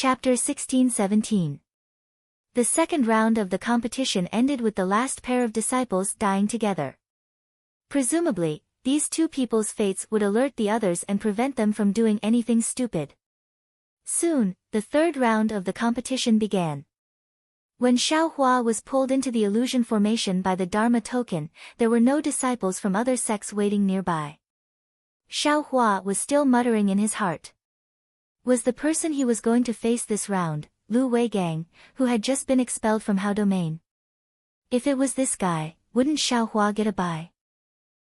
Chapter 16-17. The second round of the competition ended with the last pair of disciples dying together. Presumably, these two people's fates would alert the others and prevent them from doing anything stupid. Soon, the third round of the competition began. When Xiaohua was pulled into the illusion formation by the Dharma token, there were no disciples from other sects waiting nearby. Xiaohua was still muttering in his heart. Was the person he was going to face this round, Lu Weigang, who had just been expelled from Hao Domain? If it was this guy, wouldn't Xiaohua get a bye?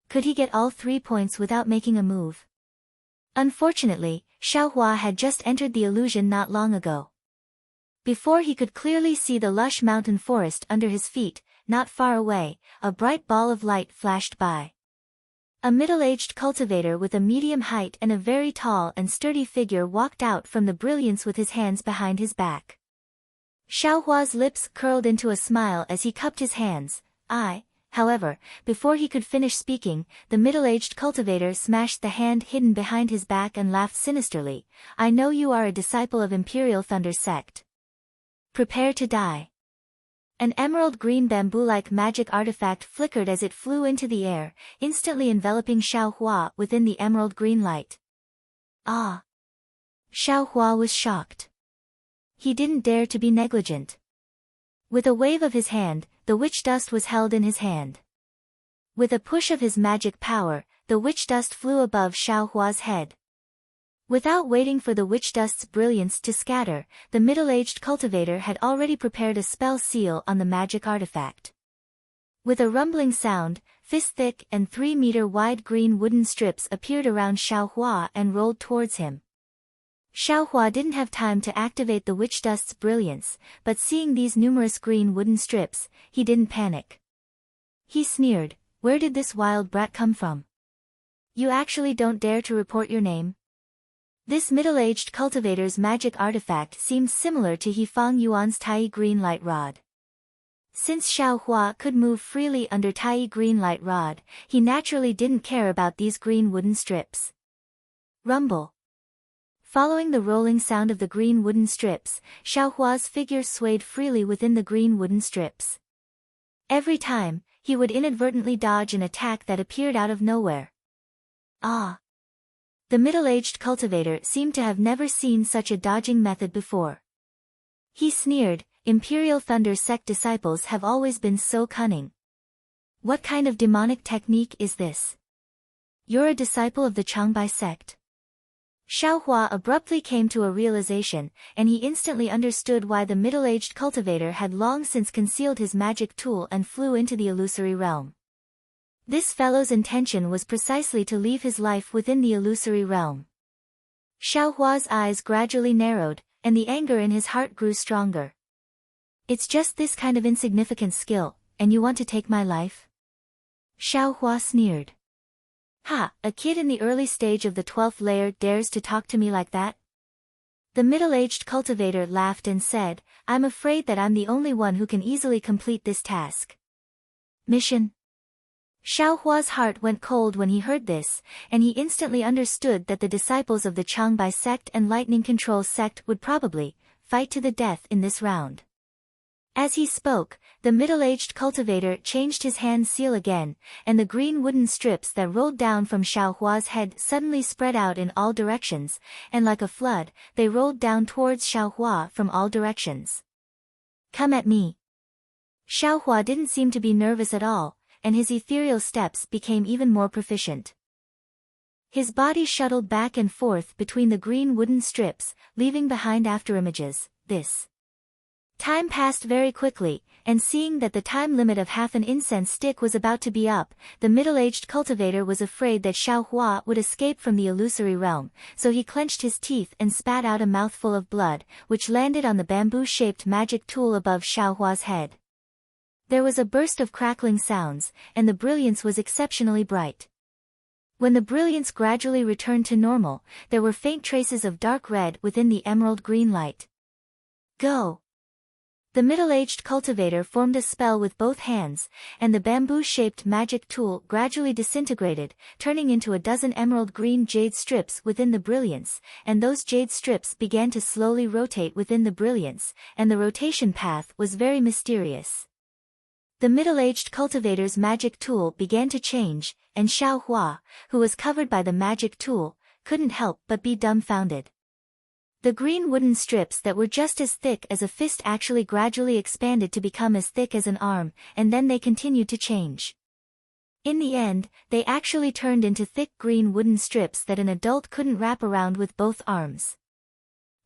Could he get all 3 points without making a move? Unfortunately, Xiaohua had just entered the illusion not long ago. Before he could clearly see the lush mountain forest under his feet, not far away, a bright ball of light flashed by. A middle-aged cultivator with a medium height and a very tall and sturdy figure walked out from the brilliance with his hands behind his back. Xiaohua's lips curled into a smile as he cupped his hands. However, before he could finish speaking, the middle-aged cultivator smashed the hand hidden behind his back and laughed sinisterly. I know you are a disciple of Imperial Thunder sect. Prepare to die. An emerald green bamboo-like magic artifact flickered as it flew into the air, instantly enveloping Xiaohua within the emerald green light. Ah! Xiaohua was shocked. He didn't dare to be negligent. With a wave of his hand, the witch dust was held in his hand. With a push of his magic power, the witch dust flew above Xiaohua's head. Without waiting for the witch dust's brilliance to scatter, the middle-aged cultivator had already prepared a spell seal on the magic artifact. With a rumbling sound, fist-thick and 3-meter-wide green wooden strips appeared around Xiaohua and rolled towards him. Xiaohua didn't have time to activate the witch dust's brilliance, but seeing these numerous green wooden strips, he didn't panic. He sneered, "Where did this wild brat come from? You actually don't dare to report your name?" This middle-aged cultivator's magic artifact seemed similar to He Fang Yuan's Tai Green Light Rod. Since Xiaohua could move freely under Tai Green Light Rod, he naturally didn't care about these green wooden strips. Rumble. Following the rolling sound of the green wooden strips, Xiaohua's figure swayed freely within the green wooden strips. Every time, he would inadvertently dodge an attack that appeared out of nowhere. Ah! The middle-aged cultivator seemed to have never seen such a dodging method before. He sneered, Imperial Thunder sect disciples have always been so cunning. What kind of demonic technique is this? You're a disciple of the Changbai sect. Xiaohua abruptly came to a realization, and he instantly understood why the middle-aged cultivator had long since concealed his magic tool and flew into the illusory realm. This fellow's intention was precisely to leave his life within the illusory realm. Xiaohua's eyes gradually narrowed, and the anger in his heart grew stronger. It's just this kind of insignificant skill, and you want to take my life? Xiaohua sneered. Ha, a kid in the early stage of the 12th layer dares to talk to me like that? The middle-aged cultivator laughed and said, I'm afraid that I'm the only one who can easily complete this task. Mission? Xiaohua's heart went cold when he heard this, and he instantly understood that the disciples of the Changbai sect and Lightning Control sect would probably fight to the death in this round. As he spoke, the middle-aged cultivator changed his hand seal again, and the green wooden strips that rolled down from Xiaohua's head suddenly spread out in all directions, and like a flood, they rolled down towards Xiaohua from all directions. Come at me. Xiaohua didn't seem to be nervous at all, and his ethereal steps became even more proficient. His body shuttled back and forth between the green wooden strips, leaving behind afterimages. This time passed very quickly, and seeing that the time limit of half an incense stick was about to be up, the middle-aged cultivator was afraid that Xiaohua would escape from the illusory realm, so he clenched his teeth and spat out a mouthful of blood, which landed on the bamboo-shaped magic tool above Xiaohua's head. There was a burst of crackling sounds, and the brilliance was exceptionally bright. When the brilliance gradually returned to normal, there were faint traces of dark red within the emerald green light. Go! The middle-aged cultivator formed a spell with both hands, and the bamboo-shaped magic tool gradually disintegrated, turning into a dozen emerald-green jade strips within the brilliance, and those jade strips began to slowly rotate within the brilliance, and the rotation path was very mysterious. The middle-aged cultivator's magic tool began to change, and Xiao Hua, who was covered by the magic tool, couldn't help but be dumbfounded. The green wooden strips that were just as thick as a fist actually gradually expanded to become as thick as an arm, and then they continued to change. In the end, they actually turned into thick green wooden strips that an adult couldn't wrap around with both arms.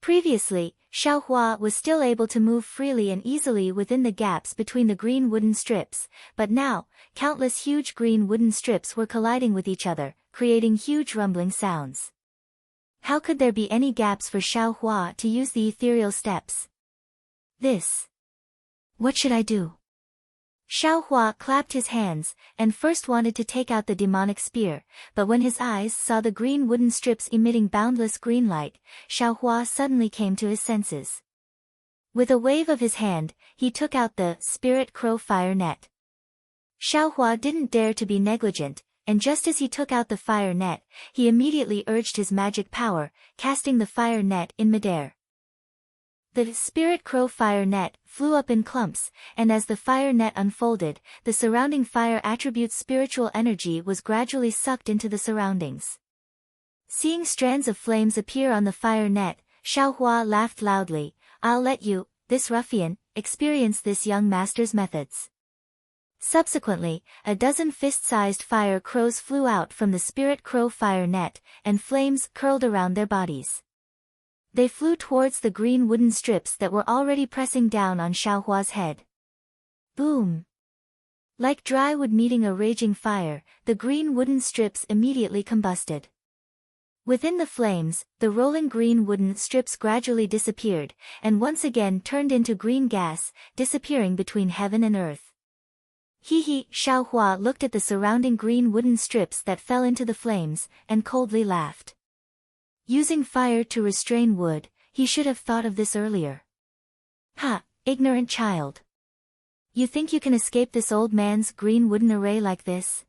Previously, Xiao Hua was still able to move freely and easily within the gaps between the green wooden strips, but now, countless huge green wooden strips were colliding with each other, creating huge rumbling sounds. How could there be any gaps for Xiao Hua to use the ethereal steps? What should I do? Xiao Hua clapped his hands, and first wanted to take out the demonic spear, but when his eyes saw the green wooden strips emitting boundless green light, Xiao Hua suddenly came to his senses. With a wave of his hand, he took out the spirit crow fire net. Xiao Hua didn't dare to be negligent, and just as he took out the fire net, he immediately urged his magic power, casting the fire net in midair. The spirit crow fire net flew up in clumps, and as the fire net unfolded, the surrounding fire attribute's spiritual energy was gradually sucked into the surroundings. Seeing strands of flames appear on the fire net, Xiao Hua laughed loudly. "I'll let you, this ruffian, experience this young master's methods." Subsequently, a dozen fist-sized fire crows flew out from the spirit crow fire net, and flames curled around their bodies. They flew towards the green wooden strips that were already pressing down on Xiao Hua's head. Boom! Like dry wood meeting a raging fire, the green wooden strips immediately combusted. Within the flames, the rolling green wooden strips gradually disappeared, and once again turned into green gas, disappearing between heaven and earth. Xiao Hua looked at the surrounding green wooden strips that fell into the flames, and coldly laughed. Using fire to restrain wood, he should have thought of this earlier. Ha, ignorant child. You think you can escape this old man's green wooden array like this?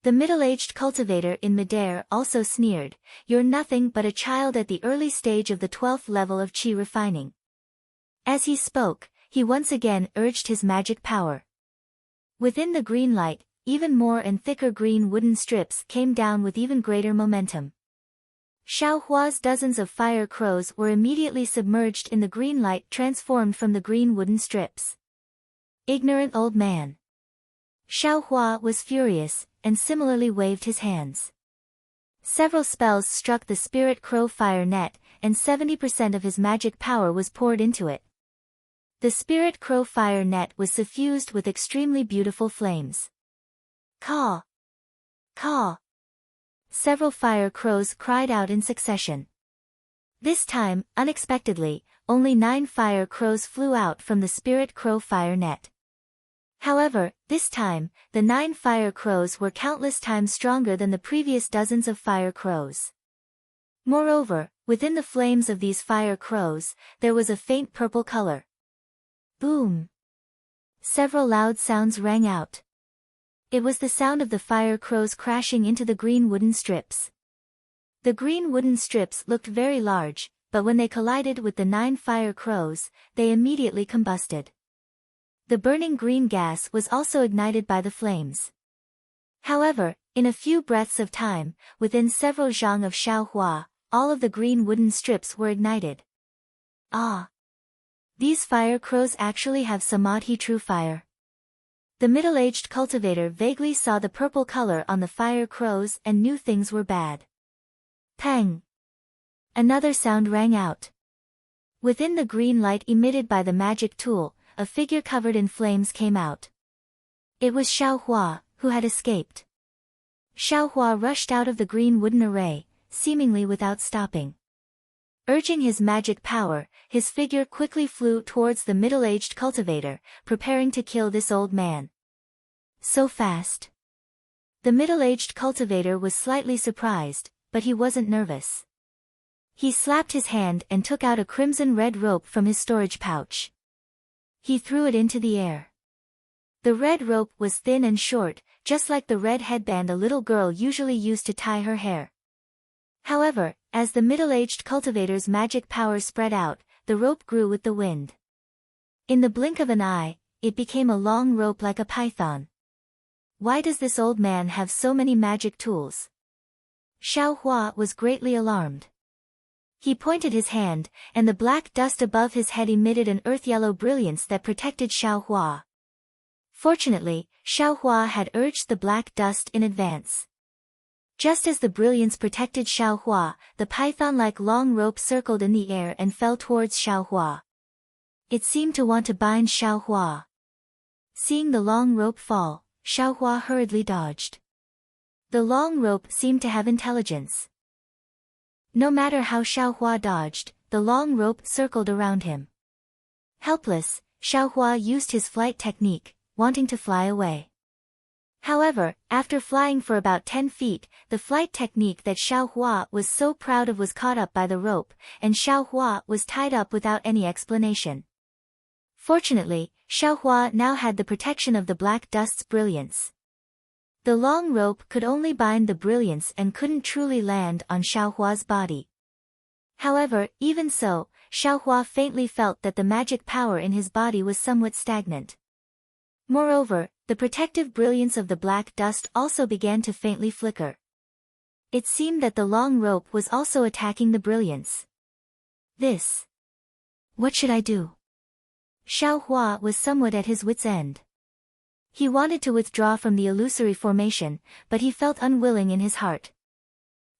The middle-aged cultivator in midair also sneered, "You're nothing but a child at the early stage of the 12th level of qi refining." As he spoke, he once again urged his magic power. Within the green light, even more and thicker green wooden strips came down with even greater momentum. Xiao Hua's dozens of fire crows were immediately submerged in the green light transformed from the green wooden strips. Ignorant old man. Xiao Hua was furious, and similarly waved his hands. Several spells struck the spirit crow fire net, and 70% of his magic power was poured into it. The spirit crow fire net was suffused with extremely beautiful flames. Caw! Caw! Several fire crows cried out in succession. This time, unexpectedly, only 9 fire crows flew out from the spirit crow fire net. However, this time, the 9 fire crows were countless times stronger than the previous dozens of fire crows. Moreover, within the flames of these fire crows, there was a faint purple color. Boom! Several loud sounds rang out. It was the sound of the fire crows crashing into the green wooden strips. The green wooden strips looked very large, but when they collided with the 9 fire crows, they immediately combusted. The burning green gas was also ignited by the flames. However, in a few breaths of time, within several zhang of Xiao Hua, all of the green wooden strips were ignited. Ah! These fire crows actually have samadhi true fire. The middle-aged cultivator vaguely saw the purple color on the fire crows and knew things were bad. Pang! Another sound rang out. Within the green light emitted by the magic tool, a figure covered in flames came out. It was Xiao Hua, who had escaped. Xiao Hua rushed out of the green wooden array, seemingly without stopping. Urging his magic power, his figure quickly flew towards the middle-aged cultivator, preparing to kill this old man. So fast. The middle-aged cultivator was slightly surprised, but he wasn't nervous. He slapped his hand and took out a crimson-red rope from his storage pouch. He threw it into the air. The red rope was thin and short, just like the red headband a little girl usually used to tie her hair. However, as the middle-aged cultivator's magic power spread out, the rope grew with the wind. In the blink of an eye, it became a long rope like a python. Why does this old man have so many magic tools? Xiao Hua was greatly alarmed. He pointed his hand, and the black dust above his head emitted an earth-yellow brilliance that protected Xiao Hua. Fortunately, Xiao Hua had urged the black dust in advance. Just as the brilliance protected Xiao Hua, the python-like long rope circled in the air and fell towards Xiao Hua. It seemed to want to bind Xiao Hua. Seeing the long rope fall, Xiao Hua hurriedly dodged. The long rope seemed to have intelligence. No matter how Xiao Hua dodged, the long rope circled around him. Helpless, Xiao Hua used his flight technique, wanting to fly away. However, after flying for about 10 feet, the flight technique that Xiao Hua was so proud of was caught up by the rope, and Xiao Hua was tied up without any explanation. Fortunately, Xiao Hua now had the protection of the black dust's brilliance. The long rope could only bind the brilliance and couldn't truly land on Xiao Hua's body. However, even so, Xiao Hua faintly felt that the magic power in his body was somewhat stagnant. Moreover, the protective brilliance of the black dust also began to faintly flicker. It seemed that the long rope was also attacking the brilliance. What should I do? Xiao Hua was somewhat at his wit's end. He wanted to withdraw from the illusory formation, but he felt unwilling in his heart.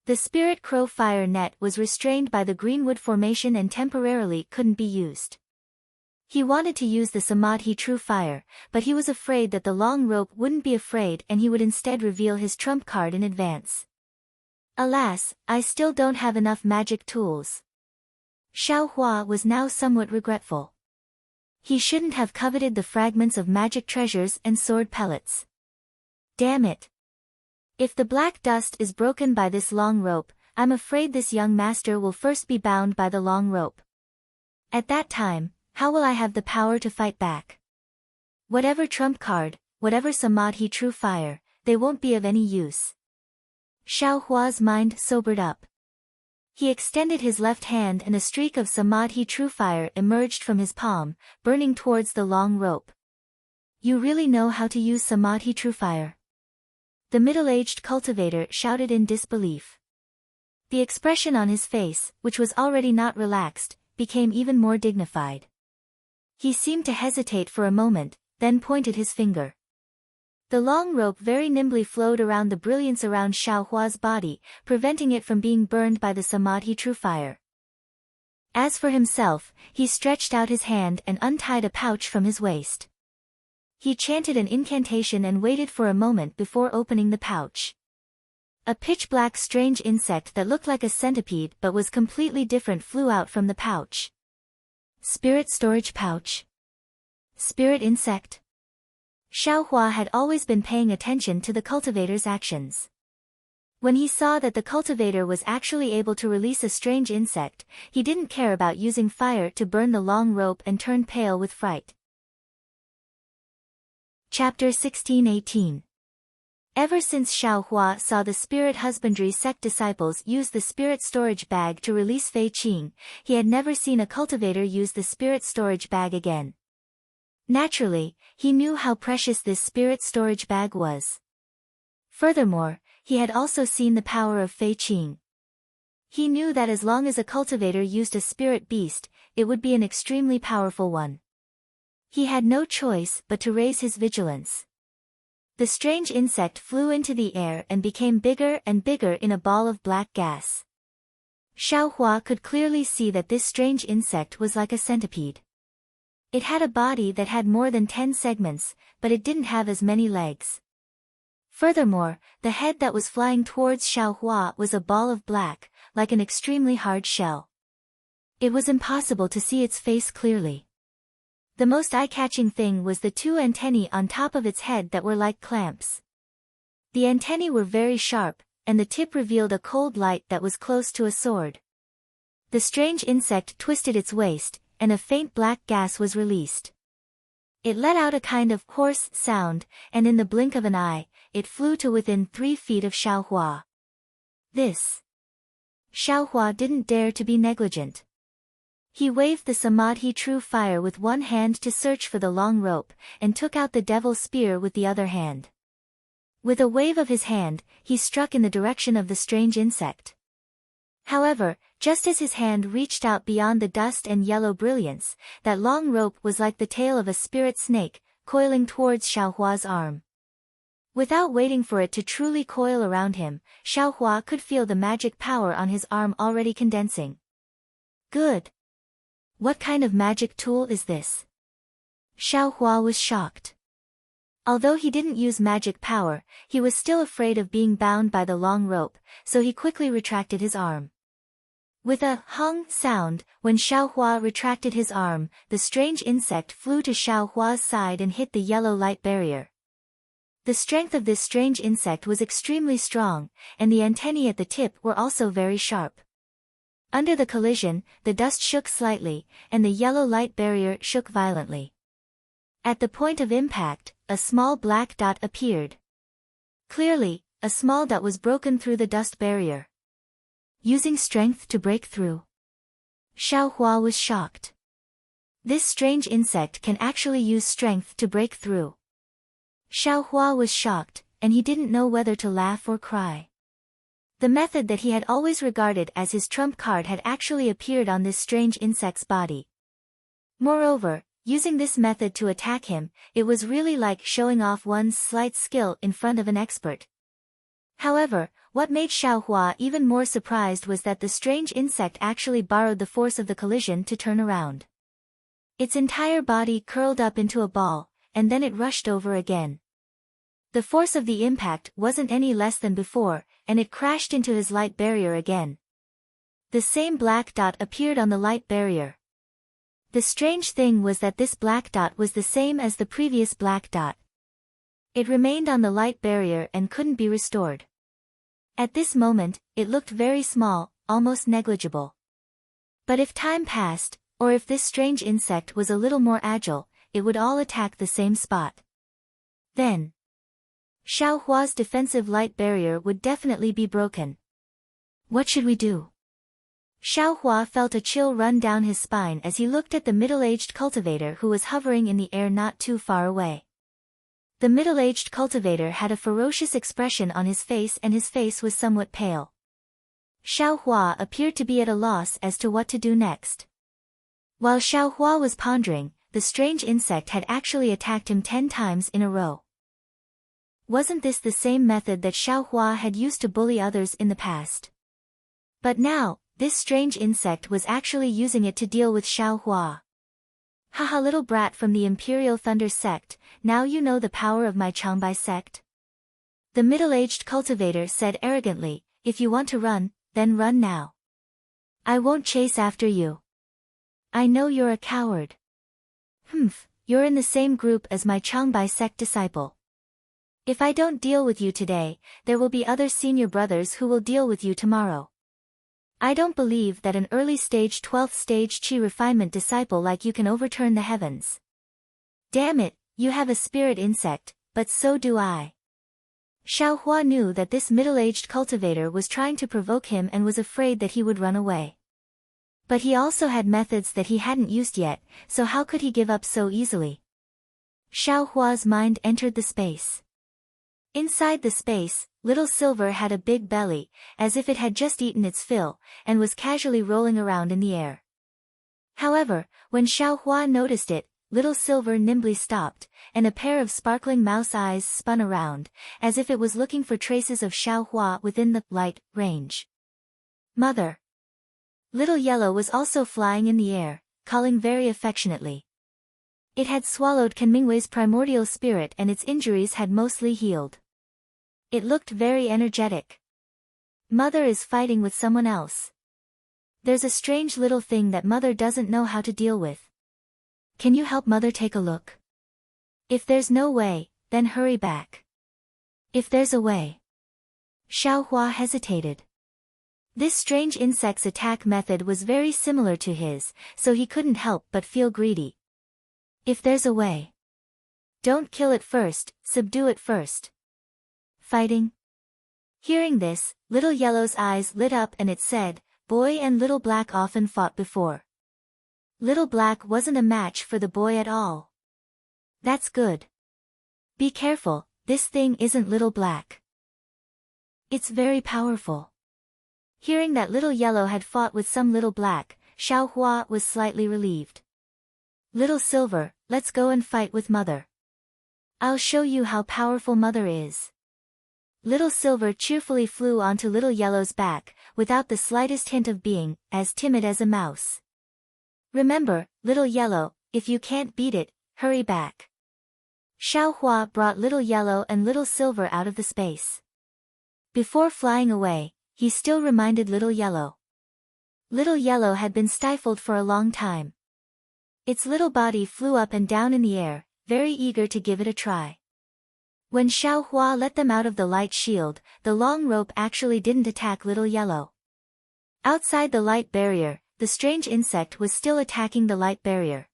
The spirit crow fire net was restrained by the greenwood formation and temporarily couldn't be used. He wanted to use the Samadhi true fire, but he was afraid that the long rope wouldn't be afraid and he would instead reveal his trump card in advance. Alas, I still don't have enough magic tools. Xiao Hua was now somewhat regretful. He shouldn't have coveted the fragments of magic treasures and sword pellets. Damn it. If the black dust is broken by this long rope, I'm afraid this young master will first be bound by the long rope. At that time, how will I have the power to fight back? Whatever trump card, whatever Samadhi true fire, they won't be of any use. Xiao Hua's mind sobered up. He extended his left hand and a streak of Samadhi true fire emerged from his palm, burning towards the long rope. You really know how to use Samadhi true fire? The middle-aged cultivator shouted in disbelief. The expression on his face, which was already not relaxed, became even more dignified. He seemed to hesitate for a moment, then pointed his finger. The long rope very nimbly flowed around the brilliance around Xiao Hua's body, preventing it from being burned by the Samadhi true fire. As for himself, he stretched out his hand and untied a pouch from his waist. He chanted an incantation and waited for a moment before opening the pouch. A pitch-black strange insect that looked like a centipede but was completely different flew out from the pouch. Spirit storage pouch. Spirit insect. Xiao Hua had always been paying attention to the cultivator's actions. When he saw that the cultivator was actually able to release a strange insect, he didn't care about using fire to burn the long rope and turned pale with fright. Chapter 16-18. Ever since Xiao Hua saw the spirit husbandry sect disciples use the spirit storage bag to release Fei Qing, he had never seen a cultivator use the spirit storage bag again. Naturally, he knew how precious this spirit storage bag was. Furthermore, he had also seen the power of Fei Qing. He knew that as long as a cultivator used a spirit beast, it would be an extremely powerful one. He had no choice but to raise his vigilance. The strange insect flew into the air and became bigger and bigger in a ball of black gas. Xiao Hua could clearly see that this strange insect was like a centipede. It had a body that had more than 10 segments, but it didn't have as many legs. Furthermore, the head that was flying towards Xiao Hua was a ball of black, like an extremely hard shell. It was impossible to see its face clearly. The most eye-catching thing was the two antennae on top of its head that were like clamps. The antennae were very sharp, and the tip revealed a cold light that was close to a sword. The strange insect twisted its waist, and a faint black gas was released. It let out a kind of hoarse sound, and in the blink of an eye, it flew to within 3 feet of Xiaohua. Xiaohua didn't dare to be negligent. He waved the Samadhi true fire with one hand to search for the long rope, and took out the devil spear with the other hand. With a wave of his hand, he struck in the direction of the strange insect. However, just as his hand reached out beyond the dust and yellow brilliance, that long rope was like the tail of a spirit snake, coiling towards Xiaohua's arm. Without waiting for it to truly coil around him, Xiaohua could feel the magic power on his arm already condensing. Good. What kind of magic tool is this? Xiaohua was shocked. Although he didn't use magic power, he was still afraid of being bound by the long rope, so he quickly retracted his arm. With a hung sound, when Xiaohua retracted his arm, the strange insect flew to Xiaohua's side and hit the yellow light barrier. The strength of this strange insect was extremely strong, and the antennae at the tip were also very sharp. Under the collision, the dust shook slightly, and the yellow light barrier shook violently. At the point of impact, a small black dot appeared. Clearly, a small dot was broken through the dust barrier. Using strength to break through. Xiaohua was shocked. This strange insect can actually use strength to break through. Xiaohua was shocked, and he didn't know whether to laugh or cry. The method that he had always regarded as his trump card had actually appeared on this strange insect's body. Moreover, using this method to attack him, it was really like showing off one's slight skill in front of an expert. However, what made Xiaohua even more surprised was that the strange insect actually borrowed the force of the collision to turn around. Its entire body curled up into a ball, and then it rushed over again. The force of the impact wasn't any less than before, and it crashed into his light barrier again. The same black dot appeared on the light barrier. The strange thing was that this black dot was the same as the previous black dot. It remained on the light barrier and couldn't be restored. At this moment, it looked very small, almost negligible. But if time passed, or if this strange insect was a little more agile, it would all attack the same spot. Then, Xiaohua's defensive light barrier would definitely be broken. What should we do? Xiaohua felt a chill run down his spine as he looked at the middle-aged cultivator who was hovering in the air not too far away. The middle-aged cultivator had a ferocious expression on his face and his face was somewhat pale. Xiaohua appeared to be at a loss as to what to do next. While Xiaohua was pondering, the strange insect had actually attacked him 10 times in a row. Wasn't this the same method that Xiaohua had used to bully others in the past? But now, this strange insect was actually using it to deal with Xiaohua. Haha, little brat from the Imperial Thunder sect, now you know the power of my Changbai sect? The middle-aged cultivator said arrogantly, if you want to run, then run now. I won't chase after you. I know you're a coward. You're in the same group as my Changbai sect disciple. If I don't deal with you today, there will be other senior brothers who will deal with you tomorrow. I don't believe that an early stage 12th stage chi refinement disciple like you can overturn the heavens. Damn it, you have a spirit insect, but so do I. Xiaohua knew that this middle-aged cultivator was trying to provoke him and was afraid that he would run away. But he also had methods that he hadn't used yet, so how could he give up so easily? Xiaohua's mind entered the space. Inside the space, Little Silver had a big belly, as if it had just eaten its fill, and was casually rolling around in the air. However, when Xiaohua noticed it, Little Silver nimbly stopped, and a pair of sparkling mouse eyes spun around, as if it was looking for traces of Xiaohua within the light range. Mother! Little Yellow was also flying in the air, calling very affectionately. It had swallowed Kanmingwei's primordial spirit and its injuries had mostly healed. It looked very energetic. Mother is fighting with someone else. There's a strange little thing that Mother doesn't know how to deal with. Can you help Mother take a look? If there's no way, then hurry back. If there's a way. Xiaohua hesitated. This strange insect's attack method was very similar to his, so he couldn't help but feel greedy. If there's a way. Don't kill it first, subdue it first. Fighting? Hearing this, Little Yellow's eyes lit up and it said, Boy and Little Black often fought before. Little Black wasn't a match for the boy at all. That's good. Be careful, this thing isn't Little Black. It's very powerful. Hearing that Little Yellow had fought with some Little Black, Xiaohua was slightly relieved. Little Silver, let's go and fight with Mother. I'll show you how powerful Mother is. Little Silver cheerfully flew onto Little Yellow's back, without the slightest hint of being as timid as a mouse. Remember, Little Yellow, if you can't beat it, hurry back. Xiaohua brought Little Yellow and Little Silver out of the space. Before flying away, he still reminded Little Yellow. Little Yellow had been stifled for a long time. Its little body flew up and down in the air, very eager to give it a try. When Xiaohua let them out of the light shield, the long rope actually didn't attack Little Yellow. Outside the light barrier, the strange insect was still attacking the light barrier.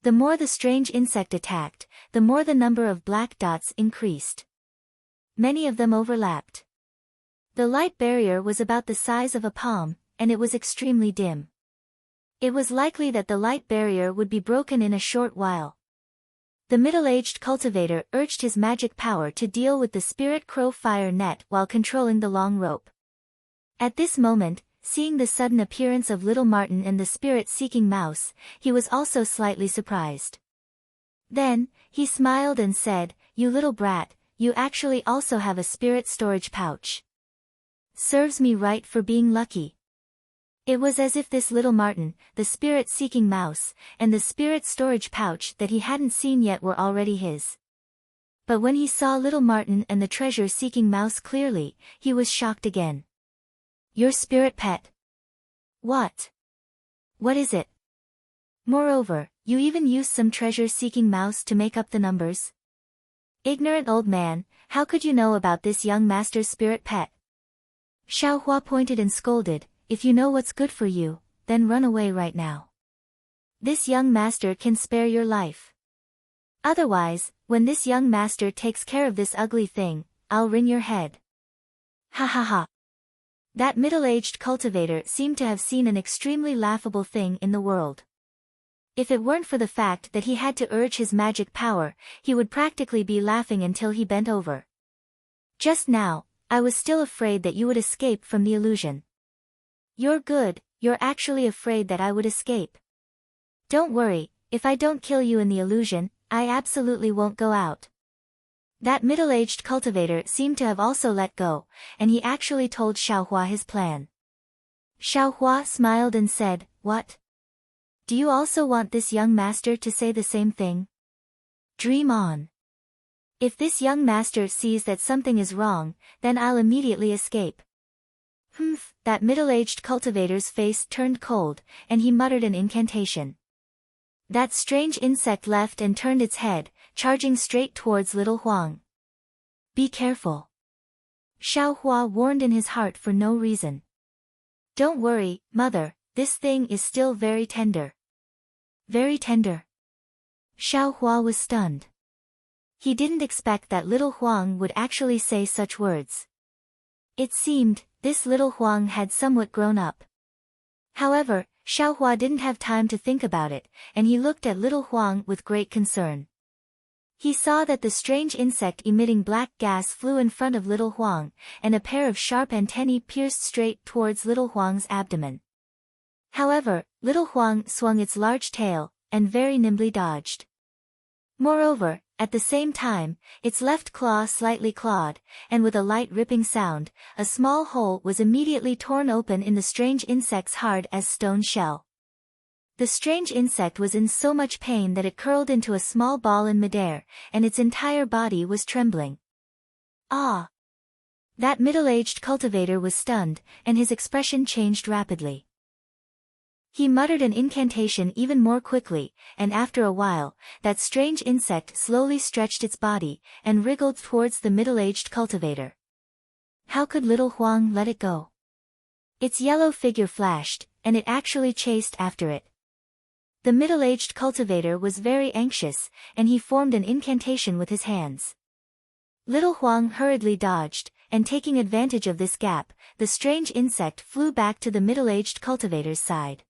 The more the strange insect attacked, the more the number of black dots increased. Many of them overlapped. The light barrier was about the size of a palm, and it was extremely dim. It was likely that the light barrier would be broken in a short while. The middle-aged cultivator urged his magic power to deal with the spirit crow fire net while controlling the long rope. At this moment, seeing the sudden appearance of Little Martin and the spirit-seeking mouse, he was also slightly surprised. Then, he smiled and said, You little brat, you actually also have a spirit storage pouch. Serves me right for being lucky. It was as if this Little Martin, the spirit-seeking mouse, and the spirit storage pouch that he hadn't seen yet were already his. But when he saw Little Martin and the treasure-seeking mouse clearly, he was shocked again. Your spirit pet? What? What is it? Moreover, you even used some treasure-seeking mouse to make up the numbers? Ignorant old man, how could you know about this young master's spirit pet? Xiaohua pointed and scolded, If you know what's good for you, then run away right now. This young master can spare your life. Otherwise, when this young master takes care of this ugly thing, I'll wring your head. Ha ha ha. That middle-aged cultivator seemed to have seen an extremely laughable thing in the world. If it weren't for the fact that he had to urge his magic power, he would practically be laughing until he bent over. Just now, I was still afraid that you would escape from the illusion. You're good, you're actually afraid that I would escape. Don't worry, if I don't kill you in the illusion, I absolutely won't go out. That middle-aged cultivator seemed to have also let go, and he actually told Xiaohua his plan. Xiaohua smiled and said, What? Do you also want this young master to say the same thing? Dream on. If this young master sees that something is wrong, then I'll immediately escape. Humph, that middle-aged cultivator's face turned cold, and he muttered an incantation. That strange insect left and turned its head, charging straight towards Little Huang. Be careful. Xiaohua warned in his heart for no reason. Don't worry, mother, this thing is still very tender. Very tender. Xiaohua was stunned. He didn't expect that Little Huang would actually say such words. It seemed, this Little Huang had somewhat grown up. However, Xiaohua didn't have time to think about it, and he looked at Little Huang with great concern. He saw that the strange insect emitting black gas flew in front of Little Huang, and a pair of sharp antennae pierced straight towards Little Huang's abdomen. However, Little Huang swung its large tail, and very nimbly dodged. Moreover, at the same time, its left claw slightly clawed, and with a light ripping sound, a small hole was immediately torn open in the strange insect's hard as stone shell. The strange insect was in so much pain that it curled into a small ball in midair, and its entire body was trembling. Ah! That middle-aged cultivator was stunned, and his expression changed rapidly. He muttered an incantation even more quickly, and after a while, that strange insect slowly stretched its body, and wriggled towards the middle-aged cultivator. How could Little Huang let it go? Its yellow figure flashed, and it actually chased after it. The middle-aged cultivator was very anxious, and he formed an incantation with his hands. Little Huang hurriedly dodged, and taking advantage of this gap, the strange insect flew back to the middle-aged cultivator's side.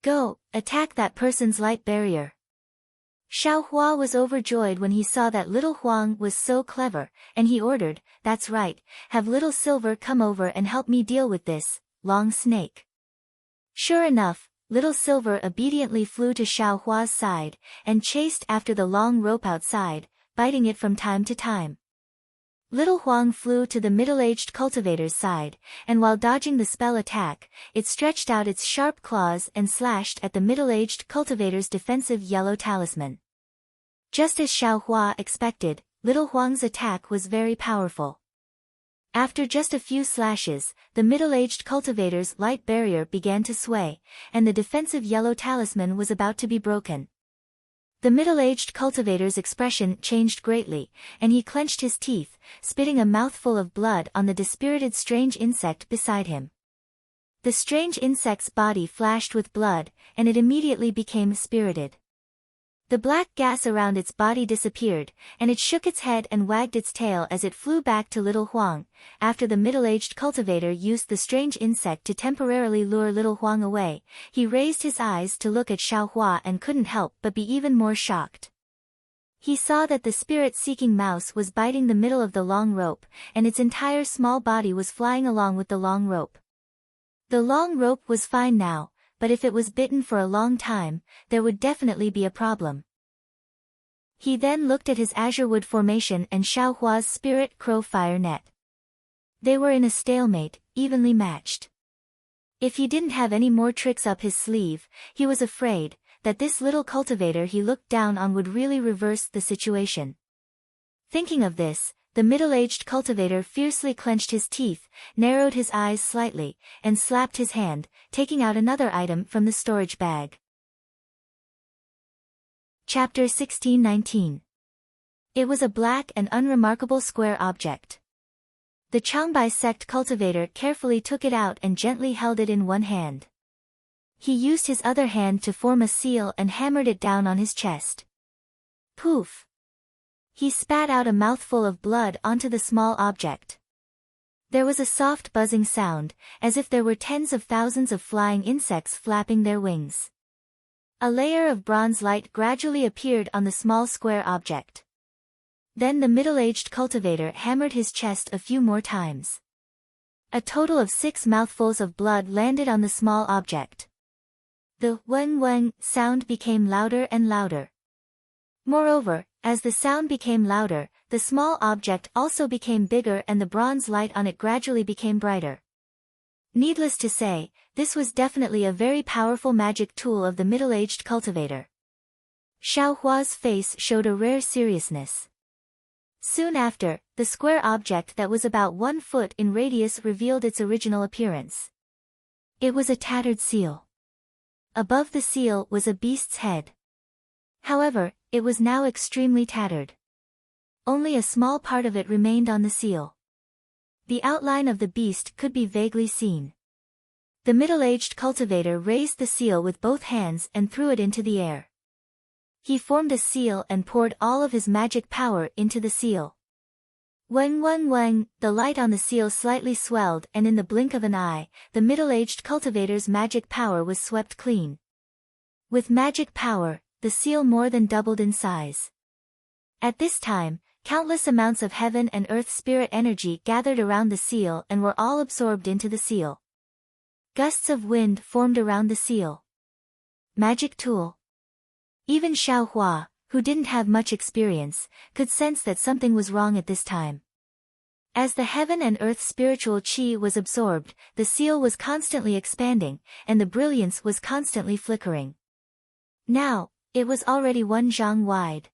Go, attack that person's light barrier. Xiao Hua was overjoyed when he saw that little Huang was so clever, and he ordered, "That's right, have little Silver come over and help me deal with this, long snake." Sure enough, little Silver obediently flew to Xiao Hua's side, and chased after the long rope outside, biting it from time to time. Little Huang flew to the middle-aged cultivator's side, and while dodging the spell attack, it stretched out its sharp claws and slashed at the middle-aged cultivator's defensive yellow talisman. Just as Xiao Hua expected, little Huang's attack was very powerful. After just a few slashes, the middle-aged cultivator's light barrier began to sway, and the defensive yellow talisman was about to be broken. The middle-aged cultivator's expression changed greatly, and he clenched his teeth, spitting a mouthful of blood on the dispirited strange insect beside him. The strange insect's body flashed with blood, and it immediately became spirited. The black gas around its body disappeared, and it shook its head and wagged its tail as it flew back to little Huang. After the middle-aged cultivator used the strange insect to temporarily lure little Huang away, he raised his eyes to look at Xiao Hua and couldn't help but be even more shocked. He saw that the spirit-seeking mouse was biting the middle of the long rope, and its entire small body was flying along with the long rope. The long rope was fine now, but if it was bitten for a long time, there would definitely be a problem. He then looked at his azure wood formation and Xiao Hua's spirit crow fire net. They were in a stalemate, evenly matched. If he didn't have any more tricks up his sleeve, he was afraid that this little cultivator he looked down on would really reverse the situation. Thinking of this, the middle-aged cultivator fiercely clenched his teeth, narrowed his eyes slightly, and slapped his hand, taking out another item from the storage bag. Chapter 16-19. It was a black and unremarkable square object. The Changbai sect cultivator carefully took it out and gently held it in one hand. He used his other hand to form a seal and hammered it down on his chest. Poof! He spat out a mouthful of blood onto the small object. There was a soft buzzing sound, as if there were tens of thousands of flying insects flapping their wings. A layer of bronze light gradually appeared on the small square object. Then the middle-aged cultivator hammered his chest a few more times. A total of 6 mouthfuls of blood landed on the small object. The "weng-weng" sound became louder and louder. Moreover, as the sound became louder, the small object also became bigger and the bronze light on it gradually became brighter. Needless to say, this was definitely a very powerful magic tool of the middle-aged cultivator. Xiao Hua's face showed a rare seriousness. Soon after, the square object that was about 1 foot in radius revealed its original appearance. It was a tattered seal. Above the seal was a beast's head. However, it was now extremely tattered. Only a small part of it remained on the seal. The outline of the beast could be vaguely seen. The middle-aged cultivator raised the seal with both hands and threw it into the air. He formed a seal and poured all of his magic power into the seal. Weng weng weng, the light on the seal slightly swelled and in the blink of an eye, the middle-aged cultivator's magic power was swept clean. With magic power, the seal more than doubled in size. At this time, countless amounts of heaven and earth spirit energy gathered around the seal and were all absorbed into the seal. Gusts of wind formed around the seal. Magic tool. Even Xiao Hua, who didn't have much experience, could sense that something was wrong at this time. As the heaven and earth spiritual qi was absorbed, the seal was constantly expanding, and the brilliance was constantly flickering. Now, it was already 1 zhang wide.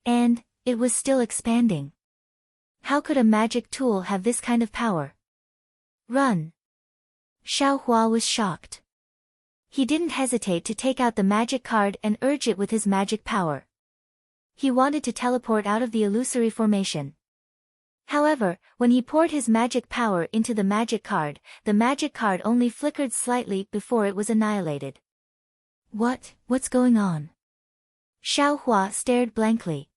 And it was still expanding. How could a magic tool have this kind of power? Run! Xiao Hua was shocked. He didn't hesitate to take out the magic card and urge it with his magic power. He wanted to teleport out of the illusory formation. However, when he poured his magic power into the magic card only flickered slightly before it was annihilated. What's going on? Xiao Hua stared blankly.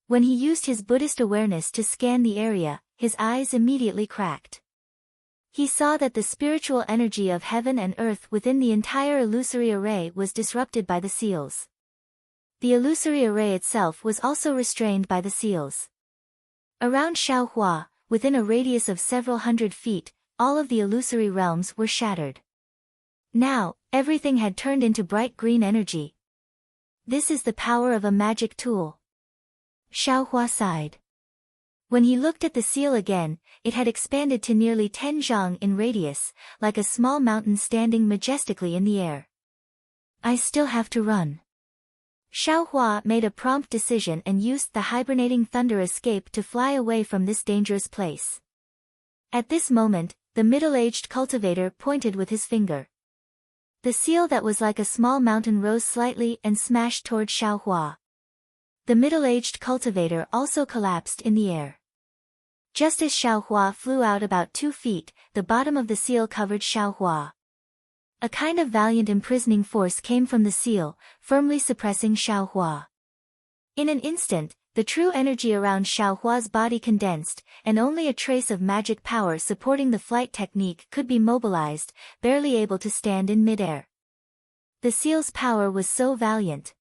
When he used his Buddhist awareness to scan the area, his eyes immediately cracked. He saw that the spiritual energy of heaven and earth within the entire illusory array was disrupted by the seals. The illusory array itself was also restrained by the seals. Around Xiao Hua, within a radius of several hundred feet, all of the illusory realms were shattered. Now, everything had turned into bright green energy. This is the power of a magic tool. Xiao Hua sighed. When he looked at the seal again, it had expanded to nearly 10 zhang in radius, like a small mountain standing majestically in the air. I still have to run. Xiao Hua made a prompt decision and used the hibernating thunder escape to fly away from this dangerous place. At this moment, the middle-aged cultivator pointed with his finger. The seal that was like a small mountain rose slightly and smashed toward Xiao Hua. The middle-aged cultivator also collapsed in the air. Just as Xiao Hua flew out about 2 feet, the bottom of the seal covered Xiao Hua. A kind of valiant imprisoning force came from the seal, firmly suppressing Xiao Hua. In an instant, the true energy around Xiao Hua's body condensed, and only a trace of magic power supporting the flight technique could be mobilized, barely able to stand in midair. The seal's power was so valiant.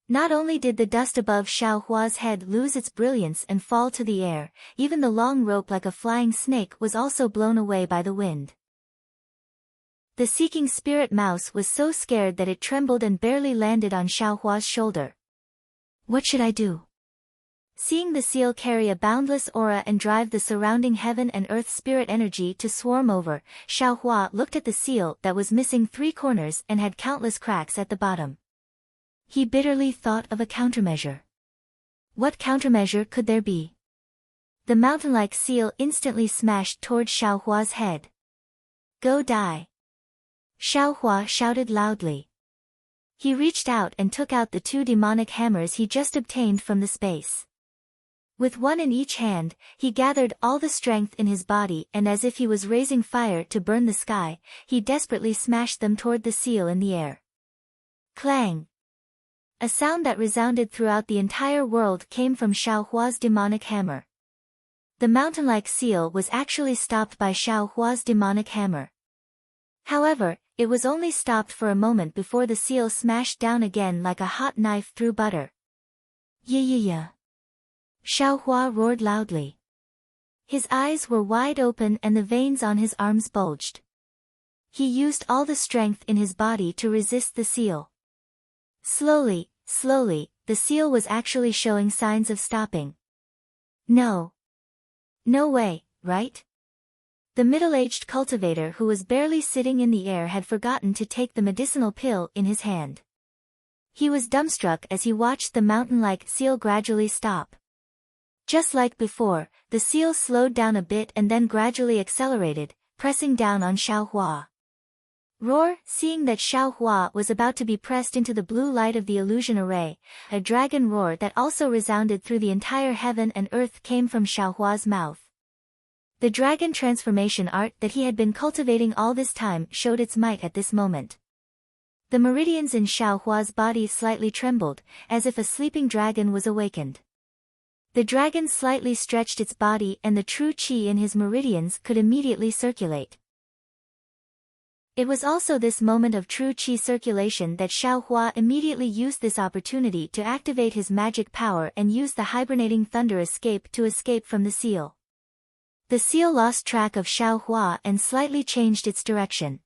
Not only did the dust above Xiao Hua's head lose its brilliance and fall to the air, even the long rope like a flying snake was also blown away by the wind. The seeking spirit mouse was so scared that it trembled and barely landed on Xiao Hua's shoulder. What should I do? Seeing the seal carry a boundless aura and drive the surrounding heaven and earth spirit energy to swarm over, Xiao Hua looked at the seal that was missing 3 corners and had countless cracks at the bottom. He bitterly thought of a countermeasure. What countermeasure could there be? The mountain-like seal instantly smashed toward Xiao Hua's head. Go die! Xiao Hua shouted loudly. He reached out and took out the 2 demonic hammers he just obtained from the space. With one in each hand, he gathered all the strength in his body and as if he was raising fire to burn the sky, he desperately smashed them toward the seal in the air. Clang! A sound that resounded throughout the entire world came from Xiao Hua's demonic hammer. The mountain-like seal was actually stopped by Xiao Hua's demonic hammer. However, it was only stopped for a moment before the seal smashed down again like a hot knife through butter. Yeah. Xiao Hua roared loudly. His eyes were wide open and the veins on his arms bulged. He used all the strength in his body to resist the seal. Slowly, the seal was actually showing signs of stopping. No way, right? The middle-aged cultivator who was barely sitting in the air had forgotten to take the medicinal pill in his hand. He was dumbstruck as he watched the mountain-like seal gradually stop. Just like before, the seal slowed down a bit and then gradually accelerated, pressing down on Xiao Hua. Roar! Seeing that Xiao Hua was about to be pressed into the blue light of the illusion array, a dragon roar that also resounded through the entire heaven and earth came from Xiao Hua's mouth. The dragon transformation art that he had been cultivating all this time showed its might at this moment. The meridians in Xiao Hua's body slightly trembled, as if a sleeping dragon was awakened. The dragon slightly stretched its body and the true qi in his meridians could immediately circulate. It was also this moment of true qi circulation that Xiao Hua immediately used this opportunity to activate his magic power and use the hibernating thunder escape to escape from the seal. The seal lost track of Xiao Hua and slightly changed its direction.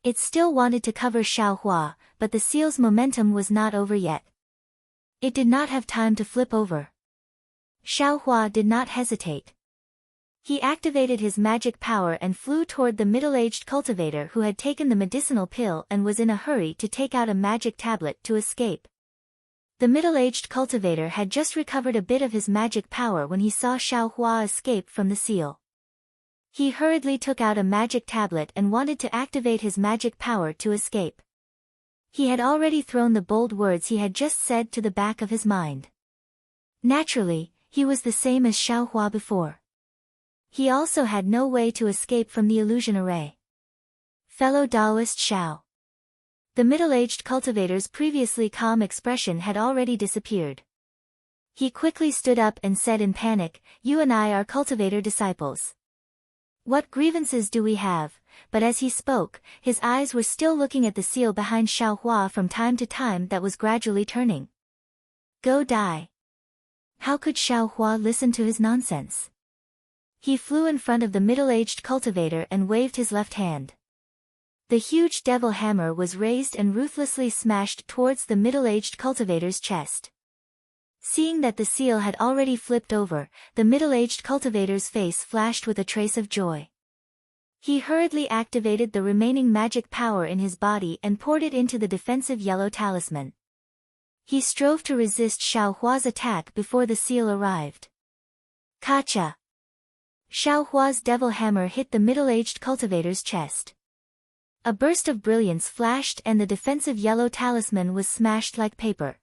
It still wanted to cover Xiao Hua, but the seal's momentum was not over yet. It did not have time to flip over. Xiao Hua did not hesitate. He activated his magic power and flew toward the middle-aged cultivator who had taken the medicinal pill and was in a hurry to take out a magic tablet to escape. The middle-aged cultivator had just recovered a bit of his magic power when he saw Xiao Hua escape from the seal. He hurriedly took out a magic tablet and wanted to activate his magic power to escape. He had already thrown the bold words he had just said to the back of his mind. Naturally, he was the same as Xiao Hua before. He also had no way to escape from the illusion array. Fellow Taoist Xiao. The middle-aged cultivator's previously calm expression had already disappeared. He quickly stood up and said in panic, "You and I are cultivator disciples. What grievances do we have?" But as he spoke, his eyes were still looking at the seal behind Xiaohua from time to time that was gradually turning. Go die. How could Xiaohua listen to his nonsense? He flew in front of the middle-aged cultivator and waved his left hand. The huge devil hammer was raised and ruthlessly smashed towards the middle-aged cultivator's chest. Seeing that the seal had already flipped over, the middle-aged cultivator's face flashed with a trace of joy. He hurriedly activated the remaining magic power in his body and poured it into the defensive yellow talisman. He strove to resist Xiaohua's attack before the seal arrived. Kacha! Xiaohua's devil hammer hit the middle-aged cultivator's chest. A burst of brilliance flashed and the defensive yellow talisman was smashed like paper.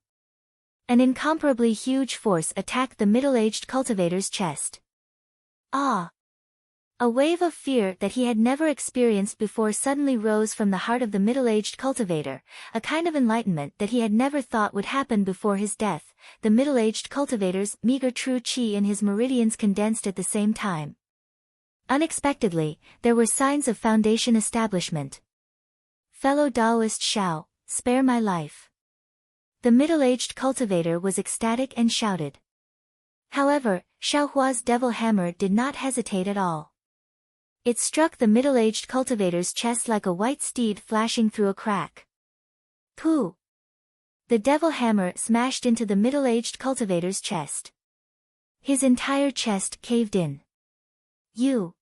An incomparably huge force attacked the middle-aged cultivator's chest. Ah! A wave of fear that he had never experienced before suddenly rose from the heart of the middle-aged cultivator, a kind of enlightenment that he had never thought would happen before his death. The middle-aged cultivator's meager true qi and his meridians condensed at the same time. Unexpectedly, there were signs of foundation establishment. Fellow Taoist Xiao, spare my life. The middle-aged cultivator was ecstatic and shouted. However, Xiaohua's devil hammer did not hesitate at all. It struck the middle-aged cultivator's chest like a white steed flashing through a crack. Pooh! The devil hammer smashed into the middle-aged cultivator's chest. His entire chest caved in. You!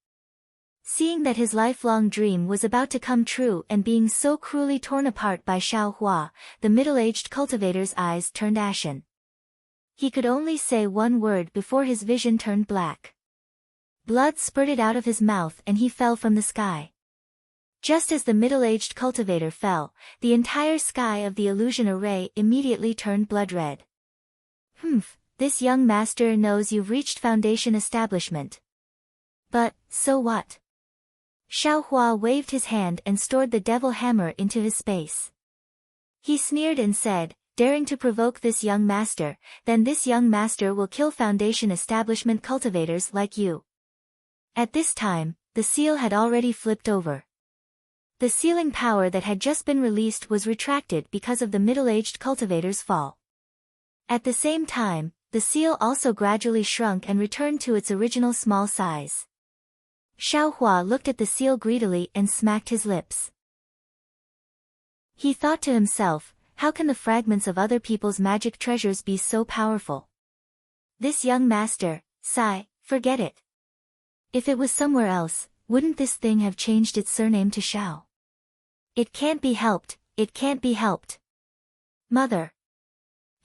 Seeing that his lifelong dream was about to come true and being so cruelly torn apart by Xiaohua, the middle-aged cultivator's eyes turned ashen. He could only say one word before his vision turned black. Blood spurted out of his mouth and he fell from the sky. Just as the middle-aged cultivator fell, the entire sky of the illusion array immediately turned blood red. This young master knows you've reached foundation establishment. But, so what? Xiaohua waved his hand and stored the devil hammer into his space. He sneered and said, daring to provoke this young master, then this young master will kill foundation establishment cultivators like you. At this time, the seal had already flipped over. The sealing power that had just been released was retracted because of the middle-aged cultivator's fall. At the same time, the seal also gradually shrunk and returned to its original small size. Xiaohua looked at the seal greedily and smacked his lips. He thought to himself, how can the fragments of other people's magic treasures be so powerful? This young master, forget it. If it was somewhere else, wouldn't this thing have changed its surname to Xiao? It can't be helped, it can't be helped. Mother!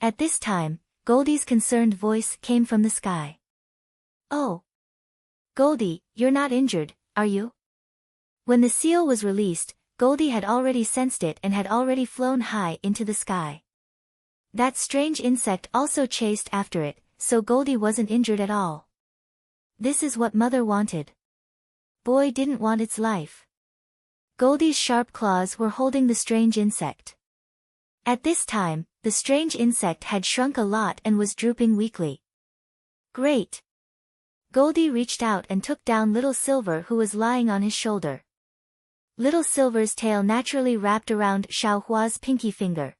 At this time, Goldie's concerned voice came from the sky. Oh! Goldie, you're not injured, are you? When the seal was released, Goldie had already sensed it and had already flown high into the sky. That strange insect also chased after it, so Goldie wasn't injured at all. This is what Mother wanted. Boy didn't want its life. Goldie's sharp claws were holding the strange insect. At this time, the strange insect had shrunk a lot and was drooping weakly. Great! Goldie reached out and took down Little Silver who was lying on his shoulder. Little Silver's tail naturally wrapped around Xiaohua's pinky finger.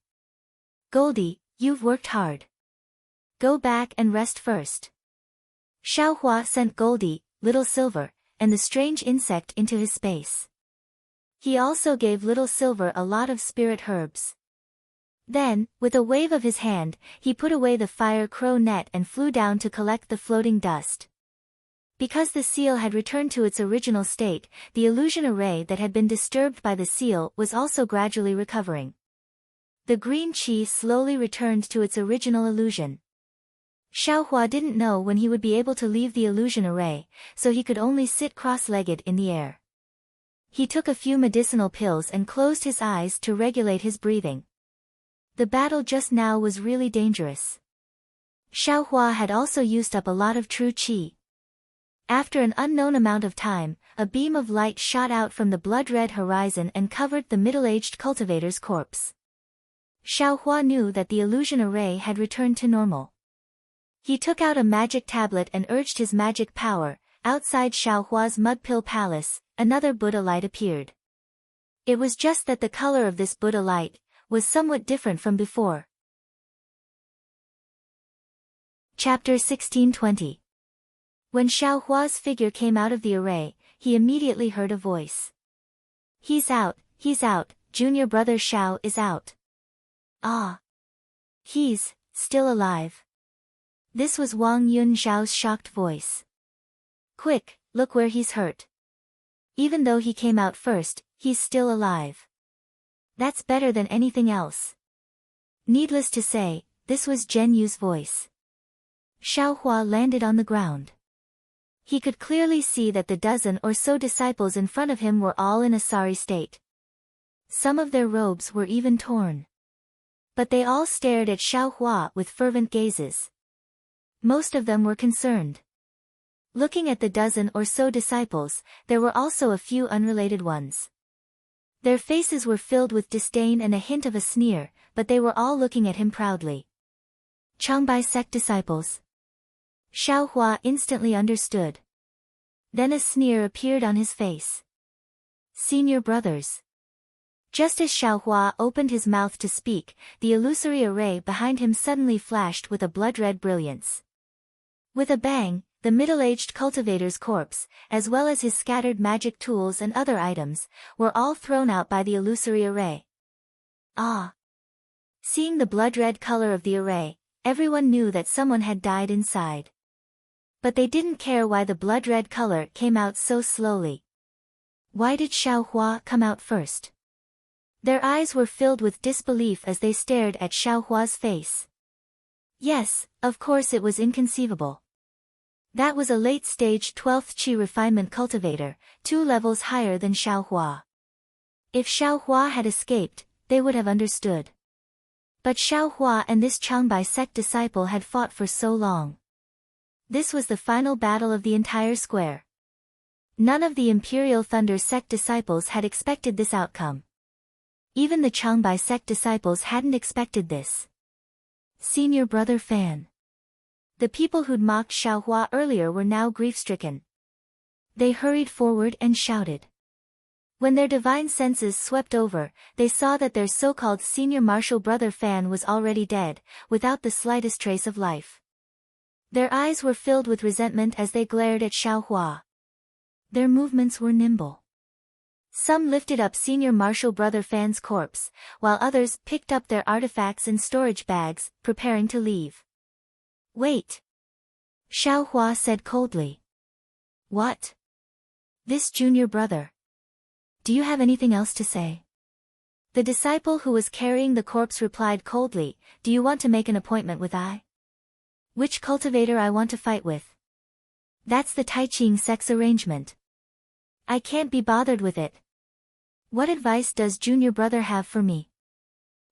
Goldie, you've worked hard. Go back and rest first. Xiaohua sent Goldie, Little Silver, and the strange insect into his space. He also gave Little Silver a lot of spirit herbs. Then, with a wave of his hand, he put away the fire crow net and flew down to collect the floating dust. Because the seal had returned to its original state, the illusion array that had been disturbed by the seal was also gradually recovering. The green qi slowly returned to its original illusion. Xiaohua didn't know when he would be able to leave the illusion array, so he could only sit cross-legged in the air. He took a few medicinal pills and closed his eyes to regulate his breathing. The battle just now was really dangerous. Xiaohua had also used up a lot of true qi. After an unknown amount of time, a beam of light shot out from the blood-red horizon and covered the middle-aged cultivator's corpse. Xiaohua knew that the illusion array had returned to normal. He took out a magic tablet and urged his magic power. Outside Xiaohua's mud-pill palace, another Buddha light appeared. It was just that the color of this Buddha light was somewhat different from before. Chapter 1620. When Xiaohua's figure came out of the array, he immediately heard a voice. He's out, junior brother Xiao is out. Ah. He's still alive. This was Wang Yunzhao's shocked voice. Quick, look where he's hurt. Even though he came out first, he's still alive. That's better than anything else. Needless to say, this was Zhen Yu's voice. Xiaohua landed on the ground. He could clearly see that the dozen or so disciples in front of him were all in a sorry state. Some of their robes were even torn. But they all stared at Xiaohua with fervent gazes. Most of them were concerned. Looking at the dozen or so disciples, there were also a few unrelated ones. Their faces were filled with disdain and a hint of a sneer, but they were all looking at him proudly. Changbai sect disciples. Xiaohua instantly understood. Then a sneer appeared on his face. Senior brothers. Just as Xiaohua opened his mouth to speak, the illusory array behind him suddenly flashed with a blood-red brilliance. With a bang, the middle-aged cultivator's corpse, as well as his scattered magic tools and other items, were all thrown out by the illusory array. Ah! Seeing the blood-red color of the array, everyone knew that someone had died inside. But they didn't care why the blood-red color came out so slowly. Why did Xiaohua come out first? Their eyes were filled with disbelief as they stared at Xiaohua's face. Yes, of course it was inconceivable. That was a late-stage 12th Qi refinement cultivator, 2 levels higher than Xiaohua. If Xiaohua had escaped, they would have understood. But Xiaohua and this Changbai sect disciple had fought for so long. This was the final battle of the entire square. None of the Imperial Thunder sect disciples had expected this outcome. Even the Changbai sect disciples hadn't expected this. Senior brother Fan. The people who'd mocked Xiaohua earlier were now grief-stricken. They hurried forward and shouted. When their divine senses swept over, they saw that their so-called senior martial brother Fan was already dead, without the slightest trace of life. Their eyes were filled with resentment as they glared at Xiaohua. Their movements were nimble. Some lifted up senior martial brother Fan's corpse, while others picked up their artifacts in storage bags, preparing to leave. Wait. Xiaohua said coldly. What? This junior brother. Do you have anything else to say? The disciple who was carrying the corpse replied coldly, do you want to make an appointment with I? Which cultivator I want to fight with? That's the Taiqing sect's arrangement. I can't be bothered with it. What advice does junior brother have for me?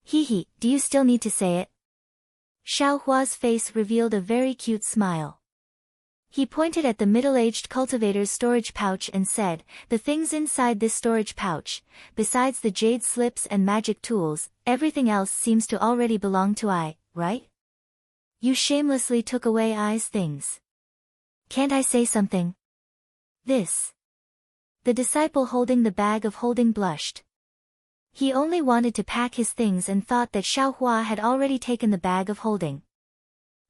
Hee, do you still need to say it? Xiaohua's face revealed a very cute smile. He pointed at the middle-aged cultivator's storage pouch and said, the things inside this storage pouch, besides the jade slips and magic tools, everything else seems to already belong to I, right? You shamelessly took away I's things. Can't I say something? This. The disciple holding the bag of holding blushed. He only wanted to pack his things and thought that Xiaohua had already taken the bag of holding.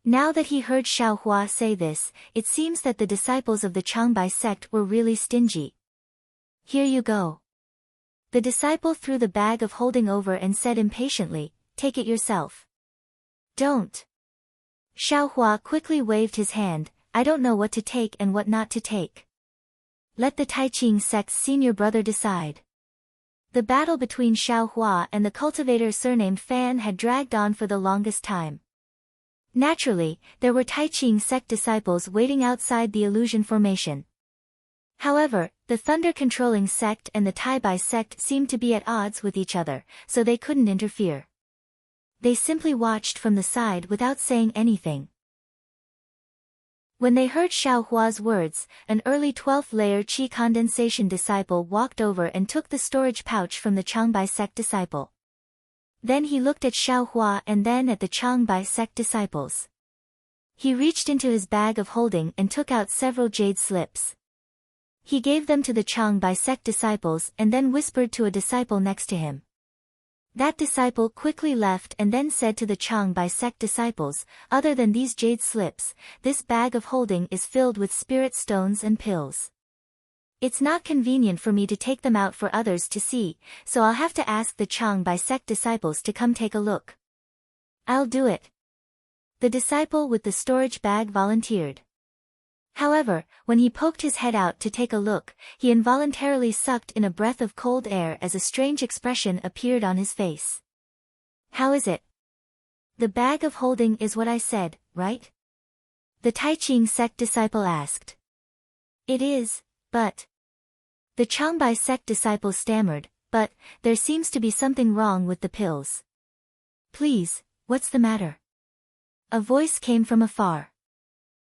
Now that he heard Xiaohua say this, it seems that the disciples of the Changbai sect were really stingy. Here you go. The disciple threw the bag of holding over and said impatiently, take it yourself. Don't. Xiaohua quickly waved his hand, I don't know what to take and what not to take. Let the Taiqing sect's senior brother decide. The battle between Xiaohua and the cultivator surnamed Fan had dragged on for the longest time. Naturally, there were Taiqing sect disciples waiting outside the illusion formation. However, the thunder-controlling sect and the Taibai sect seemed to be at odds with each other, so they couldn't interfere. They simply watched from the side without saying anything. When they heard Xiao Hua's words, an early 12th layer qi condensation disciple walked over and took the storage pouch from the Changbai sect disciple. Then he looked at Xiao Hua and then at the Changbai sect disciples. He reached into his bag of holding and took out several jade slips. He gave them to the Changbai sect disciples and then whispered to a disciple next to him. That disciple quickly left and then said to the Changbai sect disciples, "Other than these jade slips, this bag of holding is filled with spirit stones and pills. It's not convenient for me to take them out for others to see, so I'll have to ask the Changbai sect disciples to come take a look." "I'll do it." The disciple with the storage bag volunteered. However, when he poked his head out to take a look, he involuntarily sucked in a breath of cold air as a strange expression appeared on his face. "How is it?" "The bag of holding is what I said, right?" the Taiching sect disciple asked. "It is, but..." The Changbai sect disciple stammered, "But, there seems to be something wrong with the pills." "Please, what's the matter?" A voice came from afar.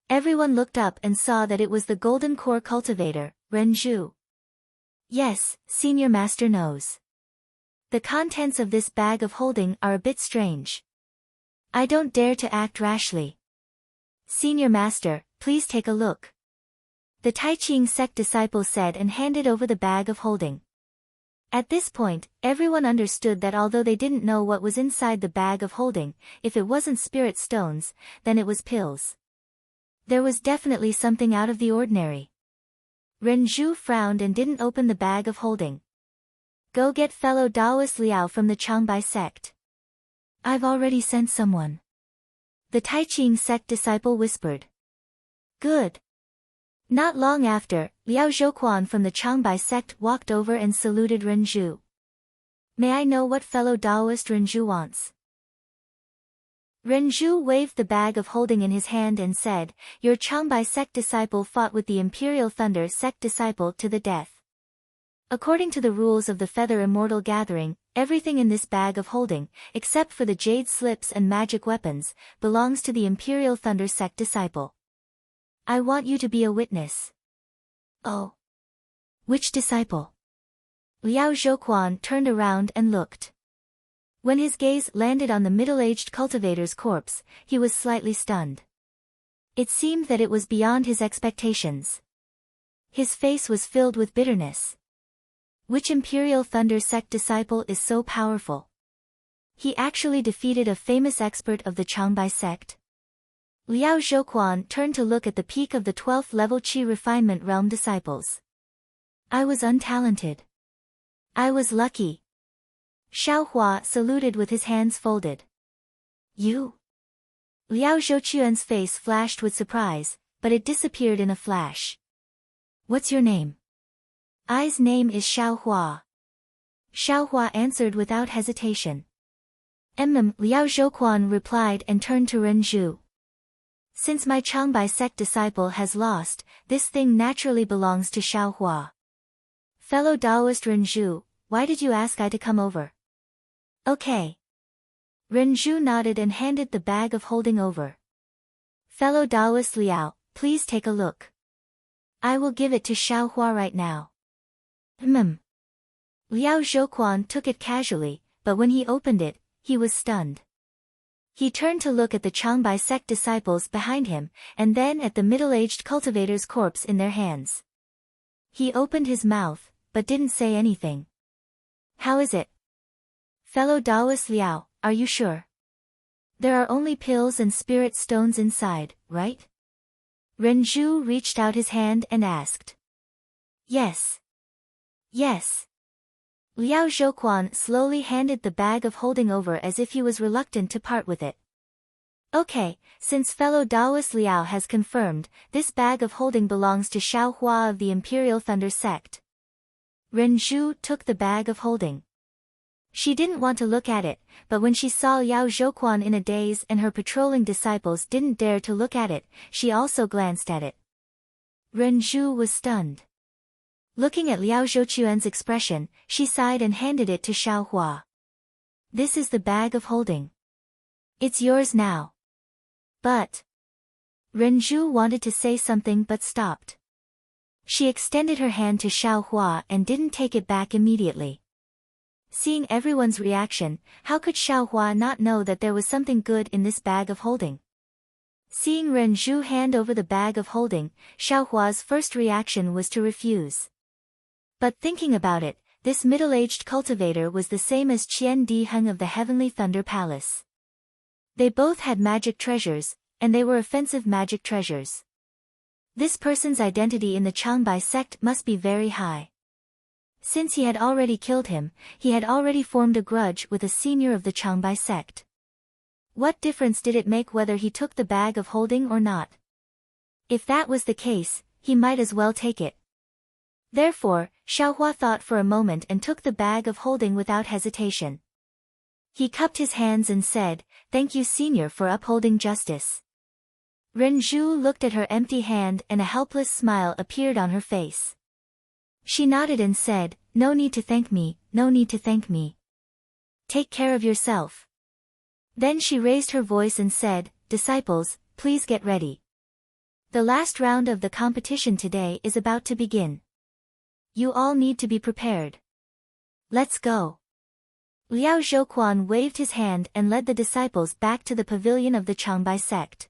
Everyone looked up and saw that it was the Golden Core cultivator, Ren Zhu. "Yes, Senior Master knows. The contents of this bag of holding are a bit strange. I don't dare to act rashly. Senior Master, please take a look." The Taiching sect disciple said and handed over the bag of holding. At this point, everyone understood that although they didn't know what was inside the bag of holding, if it wasn't spirit stones, then it was pills. There was definitely something out of the ordinary. Ren Zhu frowned and didn't open the bag of holding. "Go get fellow Taoist Liao from the Changbai sect." "I've already sent someone," the Taiching sect disciple whispered. "Good." Not long after, Liao Zhouquan from the Changbai sect walked over and saluted Ren Zhu. "May I know what fellow Taoist Ren Zhu wants?" Ren Zhu waved the bag of holding in his hand and said, "Your Changbai sect disciple fought with the Imperial Thunder sect disciple to the death. According to the rules of the Feather Immortal Gathering, everything in this bag of holding, except for the jade slips and magic weapons, belongs to the Imperial Thunder sect disciple. I want you to be a witness." "Oh. Which disciple?" Liao Zhouquan turned around and looked. When his gaze landed on the middle-aged cultivator's corpse, he was slightly stunned. It seemed that it was beyond his expectations. His face was filled with bitterness. Which Imperial Thunder sect disciple is so powerful? He actually defeated a famous expert of the Changbai sect? Liao Zhouquan turned to look at the peak of the 12th level Qi Refinement Realm disciples. "I was untalented. I was lucky." Xiao Hua saluted with his hands folded. "You?" Liao Zhouquan's face flashed with surprise, but it disappeared in a flash. "What's your name?" "I's name is Xiao Hua." Xiao Hua answered without hesitation. Liao Zhouquan replied and turned to Ren Zhu. "Since my Changbai sect disciple has lost, this thing naturally belongs to Xiao Hua. Fellow Taoist Ren Zhu, why did you ask I to come over?" "Okay." Ren Zhu nodded and handed the bag of holding over. "Fellow Taoist Liao, please take a look. I will give it to Xiao Hua right now." Liao Zhouquan took it casually, but when he opened it, he was stunned. He turned to look at the Changbai sect disciples behind him, and then at the middle-aged cultivator's corpse in their hands. He opened his mouth, but didn't say anything. "How is it?" "Fellow Taoist Liao, are you sure? There are only pills and spirit stones inside, right?" Ren Zhu reached out his hand and asked. "Yes. Yes." Liao Zhouquan slowly handed the bag of holding over as if he was reluctant to part with it. "Okay, since fellow Taoist Liao has confirmed, this bag of holding belongs to Xiao Hua of the Imperial Thunder sect." Ren Zhu took the bag of holding. She didn't want to look at it, but when she saw Liao Zhouquan in a daze and her patrolling disciples didn't dare to look at it, she also glanced at it. Ren Zhu was stunned. Looking at Liao Zhouquan's expression, she sighed and handed it to Xiao Hua. "This is the bag of holding. It's yours now." "But..." Renju wanted to say something but stopped. She extended her hand to Xiao Hua and didn't take it back immediately. Seeing everyone's reaction, how could Xiao Hua not know that there was something good in this bag of holding? Seeing Renju hand over the bag of holding, Xiao Hua's first reaction was to refuse. But thinking about it, this middle-aged cultivator was the same as Qian Diheng of the Heavenly Thunder Palace. They both had magic treasures, and they were offensive magic treasures. This person's identity in the Changbai sect must be very high. Since he had already killed him, he had already formed a grudge with a senior of the Changbai sect. What difference did it make whether he took the bag of holding or not? If that was the case, he might as well take it. Therefore, Xiaohua thought for a moment and took the bag of holding without hesitation. He cupped his hands and said, "Thank you, senior, for upholding justice." Renju looked at her empty hand and a helpless smile appeared on her face. She nodded and said, "No need to thank me, no need to thank me. Take care of yourself." Then she raised her voice and said, "Disciples, please get ready. The last round of the competition today is about to begin. You all need to be prepared. Let's go." Liao Zhouquan waved his hand and led the disciples back to the pavilion of the Changbai sect.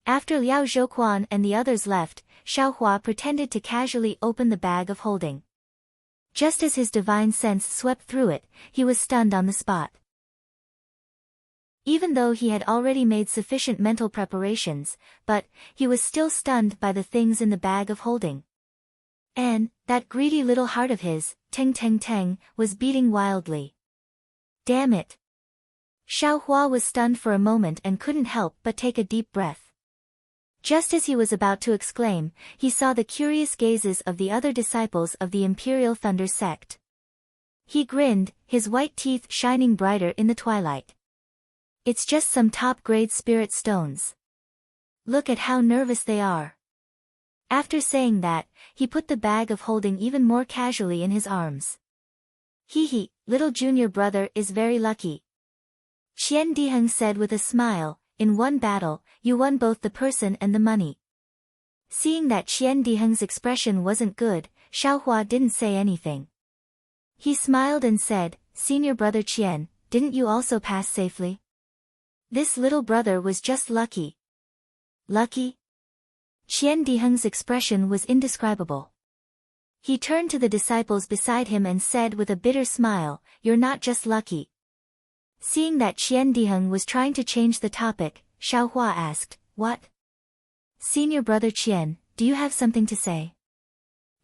After Liao Zhouquan and the others left, Xiaohua pretended to casually open the bag of holding. Just as his divine sense swept through it, he was stunned on the spot. Even though he had already made sufficient mental preparations, but he was still stunned by the things in the bag of holding. And that greedy little heart of his, teng teng teng, was beating wildly. Damn it! Xiaohua was stunned for a moment and couldn't help but take a deep breath. Just as he was about to exclaim, he saw the curious gazes of the other disciples of the Imperial Thunder sect. He grinned, his white teeth shining brighter in the twilight. "It's just some top-grade spirit stones. Look at how nervous they are." After saying that, he put the bag of holding even more casually in his arms. "Hee, little junior brother is very lucky," Qian Diheng said with a smile. "In one battle, you won both the person and the money." Seeing that Qian Diheng's expression wasn't good, Xiaohua didn't say anything. He smiled and said, "Senior brother Qian, didn't you also pass safely? This little brother was just lucky." Lucky? Qian Diheng's expression was indescribable. He turned to the disciples beside him and said with a bitter smile, "You're not just lucky." Seeing that Qian Diheng was trying to change the topic, Xiaohua asked, "What? Senior brother Qian, do you have something to say?"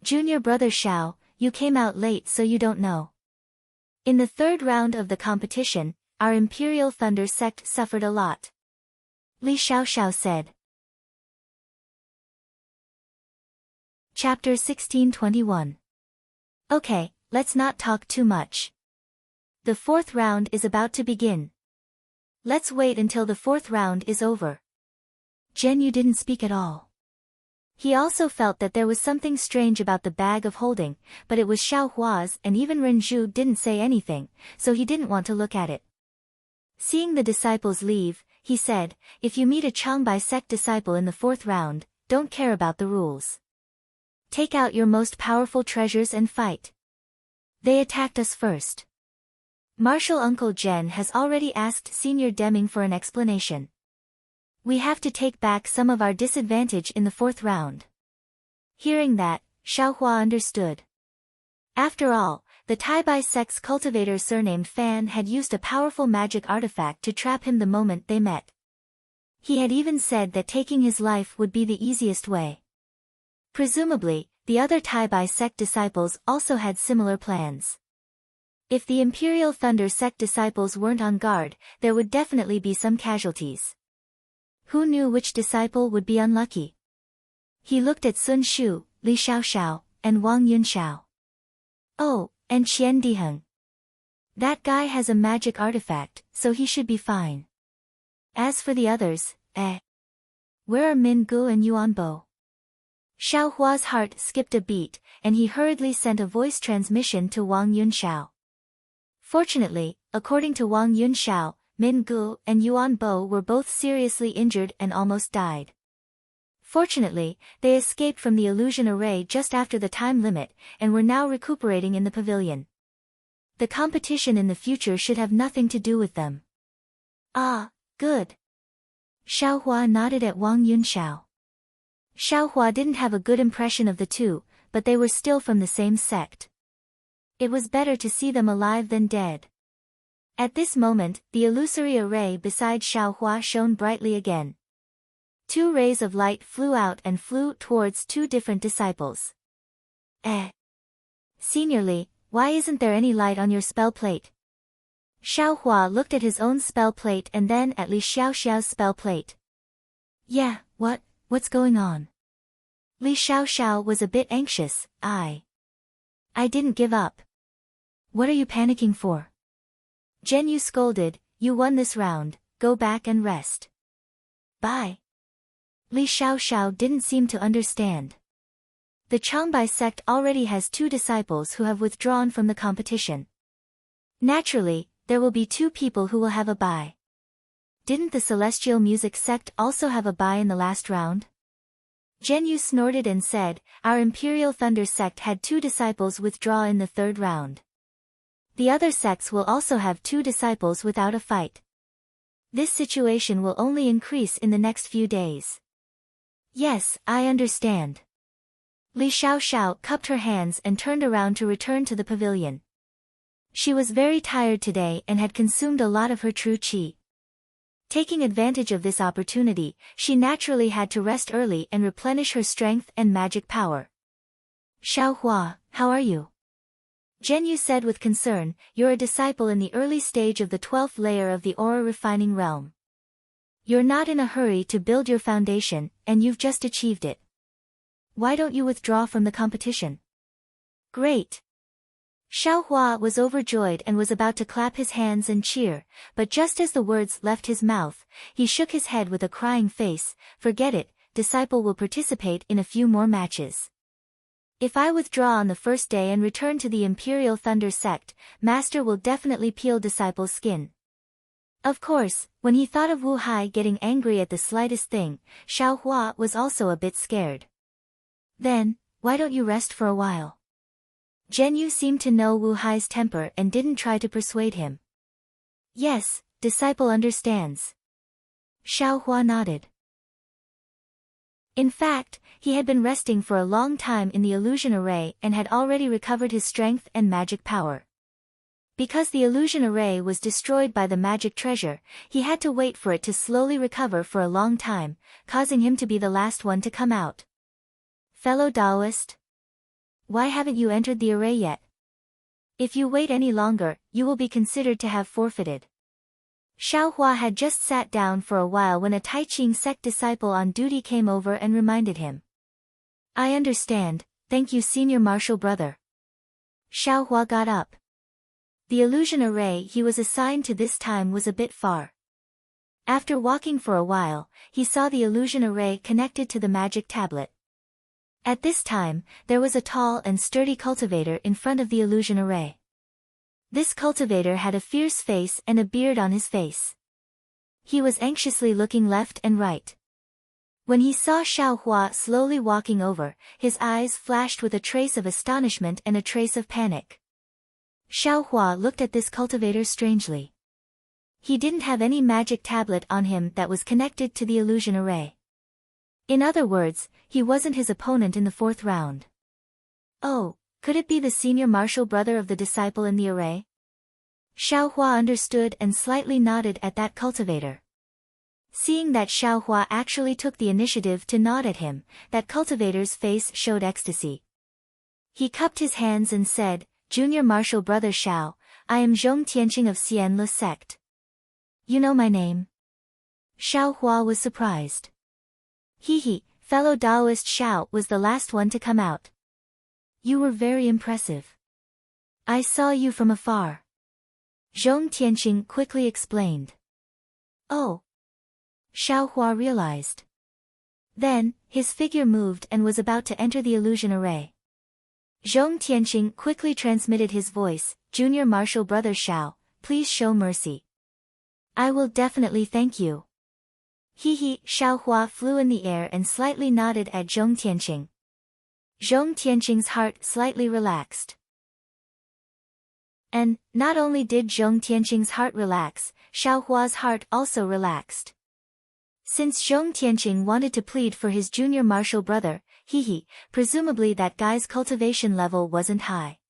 "Junior brother Xiao, you came out late so you don't know. In the third round of the competition, our Imperial Thunder sect suffered a lot," Li Xiaoxiao said. Chapter 1621. Okay, let's not talk too much. The fourth round is about to begin. Let's wait until the fourth round is over. Zhen Yu didn't speak at all. He also felt that there was something strange about the bag of holding, but it was Xiaohua's and even Renju didn't say anything, so he didn't want to look at it. Seeing the disciples leave, he said, "If you meet a Changbai sect disciple in the fourth round, don't care about the rules. Take out your most powerful treasures and fight. They attacked us first. Martial Uncle Zhen has already asked Senior Deming for an explanation. We have to take back some of our disadvantage in the fourth round." Hearing that, Xiaohua understood. After all, the Taibai sect's cultivator surnamed Fan had used a powerful magic artifact to trap him the moment they met. He had even said that taking his life would be the easiest way. Presumably, the other Taibai sect disciples also had similar plans. If the Imperial Thunder sect disciples weren't on guard, there would definitely be some casualties. Who knew which disciple would be unlucky? He looked at Sun Shu, Li Xiaoxiao, and Wang Yunxiao. Oh, and Qian Diheng. That guy has a magic artifact, so he should be fine. As for the others, where are Min Gu and Yuan Bo? Xiaohua's heart skipped a beat, and he hurriedly sent a voice transmission to Wang Yunxiao. Fortunately, according to Wang Yunxiao, Min Gu and Yuan Bo were both seriously injured and almost died. Fortunately, they escaped from the illusion array just after the time limit, and were now recuperating in the pavilion. The competition in the future should have nothing to do with them. Ah, good. Xiaohua nodded at Wang Yunxiao. Xiaohua didn't have a good impression of the two, but they were still from the same sect. It was better to see them alive than dead. At this moment, the illusory array beside Xiaohua shone brightly again. 2 rays of light flew out and flew towards 2 different disciples. Senior Li, why isn't there any light on your spell plate? Xiaohua looked at his own spell plate and then at Li Xiaoxiao's spell plate. Yeah, what's going on? Li Xiaoxiao was a bit anxious. I didn't give up. What are you panicking for? Zhen Yu scolded, you won this round, go back and rest. Bye. Li Xiaoxiao didn't seem to understand. The Changbai sect already has 2 disciples who have withdrawn from the competition. Naturally, there will be 2 people who will have a bye. Didn't the Celestial Music sect also have a bye in the last round? Zhen Yu snorted and said, our Imperial Thunder sect had 2 disciples withdraw in the 3rd round. The other sects will also have 2 disciples without a fight. This situation will only increase in the next few days. Yes, I understand. Li Xiaoxiao cupped her hands and turned around to return to the pavilion. She was very tired today and had consumed a lot of her true qi. Taking advantage of this opportunity, she naturally had to rest early and replenish her strength and magic power. Xiaohua, how are you? Zhen Yu said with concern, you're a disciple in the early stage of the 12th layer of the aura refining realm. You're not in a hurry to build your foundation, and you've just achieved it. Why don't you withdraw from the competition? Great. Xiaohua was overjoyed and was about to clap his hands and cheer, but just as the words left his mouth, he shook his head with a crying face, forget it, disciple will participate in a few more matches. If I withdraw on the first day and return to the Imperial Thunder sect, Master will definitely peel disciple's skin. Of course, when he thought of Wu Hai getting angry at the slightest thing, Xiaohua was also a bit scared. Then, why don't you rest for a while? Zhen Yu seemed to know Wu Hai's temper and didn't try to persuade him. Yes, disciple understands. Xiaohua nodded. In fact, he had been resting for a long time in the illusion array and had already recovered his strength and magic power. Because the illusion array was destroyed by the magic treasure, he had to wait for it to slowly recover for a long time, causing him to be the last one to come out. Fellow Taoist, why haven't you entered the array yet? If you wait any longer, you will be considered to have forfeited. Xiaohua had just sat down for a while when a Taiqing sect disciple on duty came over and reminded him. I understand, thank you senior martial brother. Xiaohua got up. The illusion array he was assigned to this time was a bit far. After walking for a while, he saw the illusion array connected to the magic tablet. At this time, there was a tall and sturdy cultivator in front of the illusion array. This cultivator had a fierce face and a beard on his face. He was anxiously looking left and right. When he saw Xiaohua slowly walking over, his eyes flashed with a trace of astonishment and a trace of panic. Xiaohua looked at this cultivator strangely. He didn't have any magic tablet on him that was connected to the illusion array. In other words, he wasn't his opponent in the 4th round. Oh, could it be the senior martial brother of the disciple in the array? Xiaohua understood and slightly nodded at that cultivator. Seeing that Xiaohua actually took the initiative to nod at him, that cultivator's face showed ecstasy. He cupped his hands and said, Junior martial brother Xiao, I am Zhong Tianqing of Xianle sect. You know my name? Xiaohua was surprised. He, fellow Taoist Xiao was the last one to come out. You were very impressive. I saw you from afar. Zhong Tianqing quickly explained. Oh. Xiaohua realized. Then, his figure moved and was about to enter the illusion array. Zhong Tianqing quickly transmitted his voice, Junior martial brother Xiao, please show mercy. I will definitely thank you. He, Xiaohua flew in the air and slightly nodded at Zhong Tianqing. Zhong Tianqing's heart slightly relaxed. And, not only did Zhong Tianqing's heart relax, Xiaohua's heart also relaxed. Since Zhong Tianqing wanted to plead for his junior martial brother, presumably that guy's cultivation level wasn't high.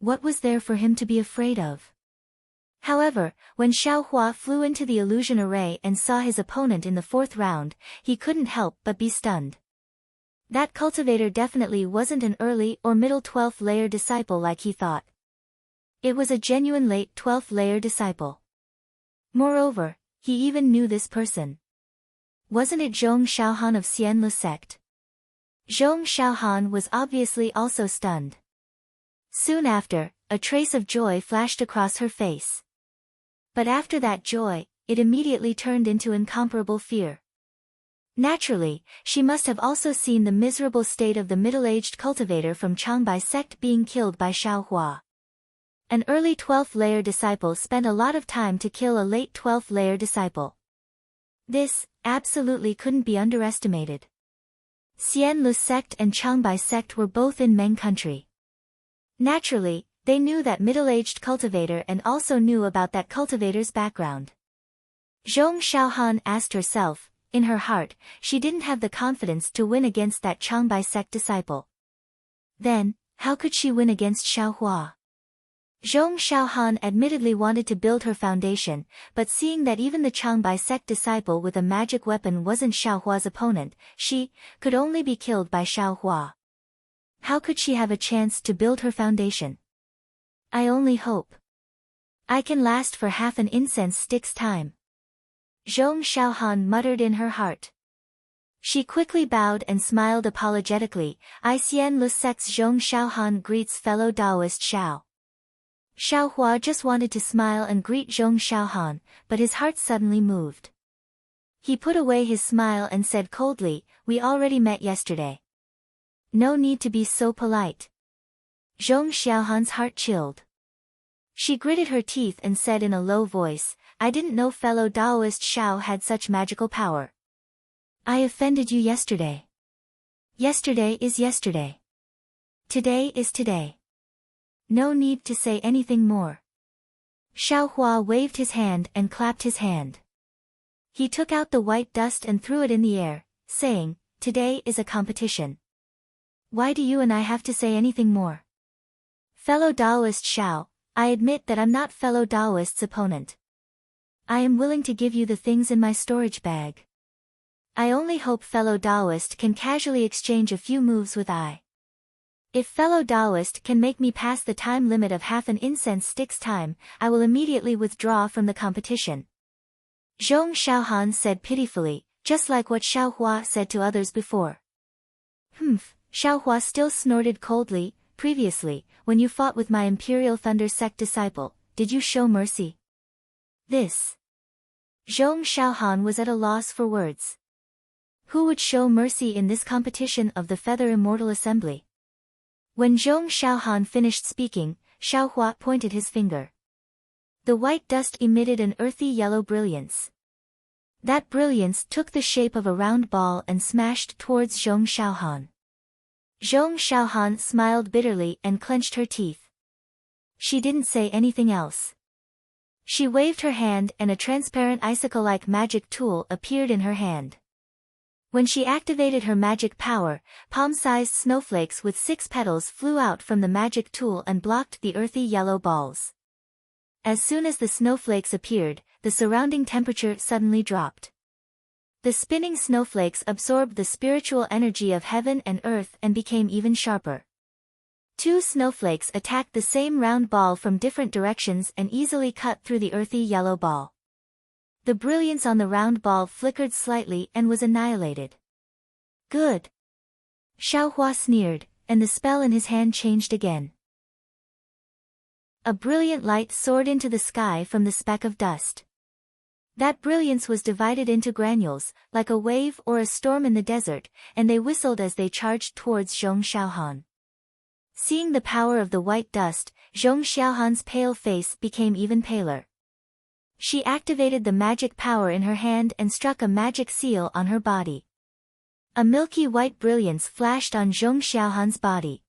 What was there for him to be afraid of? However, when Xiaohua flew into the illusion array and saw his opponent in the 4th round, he couldn't help but be stunned. That cultivator definitely wasn't an early or middle 12th layer disciple like he thought. It was a genuine late 12th layer disciple. Moreover, he even knew this person. Wasn't it Zhong Xiaohan of Xianlu sect? Zhong Xiaohan was obviously also stunned. Soon after, a trace of joy flashed across her face. But after that joy, it immediately turned into incomparable fear. Naturally, she must have also seen the miserable state of the middle-aged cultivator from Changbai sect being killed by Xiaohua. An early 12th layer disciple spent a lot of time to kill a late 12th layer disciple. This, absolutely couldn't be underestimated. Xianlu sect and Changbai sect were both in Meng country. Naturally, they knew that middle-aged cultivator and also knew about that cultivator's background. Zhong Xiaohan asked herself, in her heart, she didn't have the confidence to win against that Changbai sect disciple. Then, how could she win against Xiaohua? Zhong Xiaohan admittedly wanted to build her foundation, but seeing that even the Changbai sect disciple with a magic weapon wasn't Xiaohua's opponent, she could only be killed by Xiaohua. How could she have a chance to build her foundation? I only hope I can last for half an incense stick's time. Zhong Xiaohan muttered in her heart. She quickly bowed and smiled apologetically. I Xianlu sect's Zhong Xiaohan greets fellow Taoist Xiao. Xiaohua just wanted to smile and greet Zhong Xiaohan, but his heart suddenly moved. He put away his smile and said coldly, "We already met yesterday. No need to be so polite." Zhong Xiaohan's heart chilled. She gritted her teeth and said in a low voice, "I didn't know fellow Taoist Xiao had such magical power. I offended you yesterday. Yesterday is yesterday. Today is today. No need to say anything more." Xiaohua waved his hand and clapped his hand. He took out the white dust and threw it in the air, saying, "Today is a competition. Why do you and I have to say anything more? Fellow Taoist Xiao, I admit that I'm not fellow Taoist's opponent. I am willing to give you the things in my storage bag. I only hope fellow Taoist can casually exchange a few moves with I. If fellow Taoist can make me pass the time limit of half an incense stick's time, I will immediately withdraw from the competition." Zhong Xiaohan said pitifully, just like what Xiaohua said to others before. Xiaohua still snorted coldly. "Previously, when you fought with my Imperial Thunder sect disciple, did you show mercy?" This. Zhong Xiaohan was at a loss for words. Who would show mercy in this competition of the Feather Immortal Assembly? When Zhong Xiaohan finished speaking, Xiaohua pointed his finger. The white dust emitted an earthy yellow brilliance. That brilliance took the shape of a round ball and smashed towards Zhong Xiaohan. Zhong Xiaohan smiled bitterly and clenched her teeth. She didn't say anything else. She waved her hand and a transparent icicle-like magic tool appeared in her hand. When she activated her magic power, palm-sized snowflakes with 6 petals flew out from the magic tool and blocked the earthy yellow balls. As soon as the snowflakes appeared, the surrounding temperature suddenly dropped. The spinning snowflakes absorbed the spiritual energy of heaven and earth and became even sharper. 2 snowflakes attacked the same round ball from different directions and easily cut through the earthy yellow ball. The brilliance on the round ball flickered slightly and was annihilated. Good. Xiaohua sneered, and the spell in his hand changed again. A brilliant light soared into the sky from the speck of dust. That brilliance was divided into granules, like a wave or a storm in the desert, and they whistled as they charged towards Zhong Xiaohan. Seeing the power of the white dust, Zhong Xiaohan's pale face became even paler. She activated the magic power in her hand and struck a magic seal on her body. A milky white brilliance flashed on Zhong Xiaohan's body.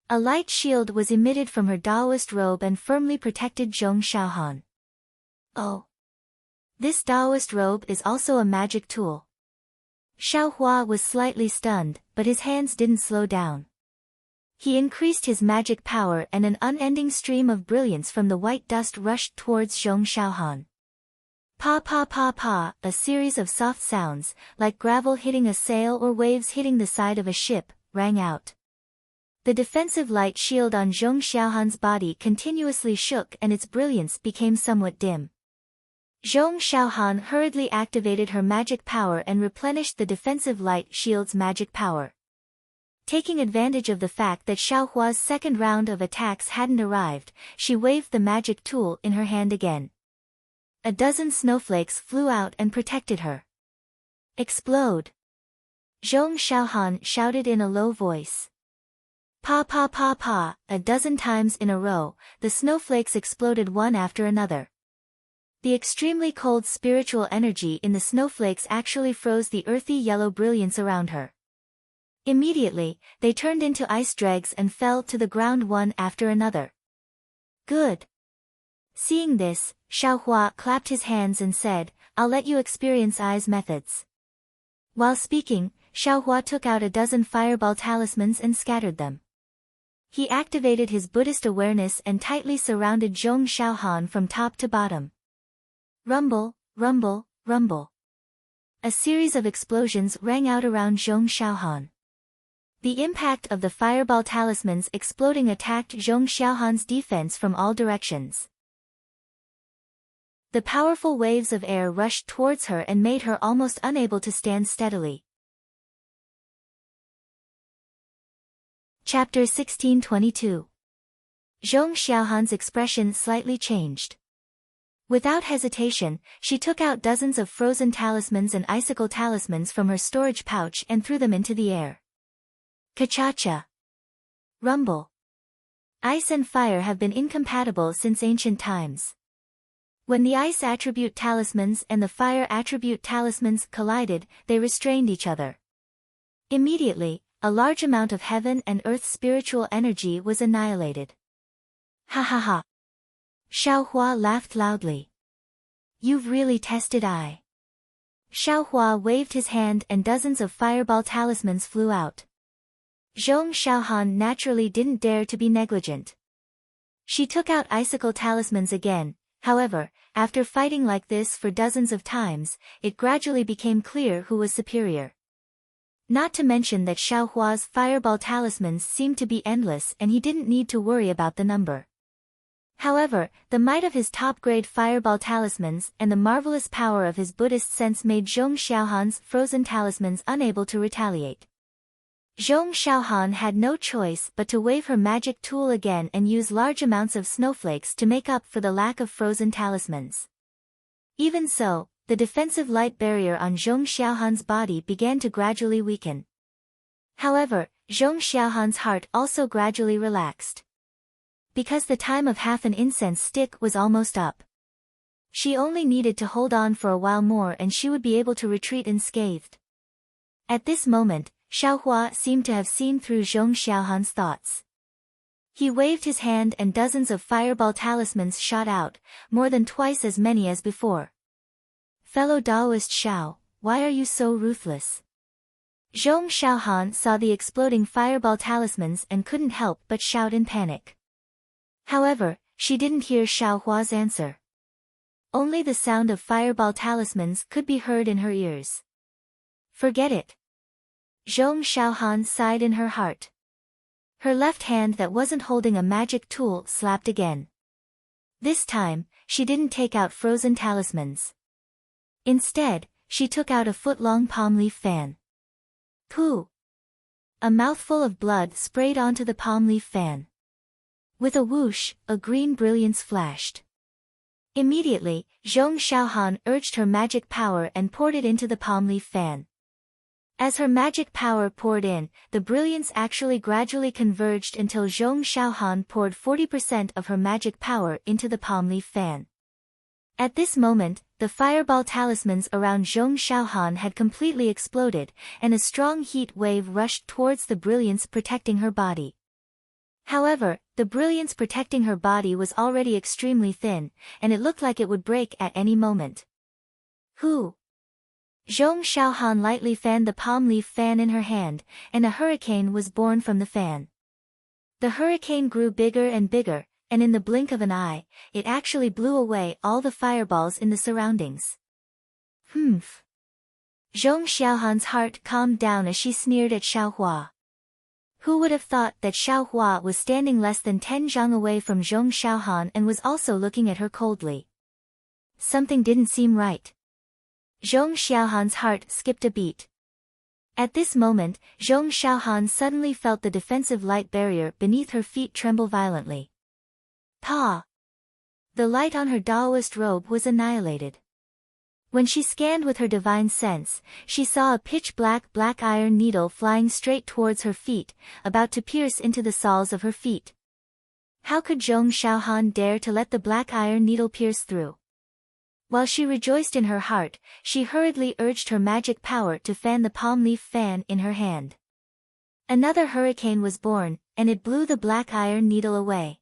A light shield was emitted from her Taoist robe and firmly protected Zhong Xiaohan. Oh! This Taoist robe is also a magic tool. Xiaohua was slightly stunned, but his hands didn't slow down. He increased his magic power and an unending stream of brilliance from the white dust rushed towards Zhong Xiaohan. Pa pa pa pa, a series of soft sounds, like gravel hitting a sail or waves hitting the side of a ship, rang out. The defensive light shield on Zhong Xiaohan's body continuously shook and its brilliance became somewhat dim. Zhong Xiaohan hurriedly activated her magic power and replenished the defensive light shield's magic power. Taking advantage of the fact that Xiaohua's second round of attacks hadn't arrived, she waved the magic tool in her hand again. A dozen snowflakes flew out and protected her. Explode! Zhong Xiaohan shouted in a low voice. Pa pa pa pa, a dozen times in a row, the snowflakes exploded one after another. The extremely cold spiritual energy in the snowflakes actually froze the earthy yellow brilliance around her. Immediately, they turned into ice dregs and fell to the ground one after another. Good! Seeing this, Xiaohua clapped his hands and said, I'll let you experience I's methods. While speaking, Xiaohua took out a dozen fireball talismans and scattered them. He activated his Buddhist awareness and tightly surrounded Zhong Xiaohan from top to bottom. Rumble, rumble, rumble. A series of explosions rang out around Zhong Xiaohan. The impact of the fireball talismans exploding attacked Zhong Xiaohan's defense from all directions. The powerful waves of air rushed towards her and made her almost unable to stand steadily. Chapter 1622. Zhong Xiaohan's expression slightly changed. Without hesitation, she took out dozens of frozen talismans and icicle talismans from her storage pouch and threw them into the air. Ka-cha-cha. Rumble. Ice and fire have been incompatible since ancient times. When the ice attribute talismans and the fire attribute talismans collided, they restrained each other. Immediately, a large amount of heaven and earth's spiritual energy was annihilated. Ha ha ha. Xiaohua laughed loudly. You've really tested I. Xiaohua waved his hand and dozens of fireball talismans flew out. Zhong Xiaohan naturally didn't dare to be negligent. She took out icicle talismans again, however, after fighting like this for dozens of times, it gradually became clear who was superior. Not to mention that Xiaohua's fireball talismans seemed to be endless and he didn't need to worry about the number. However, the might of his top-grade fireball talismans and the marvelous power of his Buddhist sense made Zhong Xiaohan's frozen talismans unable to retaliate. Zhong Xiaohan had no choice but to wave her magic tool again and use large amounts of snowflakes to make up for the lack of frozen talismans. Even so, the defensive light barrier on Zhong Xiaohan's body began to gradually weaken. However, Zhong Xiaohan's heart also gradually relaxed. Because the time of half an incense stick was almost up. She only needed to hold on for a while more and she would be able to retreat unscathed. At this moment, Xiaohua seemed to have seen through Zhong Xiaohan's thoughts. He waved his hand and dozens of fireball talismans shot out, more than twice as many as before. Fellow Taoist Xiao, why are you so ruthless? Zhong Xiaohan saw the exploding fireball talismans and couldn't help but shout in panic. However, she didn't hear Xiaohua's answer. Only the sound of fireball talismans could be heard in her ears. Forget it. Zhong Xiaohan sighed in her heart. Her left hand that wasn't holding a magic tool slapped again. This time, she didn't take out frozen talismans. Instead, she took out a foot-long palm leaf fan. Pooh! A mouthful of blood sprayed onto the palm leaf fan. With a whoosh, a green brilliance flashed. Immediately, Zhong Xiaohan urged her magic power and poured it into the palm leaf fan. As her magic power poured in, the brilliance actually gradually converged until Zhong Xiaohan poured 40% of her magic power into the palm leaf fan. At this moment, the fireball talismans around Zhong Xiaohan had completely exploded, and a strong heat wave rushed towards the brilliance protecting her body. However, the brilliance protecting her body was already extremely thin, and it looked like it would break at any moment. Who? Zhong Xiaohan lightly fanned the palm leaf fan in her hand, and a hurricane was born from the fan. The hurricane grew bigger and bigger, and in the blink of an eye, it actually blew away all the fireballs in the surroundings. Humph. Zhong Xiaohan's heart calmed down as she sneered at Xiaohua. Who would have thought that Xiaohua was standing less than 10 zhang away from Zhong Xiaohan and was also looking at her coldly? Something didn't seem right. Zhong Xiaohan's heart skipped a beat. At this moment, Zhong Xiaohan suddenly felt the defensive light barrier beneath her feet tremble violently. Pa! The light on her Daoist robe was annihilated. When she scanned with her divine sense, she saw a pitch-black black iron needle flying straight towards her feet, about to pierce into the soles of her feet. How could Zhong Xiaohan dare to let the black iron needle pierce through? While she rejoiced in her heart, she hurriedly urged her magic power to fan the palm leaf fan in her hand. Another hurricane was born, and it blew the black iron needle away.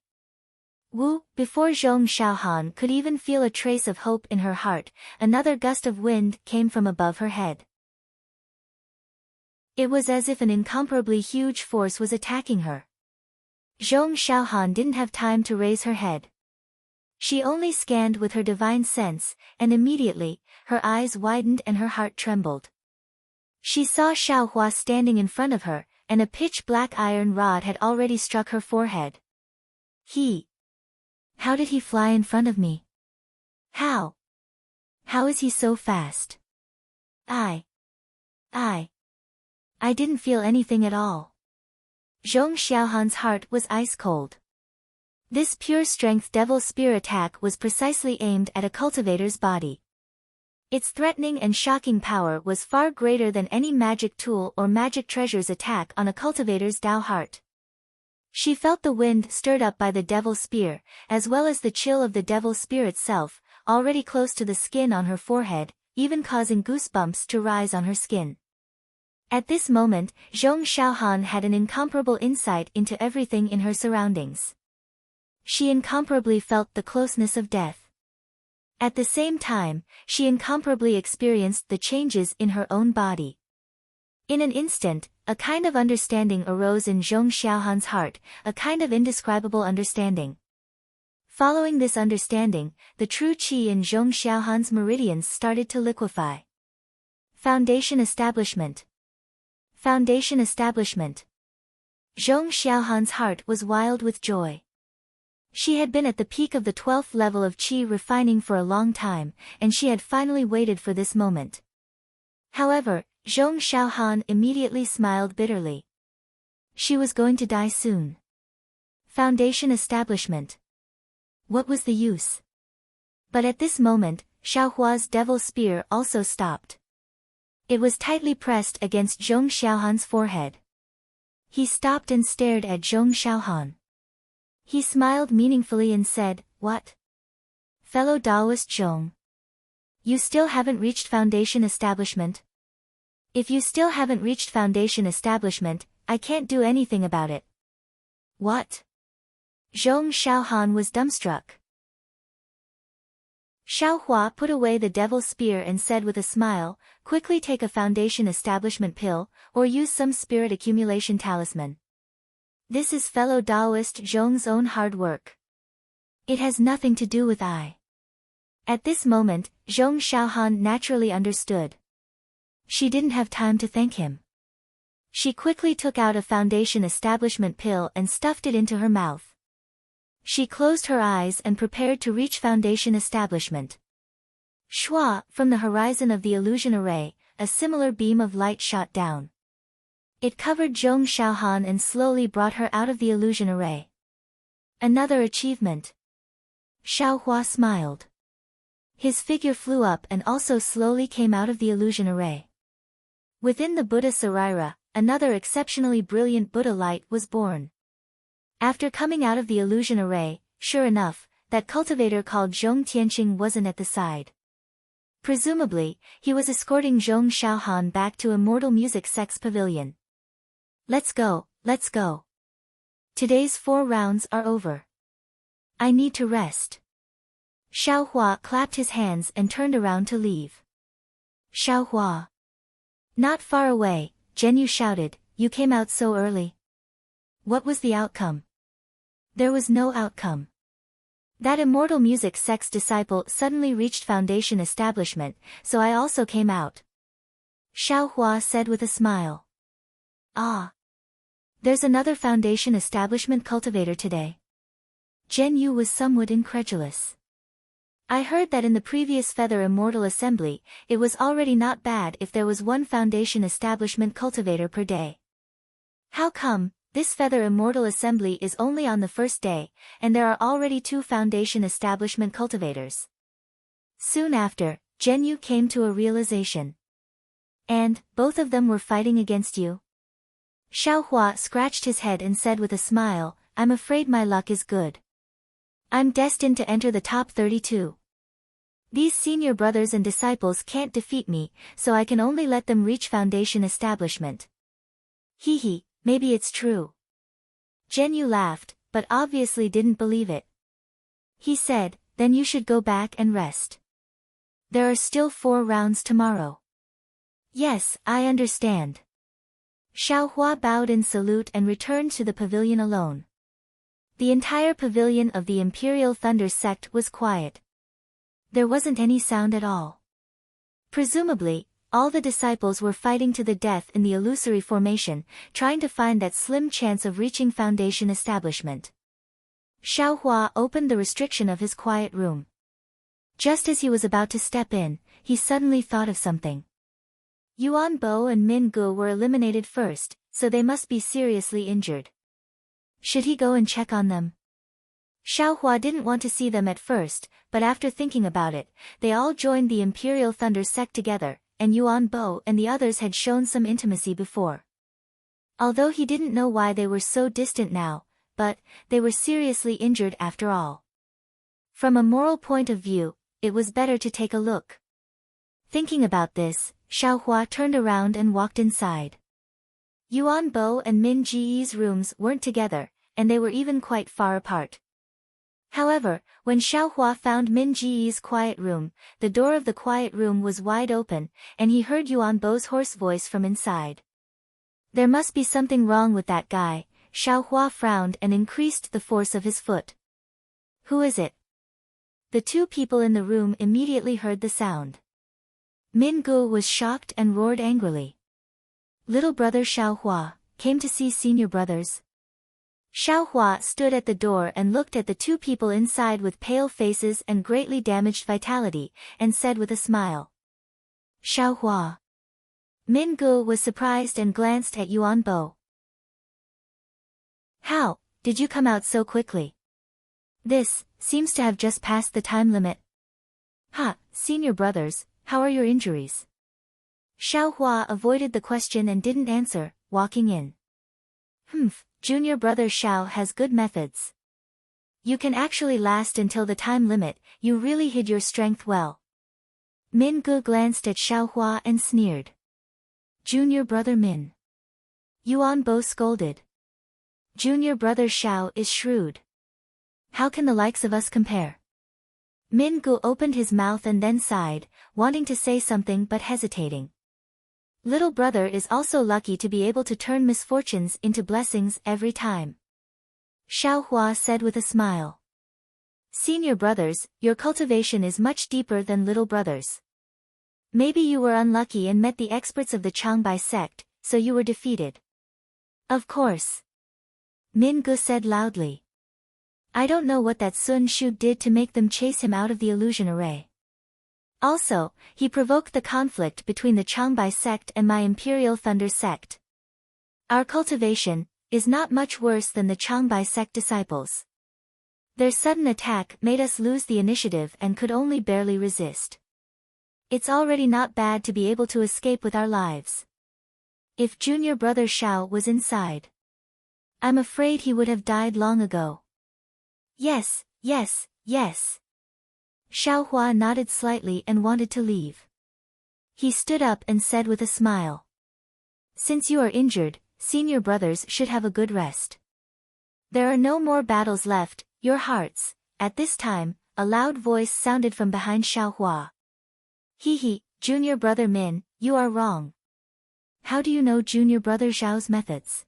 Woo! Before Zhong Xiaohan could even feel a trace of hope in her heart, another gust of wind came from above her head. It was as if an incomparably huge force was attacking her. Zhong Xiaohan didn't have time to raise her head. She only scanned with her divine sense, and immediately, her eyes widened and her heart trembled. She saw Xiaohua standing in front of her, and a pitch-black iron rod had already struck her forehead. How did he fly in front of me? How is he so fast? I didn't feel anything at all. Zhong Xiaohan's heart was ice cold. This pure strength devil spear attack was precisely aimed at a cultivator's body. Its threatening and shocking power was far greater than any magic tool or magic treasure's attack on a cultivator's Dao heart. She felt the wind stirred up by the devil spear, as well as the chill of the devil spear itself, already close to the skin on her forehead, even causing goosebumps to rise on her skin. At this moment, Zhong Xiaohan had an incomparable insight into everything in her surroundings. She incomparably felt the closeness of death. At the same time, she incomparably experienced the changes in her own body. In an instant, a kind of understanding arose in Zhong Xiaohan's heart, a kind of indescribable understanding. Following this understanding, the true qi in Zhong Xiaohan's meridians started to liquefy. Foundation establishment. Foundation establishment. Zhong Xiaohan's heart was wild with joy. She had been at the peak of the 12th level of qi refining for a long time, and she had finally waited for this moment. However, Zhong Xiaohan immediately smiled bitterly. She was going to die soon. Foundation establishment. What was the use? But at this moment, Xiaohua's devil spear also stopped. It was tightly pressed against Zhong Xiaohan's forehead. He stopped and stared at Zhong Xiaohan. He smiled meaningfully and said, "What? Fellow Taoist Zhong. You still haven't reached foundation establishment? If you still haven't reached foundation establishment, I can't do anything about it." What? Zhong Xiaohan was dumbstruck. Xiaohua put away the devil spear and said with a smile, "Quickly take a foundation establishment pill, or use some spirit accumulation talisman. This is fellow Taoist Zhong's own hard work. It has nothing to do with I." At this moment, Zhong Xiaohan naturally understood. She didn't have time to thank him. She quickly took out a foundation establishment pill and stuffed it into her mouth. She closed her eyes and prepared to reach foundation establishment. Shua, from the horizon of the illusion array, a similar beam of light shot down. It covered Zhong Xiaohan and slowly brought her out of the illusion array. Another achievement. Xiaohua smiled. His figure flew up and also slowly came out of the illusion array. Within the Buddha Sarira, another exceptionally brilliant Buddha light was born. After coming out of the illusion array, sure enough, that cultivator called Zhong Tianqing wasn't at the side. Presumably, he was escorting Zhong Xiaohan back to Immortal Music Sect's pavilion. Let's go, let's go. Today's 4 rounds are over. I need to rest. Xiaohua clapped his hands and turned around to leave. Xiaohua. Not far away, Zhenyu shouted, you came out so early. What was the outcome? There was no outcome. That Immortal Music Sect's disciple suddenly reached Foundation establishment, so I also came out. Xiaohua said with a smile. Ah. There's another Foundation establishment cultivator today. Zhenyu was somewhat incredulous. I heard that in the previous Feather Immortal Assembly, it was already not bad if there was 1 Foundation establishment cultivator per day. How come this Feather Immortal Assembly is only on the first day, and there are already 2 Foundation establishment cultivators? Soon after, Zhenyu came to a realization. And, both of them were fighting against you? Xiaohua scratched his head and said with a smile, I'm afraid my luck is good. I'm destined to enter the top 32. These senior brothers and disciples can't defeat me, so I can only let them reach Foundation establishment. Hee, maybe it's true. Zhenyu laughed, but obviously didn't believe it. He said, then you should go back and rest. There are still 4 rounds tomorrow. Yes, I understand. Xiaohua bowed in salute and returned to the pavilion alone. The entire pavilion of the Imperial Thunder sect was quiet. There wasn't any sound at all. Presumably, all the disciples were fighting to the death in the illusory formation, trying to find that slim chance of reaching Foundation establishment. Xiaohua opened the restriction of his quiet room. Just as he was about to step in, he suddenly thought of something. Yuan Bo and Min Gu were eliminated first, so they must be seriously injured. Should he go and check on them? Xiaohua didn't want to see them at first, but after thinking about it, they all joined the Imperial Thunder sect together, and Yuan Bo and the others had shown some intimacy before. Although he didn't know why they were so distant now, but they were seriously injured after all. From a moral point of view, it was better to take a look. Thinking about this, Xiaohua turned around and walked inside. Yuan Bo and Min Ji's rooms weren't together, and they were even quite far apart. However, when Xiaohua found Min Ji's quiet room, the door of the quiet room was wide open, and he heard Yuan Bo's hoarse voice from inside. There must be something wrong with that guy. Xiaohua frowned and increased the force of his foot. Who is it? The 2 people in the room immediately heard the sound. Min Gu was shocked and roared angrily. Little brother Xiaohua came to see senior brothers. Xiaohua stood at the door and looked at the 2 people inside with pale faces and greatly damaged vitality, and said with a smile. Xiaohua. Min Gu was surprised and glanced at Yuan Bo. How did you come out so quickly? This seems to have just passed the time limit. Ha, senior brothers, how are your injuries? Xiaohua avoided the question and didn't answer, walking in. Junior brother Xiao has good methods. You can actually last until the time limit, you really hid your strength well. Min Gu glanced at Xiaohua and sneered. Junior brother Min. Yuan Bo scolded. Junior brother Xiao is shrewd. How can the likes of us compare? Min Gu opened his mouth and then sighed, wanting to say something but hesitating. Little brother is also lucky to be able to turn misfortunes into blessings every time. Xiaohua said with a smile. Senior brothers, your cultivation is much deeper than little brothers. Maybe you were unlucky and met the experts of the Changbai sect, so you were defeated. Of course. Min Gu said loudly. I don't know what that Sun Shu did to make them chase him out of the illusion array. Also, he provoked the conflict between the Changbai sect and my Imperial Thunder sect. Our cultivation is not much worse than the Changbai sect disciples. Their sudden attack made us lose the initiative and could only barely resist. It's already not bad to be able to escape with our lives. If junior brother Xiao was inside, I'm afraid he would have died long ago. Yes, Yes. Xiaohua nodded slightly and wanted to leave. He stood up and said with a smile. Since you are injured, senior brothers should have a good rest. There are no more battles left, your hearts. At this time, a loud voice sounded from behind Xiaohua. He, junior brother Min, you are wrong. How do you know junior brother Xiao's methods?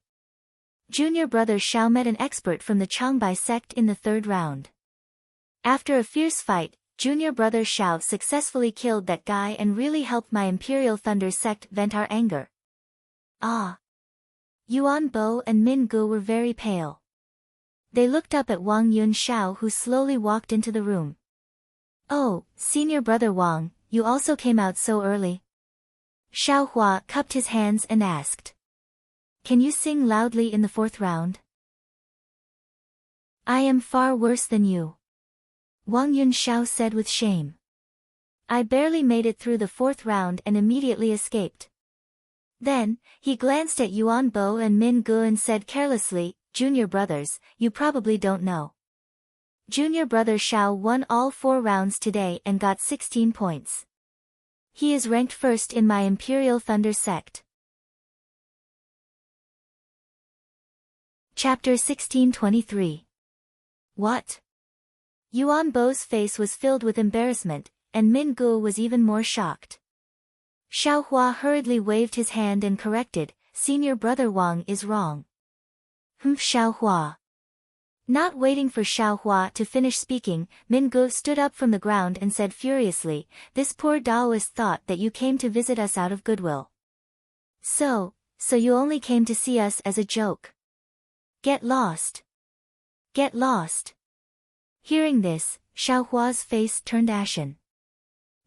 Junior brother Xiao met an expert from the Changbai sect in the third round. After a fierce fight, junior brother Xiao successfully killed that guy and really helped my Imperial Thunder sect vent our anger. Ah. Yuan Bo and Min Gu were very pale. They looked up at Wang Yun Xiao, who slowly walked into the room. Oh, senior brother Wang, you also came out so early? Xiaohua cupped his hands and asked. Can you sing loudly in the fourth round? I am far worse than you. Wang Yun Xiao said with shame. I barely made it through the fourth round and immediately escaped. Then, he glanced at Yuan Bo and Min Gu and said carelessly, Junior brothers, you probably don't know. Junior brother Xiao won all 4 rounds today and got 16 points. He is ranked first in my Imperial Thunder sect. Chapter 1623. What? Yuan Bo's face was filled with embarrassment, and Min Gu was even more shocked. Xiaohua hurriedly waved his hand and corrected, Senior brother Wang is wrong. Xiaohua. Not waiting for Xiaohua to finish speaking, Min Gu stood up from the ground and said furiously, this poor Taoist thought that you came to visit us out of goodwill. So you only came to see us as a joke. Get lost. Get lost. Hearing this, Xiaohua's face turned ashen.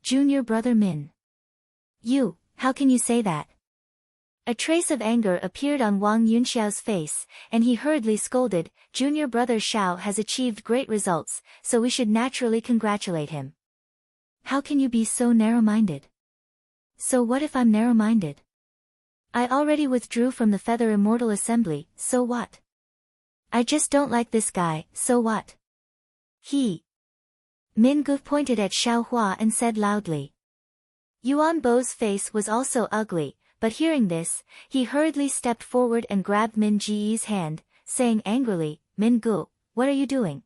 Junior brother Min. How can you say that? A trace of anger appeared on Wang Yunxiao's face, and he hurriedly scolded, Junior brother Xiao has achieved great results, so we should naturally congratulate him. How can you be so narrow-minded? So what if I'm narrow-minded? I already withdrew from the Feather Immortal Assembly, so what? I just don't like this guy, so what? Min Gu pointed at Xiaohua and said loudly. Yuan Bo's face was also ugly, but hearing this, he hurriedly stepped forward and grabbed Min Ji's hand, saying angrily, Min Gu, what are you doing?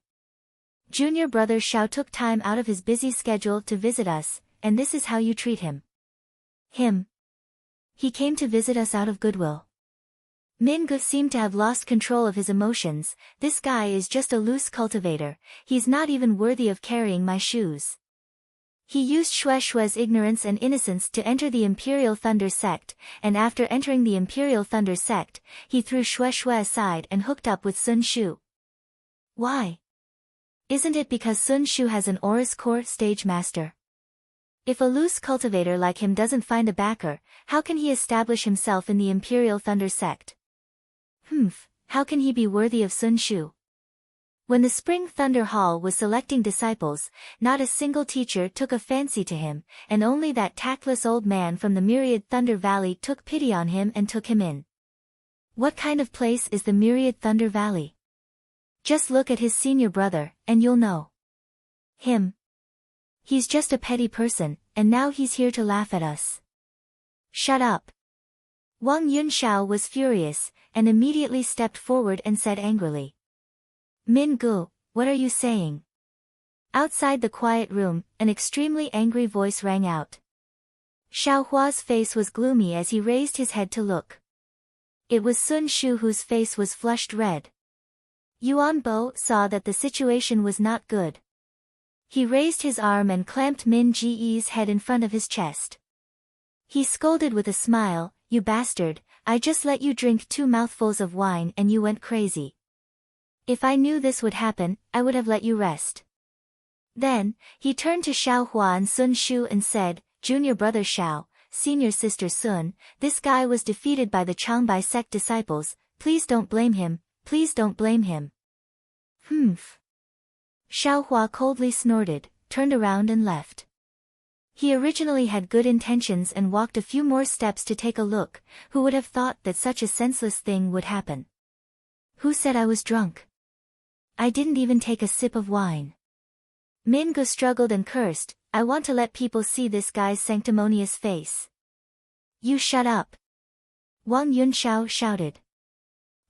Junior brother Xiao took time out of his busy schedule to visit us, and this is how you treat him. He came to visit us out of goodwill. Min Gu seemed to have lost control of his emotions. This guy is just a loose cultivator, he's not even worthy of carrying my shoes. He used Shue's ignorance and innocence to enter the Imperial Thunder sect, and after entering the Imperial Thunder sect, he threw Shui aside and hooked up with Sun Shu. Why? Isn't it because Sun Shu has an Aurus Core stage master? If a loose cultivator like him doesn't find a backer, how can he establish himself in the Imperial Thunder sect? How can he be worthy of Sun Shu? When the Spring Thunder Hall was selecting disciples, not a single teacher took a fancy to him, and only that tactless old man from the Myriad Thunder Valley took pity on him and took him in. What kind of place is the Myriad Thunder Valley? Just look at his senior brother, and you'll know. He's just a petty person, and now he's here to laugh at us. Shut up. Wang Yunxiao was furious, and immediately stepped forward and said angrily. Min Gu, what are you saying? Outside the quiet room, an extremely angry voice rang out. Xiaohua's face was gloomy as he raised his head to look. It was Sun Shu whose face was flushed red. Yuan Bo saw that the situation was not good. He raised his arm and clamped Min Ji's head in front of his chest. He scolded with a smile, you bastard, I just let you drink 2 mouthfuls of wine and you went crazy. If I knew this would happen, I would have let you rest. Then, he turned to Xiaohua and Sun Shu and said, Junior brother Xiao, senior sister Sun, this guy was defeated by the Changbai sect disciples, please don't blame him, please don't blame him. Xiaohua coldly snorted, turned around and left. He originally had good intentions and walked a few more steps to take a look. Who would have thought that such a senseless thing would happen? Who said I was drunk? I didn't even take a sip of wine. Mingu struggled and cursed, I want to let people see this guy's sanctimonious face. You shut up. Wang Yunxiao shouted.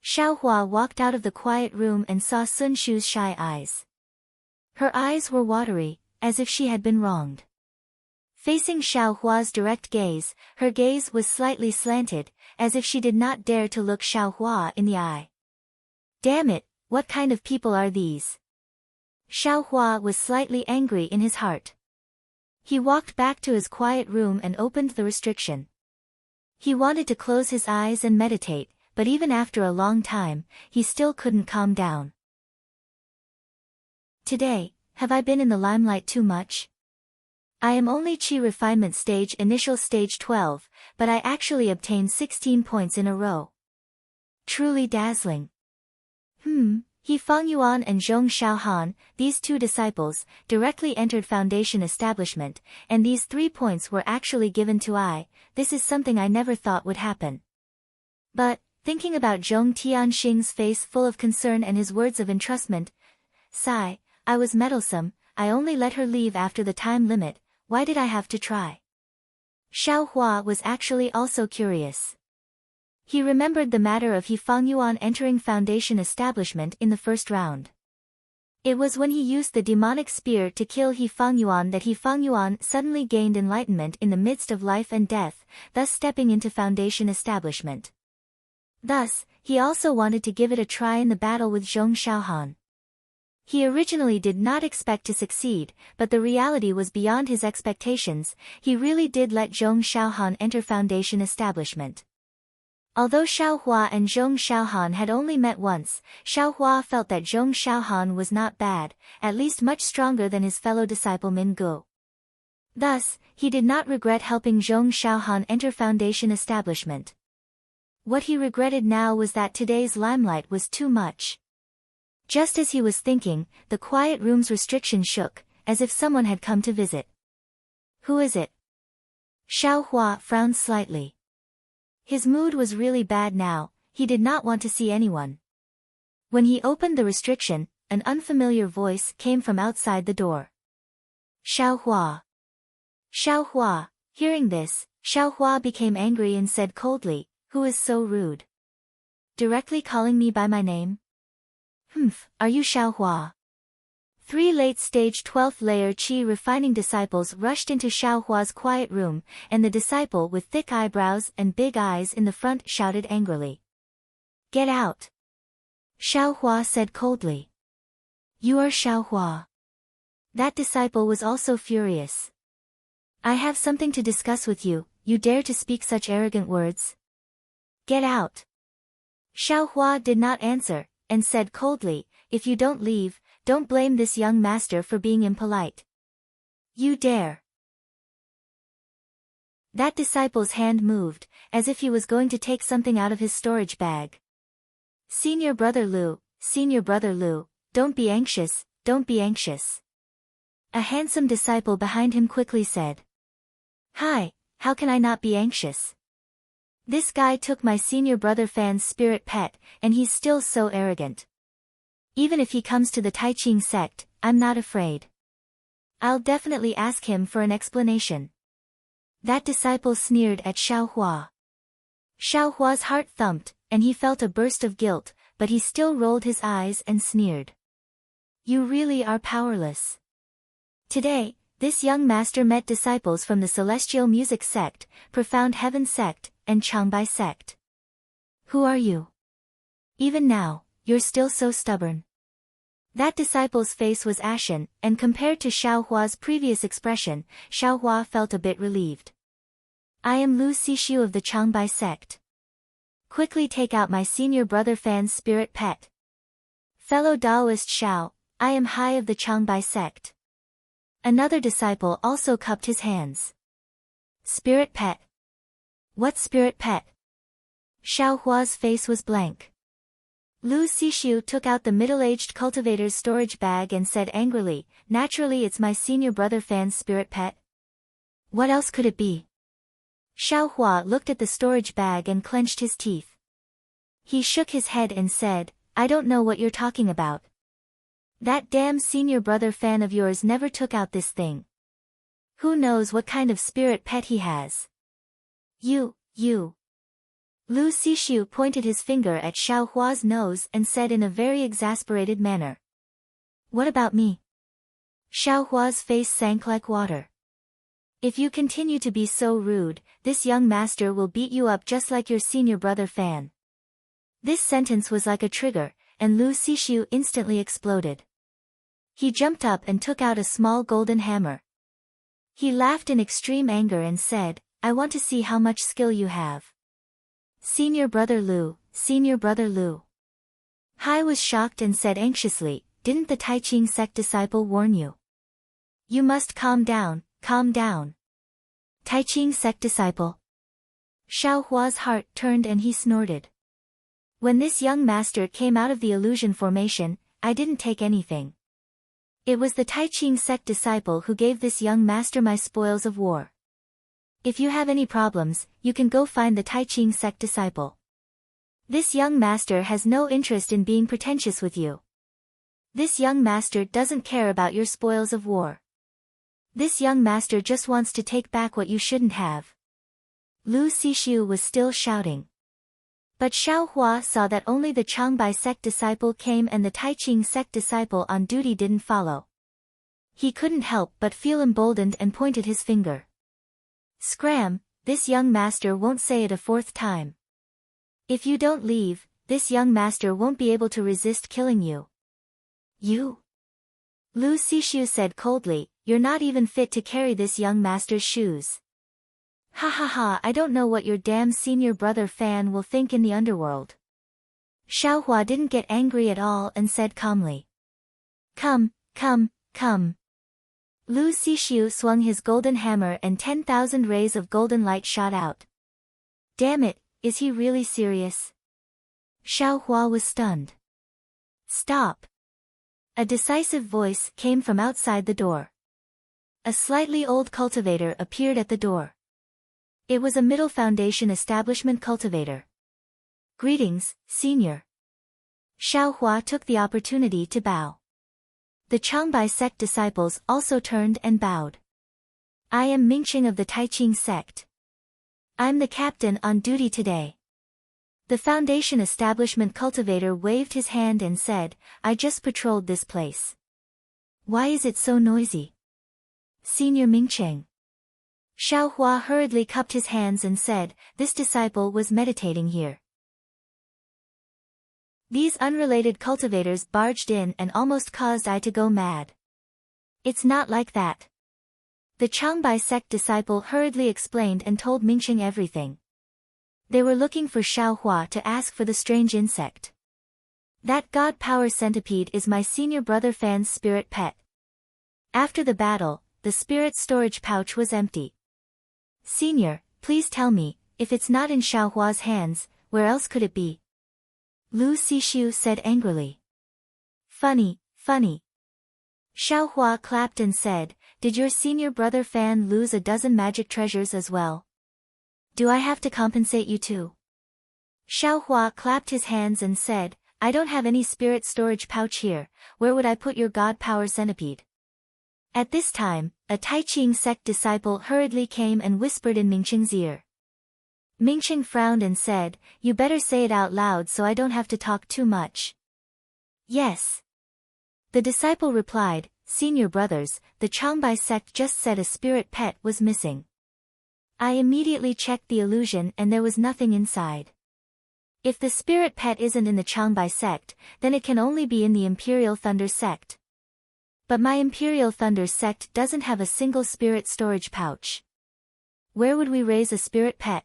Xiaohua walked out of the quiet room and saw Sun Shu's shy eyes. Her eyes were watery, as if she had been wronged. Facing Xiaohua's direct gaze, her gaze was slightly slanted, as if she did not dare to look Xiaohua in the eye. Damn it, what kind of people are these? Xiaohua was slightly angry in his heart. He walked back to his quiet room and opened the restriction. He wanted to close his eyes and meditate, but even after a long time, he still couldn't calm down. Today, have I been in the limelight too much? I am only Qi refinement stage initial stage 12, but I actually obtained 16 points in a row. Truly dazzling. He Fangyuan and Zhong Xiaohan, these two disciples, directly entered Foundation establishment, and these 3 points were actually given to I. This is something I never thought would happen. But, thinking about Zhong Tianxing's face full of concern and his words of entrustment, sigh, I was meddlesome, I only let her leave after the time limit, why did I have to try? Xiaohua was actually also curious. He remembered the matter of He Fangyuan entering Foundation establishment in the first round. It was when he used the demonic spear to kill He Fangyuan that He Fangyuan suddenly gained enlightenment in the midst of life and death, thus stepping into Foundation establishment. Thus, he also wanted to give it a try in the battle with Zhong Xiaohan. He originally did not expect to succeed, but the reality was beyond his expectations, he really did let Zhong Xiaohan enter Foundation establishment. Although Xiaohua and Zhong Xiaohan had only met once, Xiaohua felt that Zhong Xiaohan was not bad, at least much stronger than his fellow disciple Mingu. Thus, he did not regret helping Zhong Xiaohan enter Foundation establishment. What he regretted now was that today's limelight was too much. Just as he was thinking, the quiet room's restriction shook, as if someone had come to visit. Who is it? Xiaohua frowned slightly. His mood was really bad now, he did not want to see anyone. When he opened the restriction, an unfamiliar voice came from outside the door. Xiaohua. Xiaohua, hearing this, Xiaohua became angry and said coldly, who is so rude? Directly calling me by my name? Are you Xiaohua? 3 late-stage 12th layer Qi refining disciples rushed into Xiaohua's quiet room, and the disciple with thick eyebrows and big eyes in the front shouted angrily. Get out! Xiaohua said coldly. You are Xiaohua. That disciple was also furious. I have something to discuss with you, you dare to speak such arrogant words? Get out! Xiaohua did not answer, and said coldly, if you don't leave, don't blame this young master for being impolite. You dare. That disciple's hand moved, as if he was going to take something out of his storage bag. Senior brother Lu, don't be anxious, don't be anxious. A handsome disciple behind him quickly said. Hi, how can I not be anxious? This guy took my senior brother Fan's spirit pet, and he's still so arrogant. Even if he comes to the Taiqing sect, I'm not afraid. I'll definitely ask him for an explanation. That disciple sneered at Xiaohua. Xiaohua's heart thumped, and he felt a burst of guilt, but he still rolled his eyes and sneered. You really are powerless. Today, this young master met disciples from the Celestial Music sect, Profound Heaven sect, and Changbai sect. Who are you? Even now, you're still so stubborn. That disciple's face was ashen, and compared to Xiaohua's previous expression, Xiaohua felt a bit relieved. I am Lu Xishu of the Changbai sect. Quickly take out my senior brother Fan's spirit pet. Fellow Taoist Xiao, I am Hai of the Changbai sect. Another disciple also cupped his hands. Spirit pet. What spirit pet? Xiaohua's face was blank. Lu Xishu took out the middle-aged cultivator's storage bag and said angrily, naturally it's my senior brother Fan's spirit pet. What else could it be? Xiaohua looked at the storage bag and clenched his teeth. He shook his head and said, I don't know what you're talking about. That damn senior brother fan of yours never took out this thing. Who knows what kind of spirit pet he has? You. Lu Xishu pointed his finger at Xiaohua's nose and said in a very exasperated manner. What about me? Xiaohua's face sank like water. If you continue to be so rude, this young master will beat you up just like your senior brother Fan. This sentence was like a trigger, and Lu Xishu instantly exploded. He jumped up and took out a small golden hammer. He laughed in extreme anger and said, I want to see how much skill you have. Senior brother Lu, senior brother Lu. Hai was shocked and said anxiously, didn't the Taiqing sect disciple warn you? You must calm down, calm down. Taiqing sect disciple. Xiaohua's heart turned and he snorted. When this young master came out of the illusion formation, I didn't take anything. It was the Taiqing sect disciple who gave this young master my spoils of war. If you have any problems, you can go find the Taiqing sect disciple. This young master has no interest in being pretentious with you. This young master doesn't care about your spoils of war. This young master just wants to take back what you shouldn't have. Lu Xishu was still shouting. But Xiaohua saw that only the Changbai sect disciple came and the Taiqing sect disciple on duty didn't follow. He couldn't help but feel emboldened and pointed his finger. Scram, this young master won't say it a fourth time. If you don't leave, this young master won't be able to resist killing you. You? Lu Xishu said coldly, you're not even fit to carry this young master's shoes. Ha ha ha, I don't know what your damn senior brother Fan will think in the underworld. Xiaohua didn't get angry at all and said calmly. Come. Lu Xishu swung his golden hammer and 10,000 rays of golden light shot out. Damn it, is he really serious? Xiaohua was stunned. Stop. A decisive voice came from outside the door. A slightly old cultivator appeared at the door. It was a Middle Foundation establishment cultivator. Greetings, senior. Xiaohua took the opportunity to bow. The Changbai sect disciples also turned and bowed. I am Mingqing of the Taiqing sect. I'm the captain on duty today. The Foundation establishment cultivator waved his hand and said, I just patrolled this place. Why is it so noisy? Senior Mingqing. Xiaohua hurriedly cupped his hands and said, this disciple was meditating here. These unrelated cultivators barged in and almost caused I to go mad. It's not like that. The Changbai sect disciple hurriedly explained and told Mingqing everything. They were looking for Xiaohua to ask for the strange insect. That god power centipede is my senior brother Fan's spirit pet. After the battle, the spirit storage pouch was empty. Senior, please tell me, if it's not in Xiaohua's hands, where else could it be? Lu Xishu said angrily. Funny. Xiaohua clapped and said, did your senior brother Fan lose a dozen magic treasures as well? Do I have to compensate you too? Xiaohua clapped his hands and said, I don't have any spirit storage pouch here, where would I put your god power centipede? At this time, a Taiqing sect disciple hurriedly came and whispered in Mingqing's ear. Mingqing frowned and said, you better say it out loud so I don't have to talk too much. Yes. The disciple replied, senior brothers, the Changbai sect just said a spirit pet was missing. I immediately checked the illusion and there was nothing inside. If the spirit pet isn't in the Changbai sect, then it can only be in the Imperial Thunder sect. But my Imperial Thunder sect doesn't have a single spirit storage pouch. Where would we raise a spirit pet?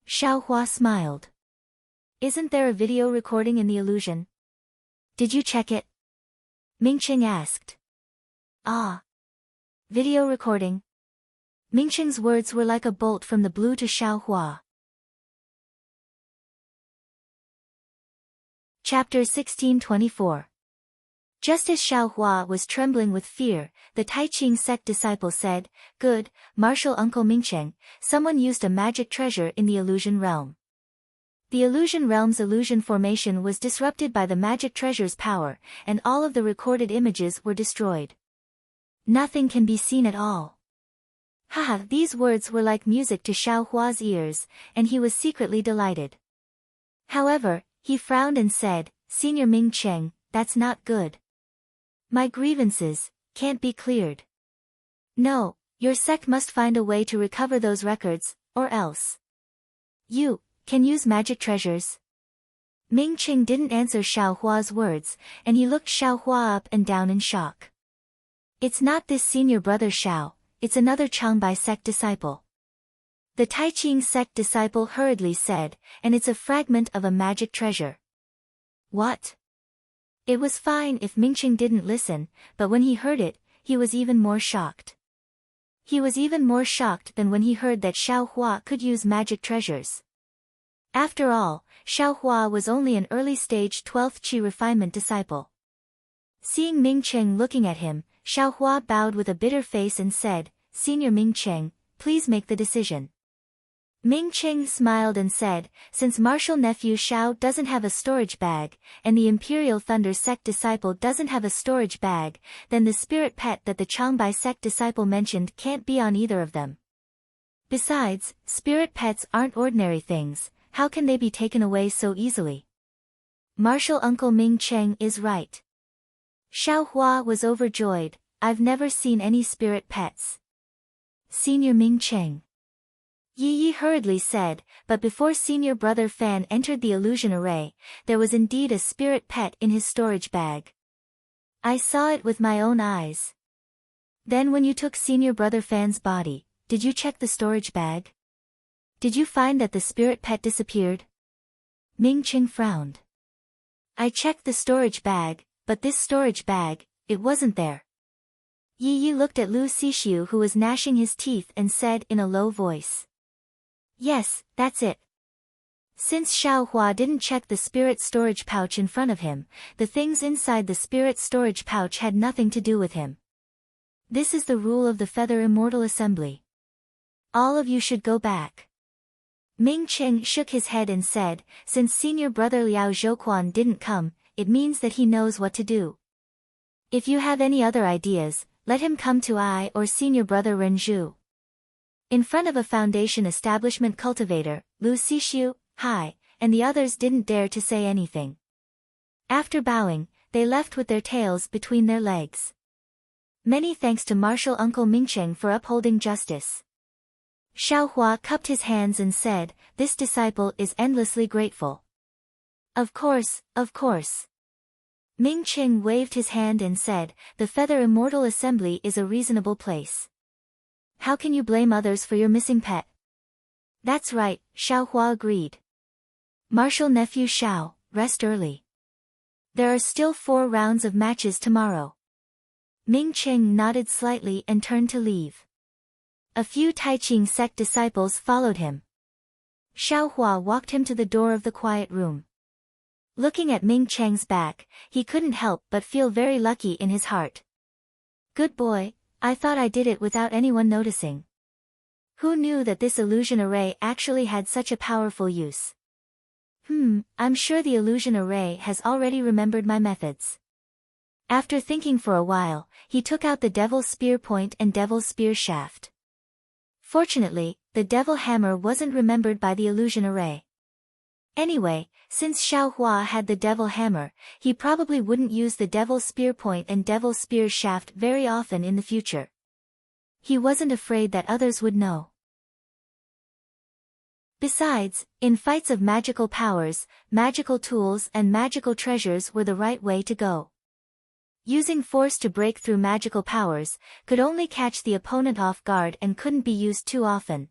Xiaohua smiled. Isn't there a video recording in the illusion? Did you check it? Mingqing asked. Ah. Video recording. Mingqing's words were like a bolt from the blue to Xiaohua. Chapter 1624. Just as Xiaohua was trembling with fear, the Taiqing sect disciple said, good, Martial Uncle Mingqing, someone used a magic treasure in the illusion realm. The illusion realm's illusion formation was disrupted by the magic treasure's power, and all of the recorded images were destroyed. Nothing can be seen at all. Haha, these words were like music to Xiao Hua's ears, and he was secretly delighted. However, he frowned and said, Senior Ming Cheng, that's not good. My grievances can't be cleared. No, your sect must find a way to recover those records, or else. You can use magic treasures. Ming Cheng didn't answer Xiao Hua's words, and he looked Xiao Hua up and down in shock. It's not this senior brother Xiao, it's another Changbai sect disciple. The Taiqing sect disciple hurriedly said, and it's a fragment of a magic treasure. What? It was fine if Mingqing didn't listen, but when he heard it, he was even more shocked. He was even more shocked than when he heard that Xiao Hua could use magic treasures. After all, Xiao Hua was only an early-stage 12th Qi refinement disciple. Seeing Ming Cheng looking at him, Xiao Hua bowed with a bitter face and said, Senior Ming Cheng, please make the decision. Ming Cheng smiled and said, since martial nephew Xiao doesn't have a storage bag, and the Imperial Thunder sect disciple doesn't have a storage bag, then the spirit pet that the Changbai sect disciple mentioned can't be on either of them. Besides, spirit pets aren't ordinary things, how can they be taken away so easily? Martial Uncle Ming Cheng is right. Xiao Hua was overjoyed, I've never seen any spirit pets. Senior Ming Cheng. Yi Yi hurriedly said, but before senior brother Fan entered the illusion array, there was indeed a spirit pet in his storage bag. I saw it with my own eyes. Then when you took senior brother Fan's body, did you check the storage bag? Did you find that the spirit pet disappeared? Ming Cheng frowned. I checked the storage bag, but this storage bag, it wasn't there. Yi Yi looked at Lu Xixiu who was gnashing his teeth and said in a low voice. Yes, that's it. Since Xiao Hua didn't check the spirit storage pouch in front of him, the things inside the spirit storage pouch had nothing to do with him. This is the rule of the Feather Immortal Assembly. All of you should go back. Ming Cheng shook his head and said, since senior brother Liao Zhouquan didn't come, it means that he knows what to do. If you have any other ideas, let him come to I or senior brother Renju. In front of a Foundation establishment cultivator, Lu Xixiu, Hai, and the others didn't dare to say anything. After bowing, they left with their tails between their legs. Many thanks to Martial Uncle Mingcheng for upholding justice. Xiao Hua cupped his hands and said, this disciple is endlessly grateful. Of course, of course. Ming Cheng waved his hand and said, the Feather Immortal Assembly is a reasonable place. How can you blame others for your missing pet? That's right, Xiao Hua agreed. Martial nephew Xiao, rest early. There are still 4 rounds of matches tomorrow. Ming Cheng nodded slightly and turned to leave. A few Taiqing sect disciples followed him. Xiao Hua walked him to the door of the quiet room. Looking at Ming Cheng's back, he couldn't help but feel very lucky in his heart. Good boy, I thought I did it without anyone noticing. Who knew that this illusion array actually had such a powerful use? I'm sure the illusion array has already remembered my methods. After thinking for a while, he took out the Devil's Spear Point and Devil's Spear Shaft. Fortunately, the Devil Hammer wasn't remembered by the illusion array. Anyway, since Xiao Hua had the Devil Hammer, he probably wouldn't use the Devil's Spear Point and Devil's Spear Shaft very often in the future. He wasn't afraid that others would know. Besides, in fights of magical powers, magical tools and magical treasures were the right way to go. Using force to break through magical powers could only catch the opponent off guard and couldn't be used too often.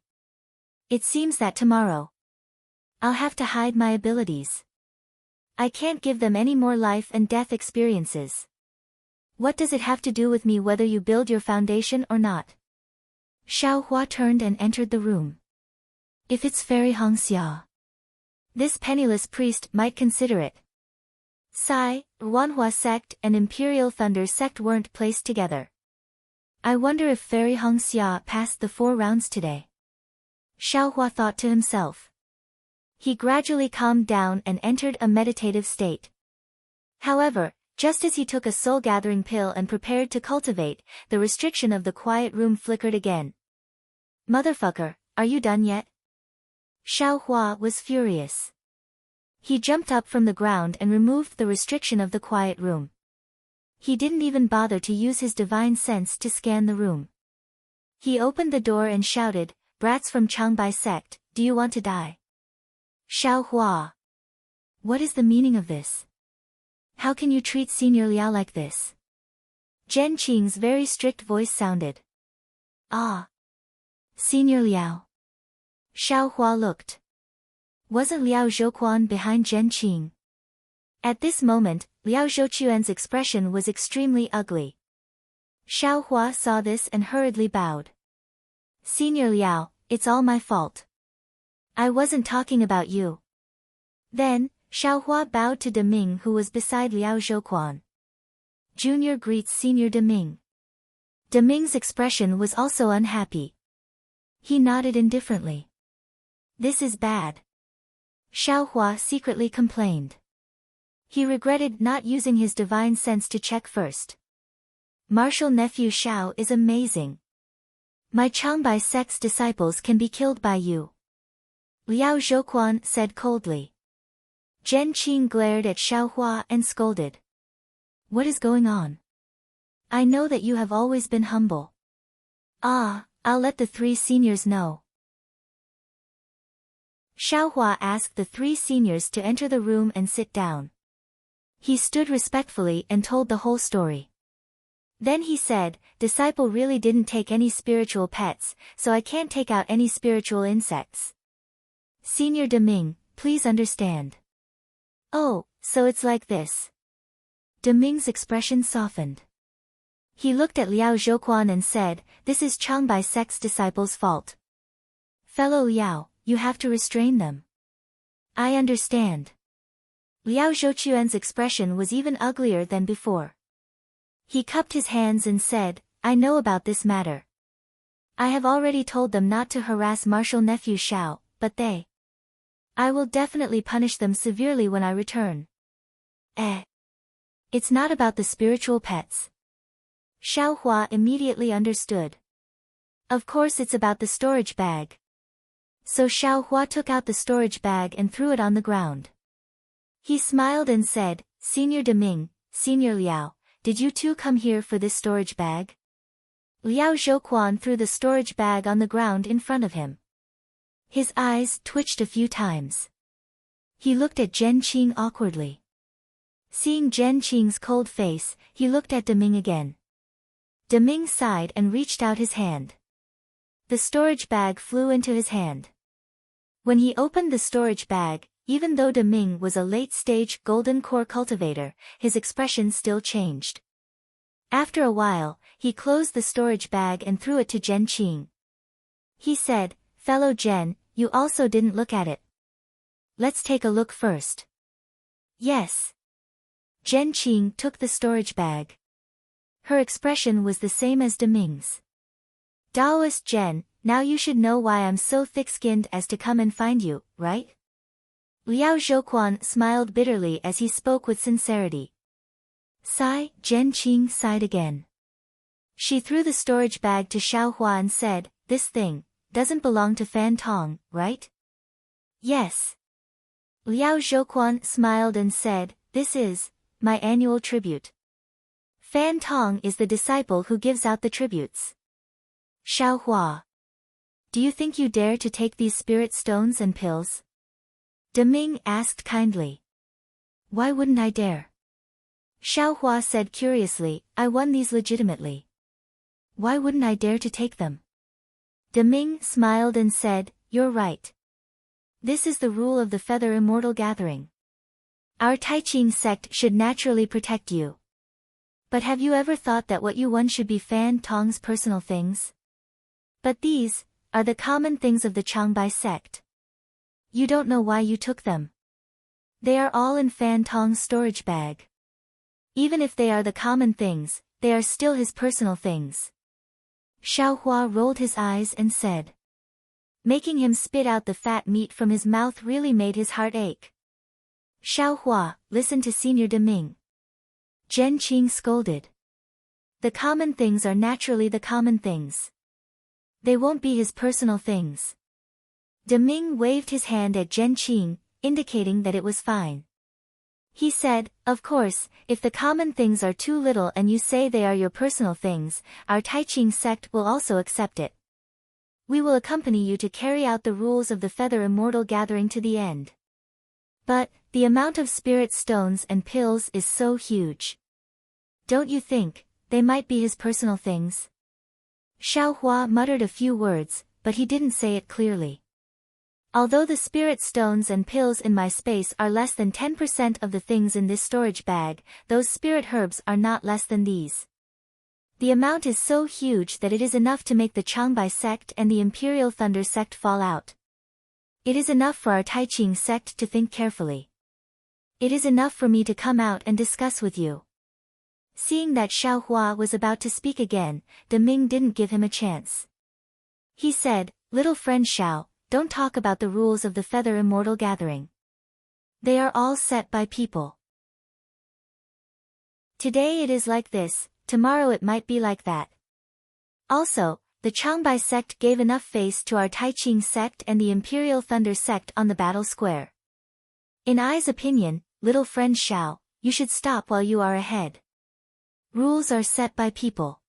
It seems that tomorrow, I'll have to hide my abilities. I can't give them any more life and death experiences. What does it have to do with me whether you build your foundation or not? Xiao Hua turned and entered the room. If it's Fairy Hongxia, this penniless priest might consider it. Sai, Wanhua sect and Imperial Thunder sect weren't placed together. I wonder if Fairy Hongxia passed the 4 rounds today. Xiao Hua thought to himself. He gradually calmed down and entered a meditative state. However, just as he took a soul-gathering pill and prepared to cultivate, the restriction of the quiet room flickered again. Motherfucker, are you done yet? Xiaohua was furious. He jumped up from the ground and removed the restriction of the quiet room. He didn't even bother to use his divine sense to scan the room. He opened the door and shouted, "Brats from Changbai sect, do you want to die?" Xiaohua. What is the meaning of this? How can you treat Senior Liao like this? Zhen Qing's very strict voice sounded. Ah. Senior Liao. Xiaohua looked. Wasn't Liao Zhouquan behind Zhen Qing? At this moment, Liao Zhouquan's expression was extremely ugly. Xiaohua saw this and hurriedly bowed. Senior Liao, it's all my fault. I wasn't talking about you. Then, Xiaohua bowed to Deming, who was beside Liao Zhouquan. Junior greets Senior Deming. Deming's expression was also unhappy. He nodded indifferently. This is bad. Xiaohua secretly complained. He regretted not using his divine sense to check first. Martial nephew Xiao is amazing. My Changbai sect's disciples can be killed by you. Liao Zhouquan said coldly. Zhen Qing glared at Xiaohua and scolded. What is going on? I know that you have always been humble. Ah, I'll let the three seniors know. Xiaohua asked the three seniors to enter the room and sit down. He stood respectfully and told the whole story. Then he said, Disciple really didn't take any spiritual pets, so I can't take out any spiritual insects. Senior Deming, please understand. Oh, so it's like this. Deming's expression softened. He looked at Liao Zhouquan and said, This is Changbai sect's disciples' fault. Fellow Liao, you have to restrain them. I understand. Liao Zhouquan's expression was even uglier than before. He cupped his hands and said, I know about this matter. I have already told them not to harass martial nephew Xiao, but I will definitely punish them severely when I return. It's not about the spiritual pets. Xiaohua immediately understood. Of course it's about the storage bag. So Xiaohua took out the storage bag and threw it on the ground. He smiled and said, Senior Deming, Senior Liao, did you two come here for this storage bag? Liao Zhouquan threw the storage bag on the ground in front of him. His eyes twitched a few times. He looked at Zhen Qing awkwardly. Seeing Zhen Qing's cold face, he looked at Deming again. Deming sighed and reached out his hand. The storage bag flew into his hand. When he opened the storage bag, even though Deming was a late-stage golden core cultivator, his expression still changed. After a while, he closed the storage bag and threw it to Zhen Qing. He said, Fellow Zhen, you also didn't look at it. Let's take a look first. Yes. Zhen Qing took the storage bag. Her expression was the same as Deming's. Taoist Zhen, now you should know why I'm so thick-skinned as to come and find you, right? Liao Zhouquan smiled bitterly as he spoke with sincerity. Sigh, Zhen Qing sighed again. She threw the storage bag to Xiaohua and said, This thing doesn't belong to Fan Tong, right? Yes. Liao Zhouquan smiled and said, This is my annual tribute. Fan Tong is the disciple who gives out the tributes. Xiaohua. Do you think you dare to take these spirit stones and pills? Deming asked kindly. Why wouldn't I dare? Xiaohua said curiously, I won these legitimately. Why wouldn't I dare to take them? Deming smiled and said, You're right. This is the rule of the Feather Immortal Gathering. Our Taiqing sect should naturally protect you. But have you ever thought that what you won should be Fan Tong's personal things? But these are the common things of the Changbai sect. You don't know why you took them. They are all in Fan Tong's storage bag. Even if they are the common things, they are still his personal things. Xiaohua rolled his eyes and said. Making him spit out the fat meat from his mouth really made his heart ache. Xiaohua, listen to Senior Deming. Zhen Qing scolded. The common things are naturally the common things. They won't be his personal things. Deming waved his hand at Zhen Qing, indicating that it was fine. He said, of course, if the common things are too little and you say they are your personal things, our Taiqing sect will also accept it. We will accompany you to carry out the rules of the Feather Immortal Gathering to the end. But, the amount of spirit stones and pills is so huge. Don't you think they might be his personal things? Xiaohua muttered a few words, but he didn't say it clearly. Although the spirit stones and pills in my space are less than 10% of the things in this storage bag, those spirit herbs are not less than these. The amount is so huge that it is enough to make the Changbai sect and the Imperial Thunder sect fall out. It is enough for our Taiqing sect to think carefully. It is enough for me to come out and discuss with you. Seeing that Xiaohua was about to speak again, Deming didn't give him a chance. He said, little friend Xiao, don't talk about the rules of the Feather Immortal Gathering. They are all set by people. Today it is like this, tomorrow it might be like that. Also, the Changbai sect gave enough face to our Taiqing sect and the Imperial Thunder sect on the battle square. In I's opinion, little friend Xiao, you should stop while you are ahead. Rules are set by people.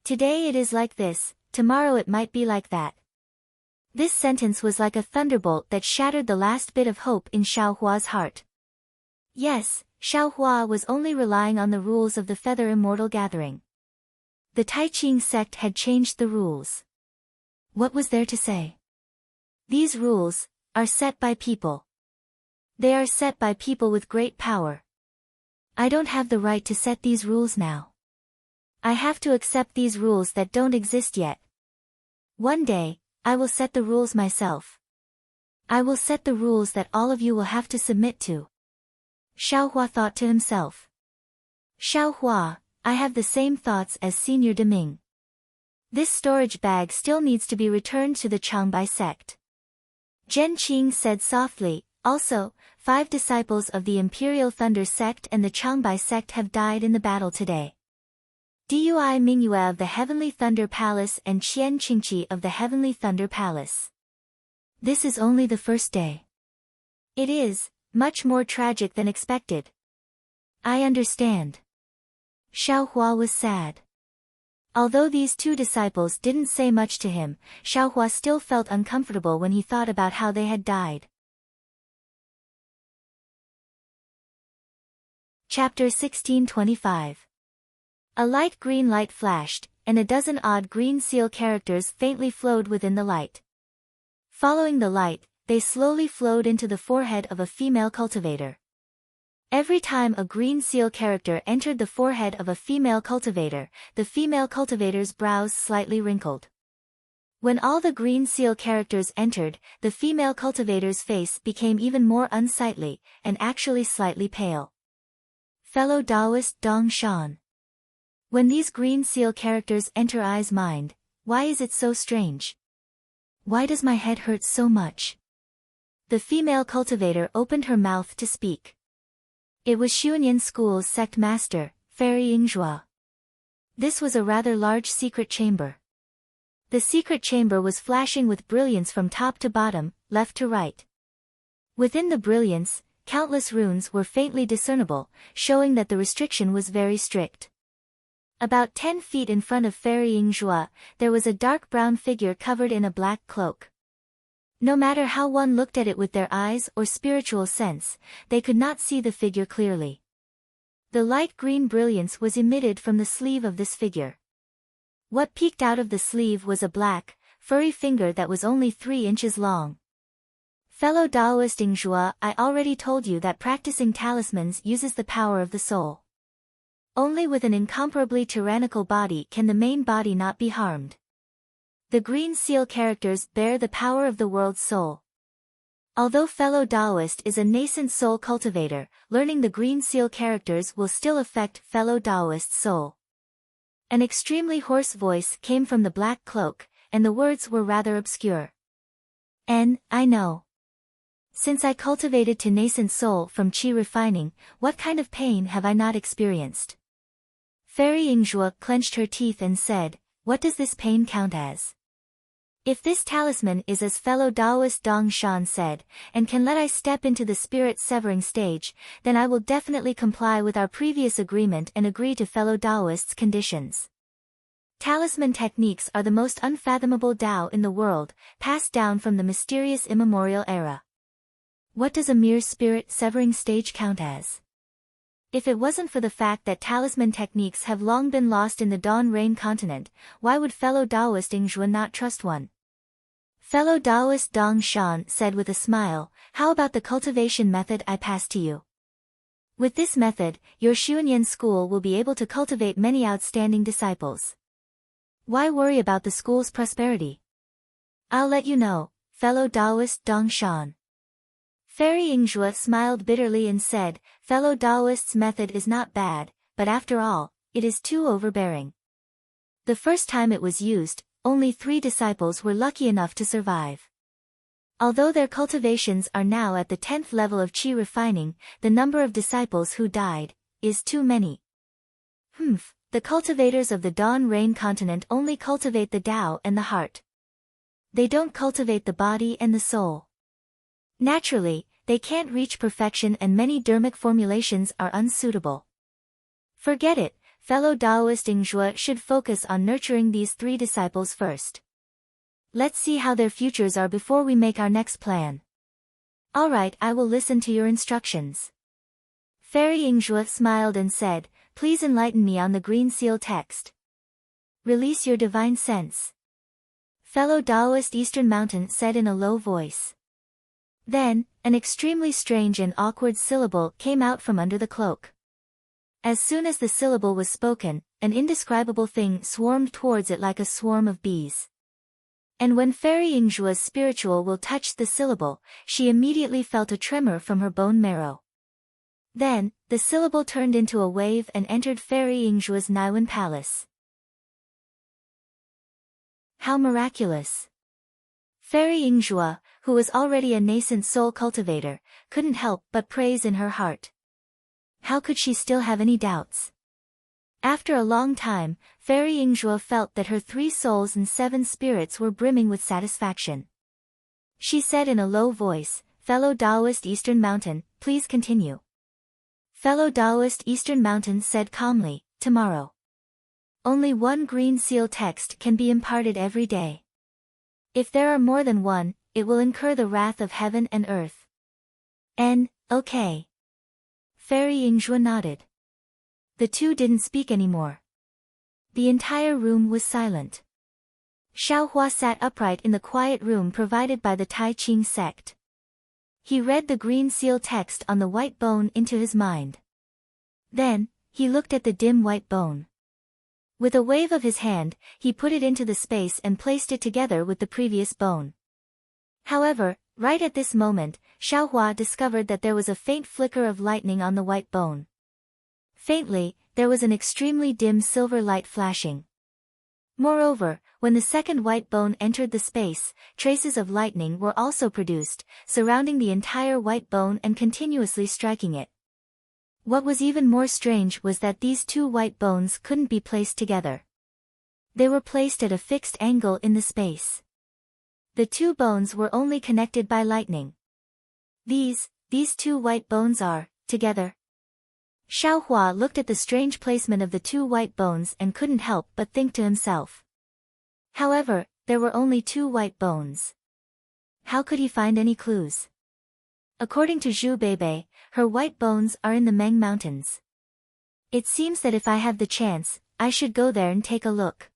Today it is like this, tomorrow it might be like that. This sentence was like a thunderbolt that shattered the last bit of hope in Xiaohua's heart. Yes, Xiaohua was only relying on the rules of the Feather Immortal Gathering. The Taiqing sect had changed the rules. What was there to say? These rules are set by people. They are set by people with great power. I don't have the right to set these rules now. I have to accept these rules that don't exist yet. One day, I will set the rules myself. I will set the rules that all of you will have to submit to. Xiaohua thought to himself. Xiaohua, I have the same thoughts as Senior Deming. This storage bag still needs to be returned to the Changbai sect. Zhen Qing said softly, also, 5 disciples of the Imperial Thunder sect and the Changbai sect have died in the battle today. Dui Mingyue of the Heavenly Thunder Palace and Qian Qingqi of the Heavenly Thunder Palace. This is only the first day. It is much more tragic than expected. I understand. Xiaohua was sad. Although these 2 disciples didn't say much to him, Xiaohua still felt uncomfortable when he thought about how they had died. Chapter 1625. A light green light flashed, and a dozen odd green seal characters faintly flowed within the light. Following the light, they slowly flowed into the forehead of a female cultivator. Every time a green seal character entered the forehead of a female cultivator, the female cultivator's brows slightly wrinkled. When all the green seal characters entered, the female cultivator's face became even more unsightly, and actually slightly pale. Fellow Taoist Dong Shan. When these green seal characters enter I's mind, why is it so strange? Why does my head hurt so much? The female cultivator opened her mouth to speak. It was Xuanyan School's sect master, Fairy Yingzhua. This was a rather large secret chamber. The secret chamber was flashing with brilliance from top to bottom, left to right. Within the brilliance, countless runes were faintly discernible, showing that the restriction was very strict. About 10 feet in front of Fairy Yingzhua, there was a dark brown figure covered in a black cloak. No matter how one looked at it with their eyes or spiritual sense, they could not see the figure clearly. The light green brilliance was emitted from the sleeve of this figure. What peeked out of the sleeve was a black, furry finger that was only 3 inches long. Fellow Taoist Yingzhua, I already told you that practicing talismans uses the power of the soul. Only with an incomparably tyrannical body can the main body not be harmed. The green seal characters bear the power of the world's soul. Although fellow Taoist is a nascent soul cultivator, learning the green seal characters will still affect fellow Taoist's soul. An extremely hoarse voice came from the black cloak, and the words were rather obscure. I know. Since I cultivated to nascent soul from qi refining, what kind of pain have I not experienced? Fairy Yingzhua clenched her teeth and said, what does this pain count as? If this talisman is as fellow Taoist Dong Shan said, and can let I step into the spirit severing stage, then I will definitely comply with our previous agreement and agree to fellow Taoists' conditions. Talisman techniques are the most unfathomable Tao in the world, passed down from the mysterious immemorial era. What does a mere spirit severing stage count as? If it wasn't for the fact that talisman techniques have long been lost in the Dawn Rain continent, why would fellow Taoist Yingzhua not trust one? Fellow Taoist Dong Shan said with a smile, how about the cultivation method I passed to you? With this method, your Xuanyan school will be able to cultivate many outstanding disciples. Why worry about the school's prosperity? I'll let you know, fellow Taoist Dong Shan. Fairy Yingzhua smiled bitterly and said, fellow Taoist's method is not bad, but after all, it is too overbearing. The first time it was used, only 3 disciples were lucky enough to survive. Although their cultivations are now at the 10th level of qi refining, the number of disciples who died is too many. The cultivators of the Dawn Rain continent only cultivate the Tao and the heart. They don't cultivate the body and the soul. Naturally, they can't reach perfection and many dermic formulations are unsuitable. Forget it, fellow Taoist Yingzhua should focus on nurturing these 3 disciples first. Let's see how their futures are before we make our next plan. Alright, I will listen to your instructions. Fairy Yingzhua smiled and said, please enlighten me on the green seal text. Release your divine sense. Fellow Taoist Eastern Mountain said in a low voice. Then, an extremely strange and awkward syllable came out from under the cloak. As soon as the syllable was spoken, an indescribable thing swarmed towards it like a swarm of bees. And when Fairy Yingzhua's spiritual will touched the syllable, she immediately felt a tremor from her bone marrow. Then, the syllable turned into a wave and entered Fairy Yingzhua's Naiwan palace. How miraculous! Fairy Yingzhua, who was already a nascent soul cultivator, couldn't help but praise in her heart. How could she still have any doubts? After a long time, Fairy Yingzhua felt that her 3 souls and 7 spirits were brimming with satisfaction. She said in a low voice, fellow Taoist Eastern Mountain, please continue. Fellow Taoist Eastern Mountain said calmly, tomorrow. Only 1 green seal text can be imparted every day. If there are more than 1, it will incur the wrath of heaven and earth. Okay. Fairy Yingzhua nodded. The 2 didn't speak anymore. The entire room was silent. Xiaohua sat upright in the quiet room provided by the Tai Ching sect. He read the green seal text on the white bone into his mind. Then, he looked at the dim white bone. With a wave of his hand, he put it into the space and placed it together with the previous bone. However, right at this moment, Xiaohua discovered that there was a faint flicker of lightning on the white bone. Faintly, there was an extremely dim silver light flashing. Moreover, when the second white bone entered the space, traces of lightning were also produced, surrounding the entire white bone and continuously striking it. What was even more strange was that these 2 white bones couldn't be placed together. They were placed at a fixed angle in the space. The 2 bones were only connected by lightning. These 2 white bones are, together. Xiaohua looked at the strange placement of the 2 white bones and couldn't help but think to himself. However, there were only 2 white bones. How could he find any clues? According to Zhu Beibei, her white bones are in the Meng Mountains. It seems that if I have the chance, I should go there and take a look.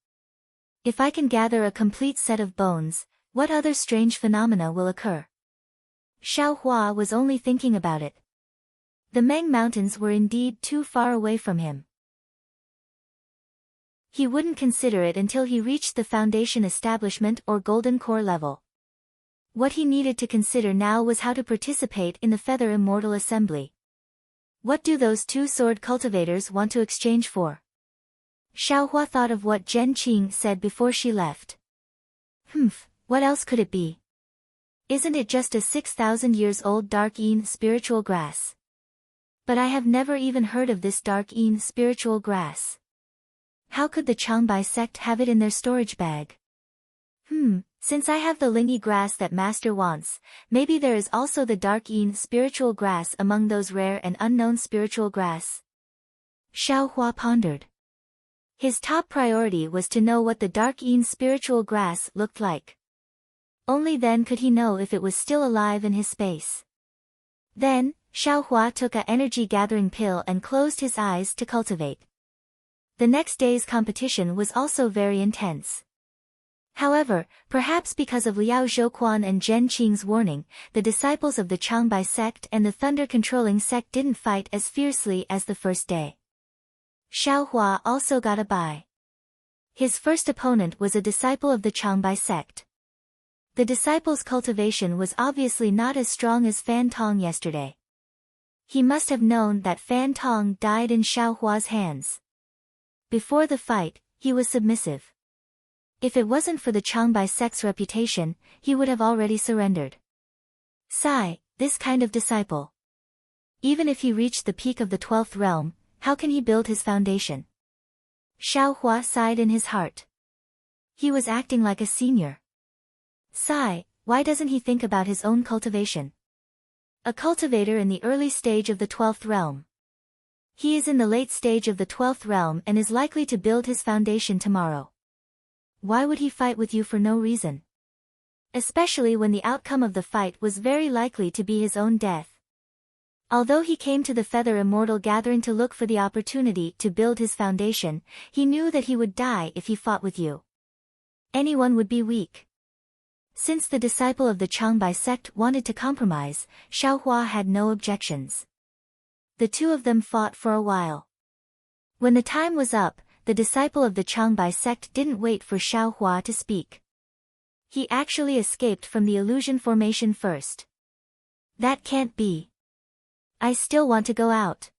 If I can gather a complete set of bones, what other strange phenomena will occur? Xiaohua was only thinking about it. The Meng Mountains were indeed too far away from him. He wouldn't consider it until he reached the foundation establishment or golden core level. What he needed to consider now was how to participate in the Feather Immortal Assembly. What do those 2 sword cultivators want to exchange for? Xiaohua thought of what Zhen Qing said before she left. What else could it be? Isn't it just a 6,000 years old dark-een spiritual grass? But I have never even heard of this dark-een spiritual grass. How could the Changbai sect have it in their storage bag? Since I have the lingy grass that master wants, maybe there is also the dark-een spiritual grass among those rare and unknown spiritual grass. Xiao Hua pondered. His top priority was to know what the dark-een spiritual grass looked like. Only then could he know if it was still alive in his space. Then, Xiao Hua took a energy-gathering pill and closed his eyes to cultivate. The next day's competition was also very intense. However, perhaps because of Liao Zhouquan and Zhen Qing's warning, the disciples of the Changbai sect and the thunder-controlling sect didn't fight as fiercely as the first day. Xiao Hua also got a bye. His first opponent was a disciple of the Changbai sect. The disciple's cultivation was obviously not as strong as Fan Tong yesterday. He must have known that Fan Tong died in Xiao Hua's hands. Before the fight, he was submissive. If it wasn't for the Changbai sect's reputation, he would have already surrendered. Sigh, this kind of disciple. Even if he reached the peak of the 12th realm, how can he build his foundation? Xiao Hua sighed in his heart. He was acting like a senior. Sigh, why doesn't he think about his own cultivation? A cultivator in the early stage of the 12th realm. He is in the late stage of the 12th realm and is likely to build his foundation tomorrow. Why would he fight with you for no reason? Especially when the outcome of the fight was very likely to be his own death. Although he came to the Feather Immortal Gathering to look for the opportunity to build his foundation, he knew that he would die if he fought with you. Anyone would be weak. Since the disciple of the Changbai sect wanted to compromise, Xiao Hua had no objections. The two of them fought for a while. When the time was up, the disciple of the Changbai sect didn't wait for Xiao Hua to speak. He actually escaped from the illusion formation first. That can't be. I still want to go out.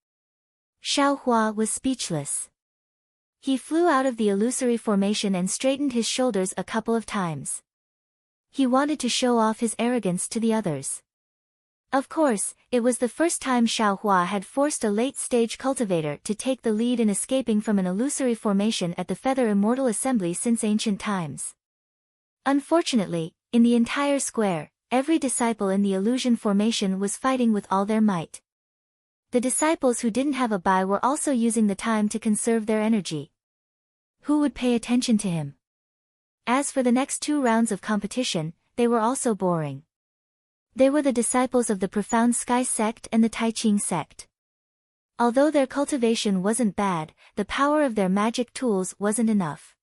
Xiao Hua was speechless. He flew out of the illusory formation and straightened his shoulders a couple of times. He wanted to show off his arrogance to the others. Of course, it was the first time Xiao Hua had forced a late-stage cultivator to take the lead in escaping from an illusory formation at the Feather Immortal Assembly since ancient times. Unfortunately, in the entire square, every disciple in the illusion formation was fighting with all their might. The disciples who didn't have a bye were also using the time to conserve their energy. Who would pay attention to him? As for the next 2 rounds of competition, they were also boring. They were the disciples of the Profound Sky sect and the Taiqing sect. Although their cultivation wasn't bad, the power of their magic tools wasn't enough.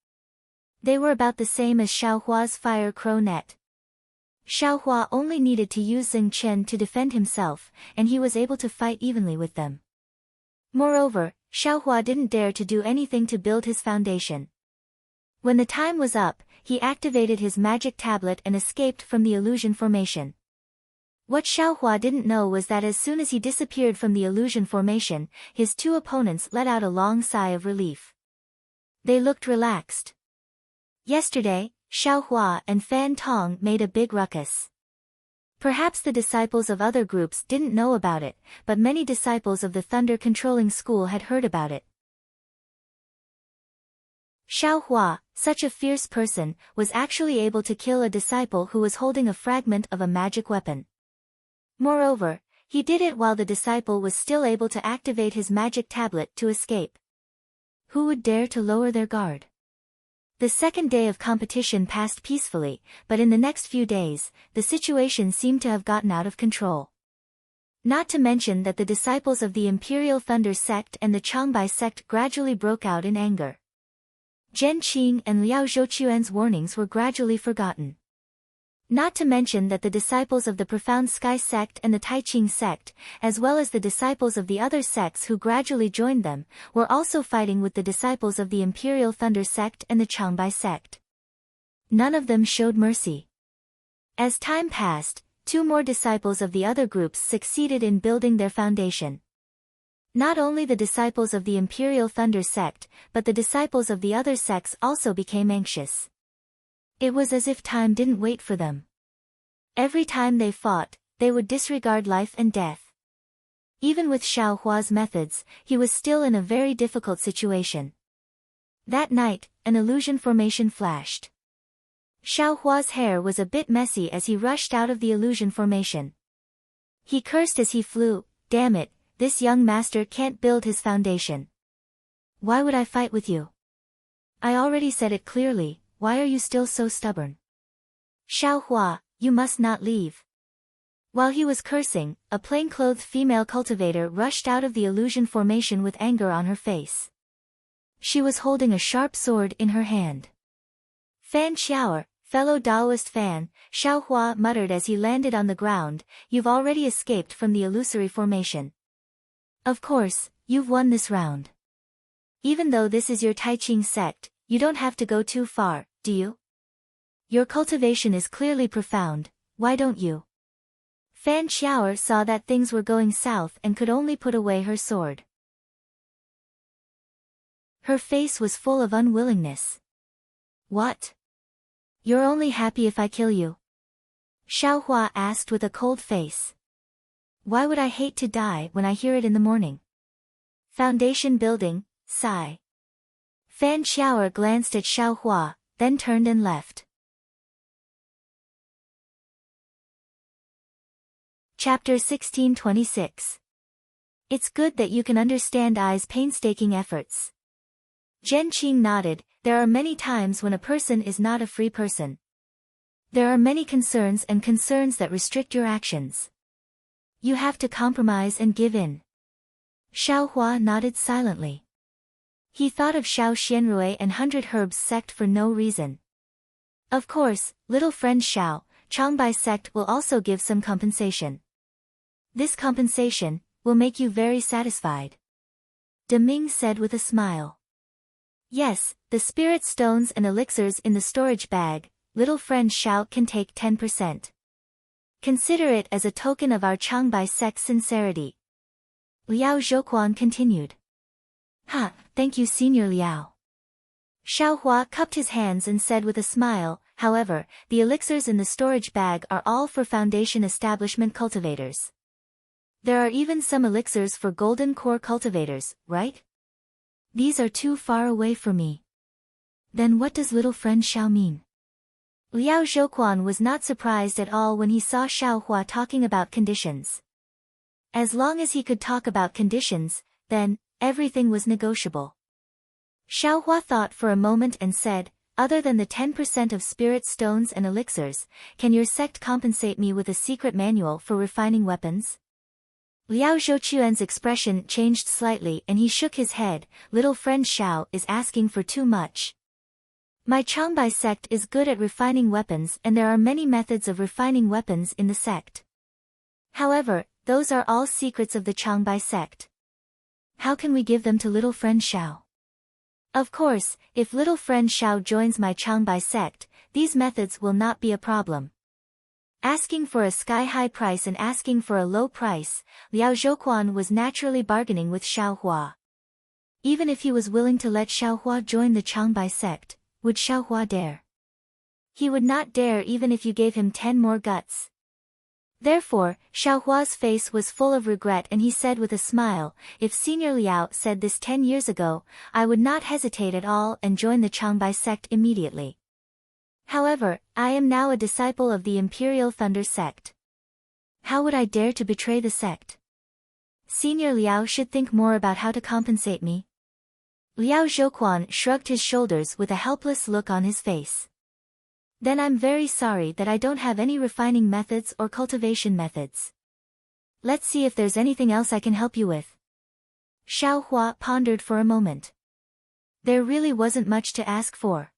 They were about the same as Xiao Hua's fire crow net. Xiao Hua only needed to use Zeng Chen to defend himself, and he was able to fight evenly with them. Moreover, Xiao Hua didn't dare to do anything to build his foundation. When the time was up, he activated his magic tablet and escaped from the illusion formation. What Xiao Hua didn't know was that as soon as he disappeared from the illusion formation, his 2 opponents let out a long sigh of relief. They looked relaxed. Yesterday, Xiao Hua and Fan Tong made a big ruckus. Perhaps the disciples of other groups didn't know about it, but many disciples of the thunder-controlling school had heard about it. Xiao Hua, such a fierce person, was actually able to kill a disciple who was holding a fragment of a magic weapon. Moreover, he did it while the disciple was still able to activate his magic tablet to escape. Who would dare to lower their guard? The second day of competition passed peacefully, but in the next few days, the situation seemed to have gotten out of control. Not to mention that the disciples of the Imperial Thunder sect and the Changbai sect gradually broke out in anger. Zhen Qing and Liao Zhouquan's warnings were gradually forgotten. Not to mention that the disciples of the Profound Sky sect and the Taiqing sect, as well as the disciples of the other sects who gradually joined them, were also fighting with the disciples of the Imperial Thunder sect and the Changbai sect. None of them showed mercy. As time passed, 2 more disciples of the other groups succeeded in building their foundation. Not only the disciples of the Imperial Thunder sect, but the disciples of the other sects also became anxious. It was as if time didn't wait for them. Every time they fought, they would disregard life and death. Even with Xiao Hua's methods, he was still in a very difficult situation. That night, an illusion formation flashed. Xiao Hua's hair was a bit messy as he rushed out of the illusion formation. He cursed as he flew, "Damn it, this young master can't build his foundation. Why would I fight with you? I already said it clearly, why are you still so stubborn? Xiao Hua, you must not leave." While he was cursing, a plainclothed female cultivator rushed out of the illusion formation with anger on her face. She was holding a sharp sword in her hand. "Fan Xiaoer, fellow Daoist fan," Xiao Hua muttered as he landed on the ground, "you've already escaped from the illusory formation. Of course, you've won this round. Even though this is your Taiqing sect, you don't have to go too far, do you? Your cultivation is clearly profound, why don't you?" Fan Xiaoer saw that things were going south and could only put away her sword. Her face was full of unwillingness. "What? You're only happy if I kill you?" Xiao Hua asked with a cold face. "Why would I hate to die when I hear it in the morning?" Foundation building, sigh. Fan Xiaoer glanced at Xiao Hua, then turned and left. Chapter 1626. It's good that you can understand Ai's painstaking efforts. Zhen Qing nodded. There are many times when a person is not a free person. There are many concerns that restrict your actions. You have to compromise and give in. Xiao Hua nodded silently. He thought of Xiao Xianrui and 100 Herbs sect for no reason. Of course, little friend Xiao, Changbai sect will also give some compensation. This compensation will make you very satisfied. De Ming said with a smile. Yes, the spirit stones and elixirs in the storage bag, little friend Xiao can take 10%. Consider it as a token of our Changbai sect's sincerity. Liao Zhouquan continued. Ha, thank you Senior Liao. Xiao Hua cupped his hands and said with a smile, however, the elixirs in the storage bag are all for foundation establishment cultivators. There are even some elixirs for golden core cultivators, right? These are too far away for me. Then what does little friend Xiao mean? Liao Zhouquan was not surprised at all when he saw Xiao Hua talking about conditions. As long as he could talk about conditions, then, everything was negotiable. Xiao Hua thought for a moment and said, other than the 10% of spirit stones and elixirs, can your sect compensate me with a secret manual for refining weapons? Liao Zhouquan's expression changed slightly and he shook his head. Little friend Xiao is asking for too much. My Changbai sect is good at refining weapons and there are many methods of refining weapons in the sect. However, those are all secrets of the Changbai sect. How can we give them to little friend Xiao? Of course, if little friend Xiao joins my Changbai sect, these methods will not be a problem. Asking for a sky-high price and asking for a low price, Liao Zhouquan was naturally bargaining with Xiao Hua. Even if he was willing to let Xiao Hua join the Changbai sect, would Xiao Hua dare? He would not dare even if you gave him 10 more guts. Therefore, Xiao Hua's face was full of regret and he said with a smile, if Senior Liao said this 10 years ago, I would not hesitate at all and join the Changbai sect immediately. However, I am now a disciple of the Imperial Thunder sect. How would I dare to betray the sect? Senior Liao should think more about how to compensate me. Liao Zhouquan shrugged his shoulders with a helpless look on his face. Then I'm very sorry that I don't have any refining methods or cultivation methods. Let's see if there's anything else I can help you with. Xiao Hua pondered for a moment. There really wasn't much to ask for.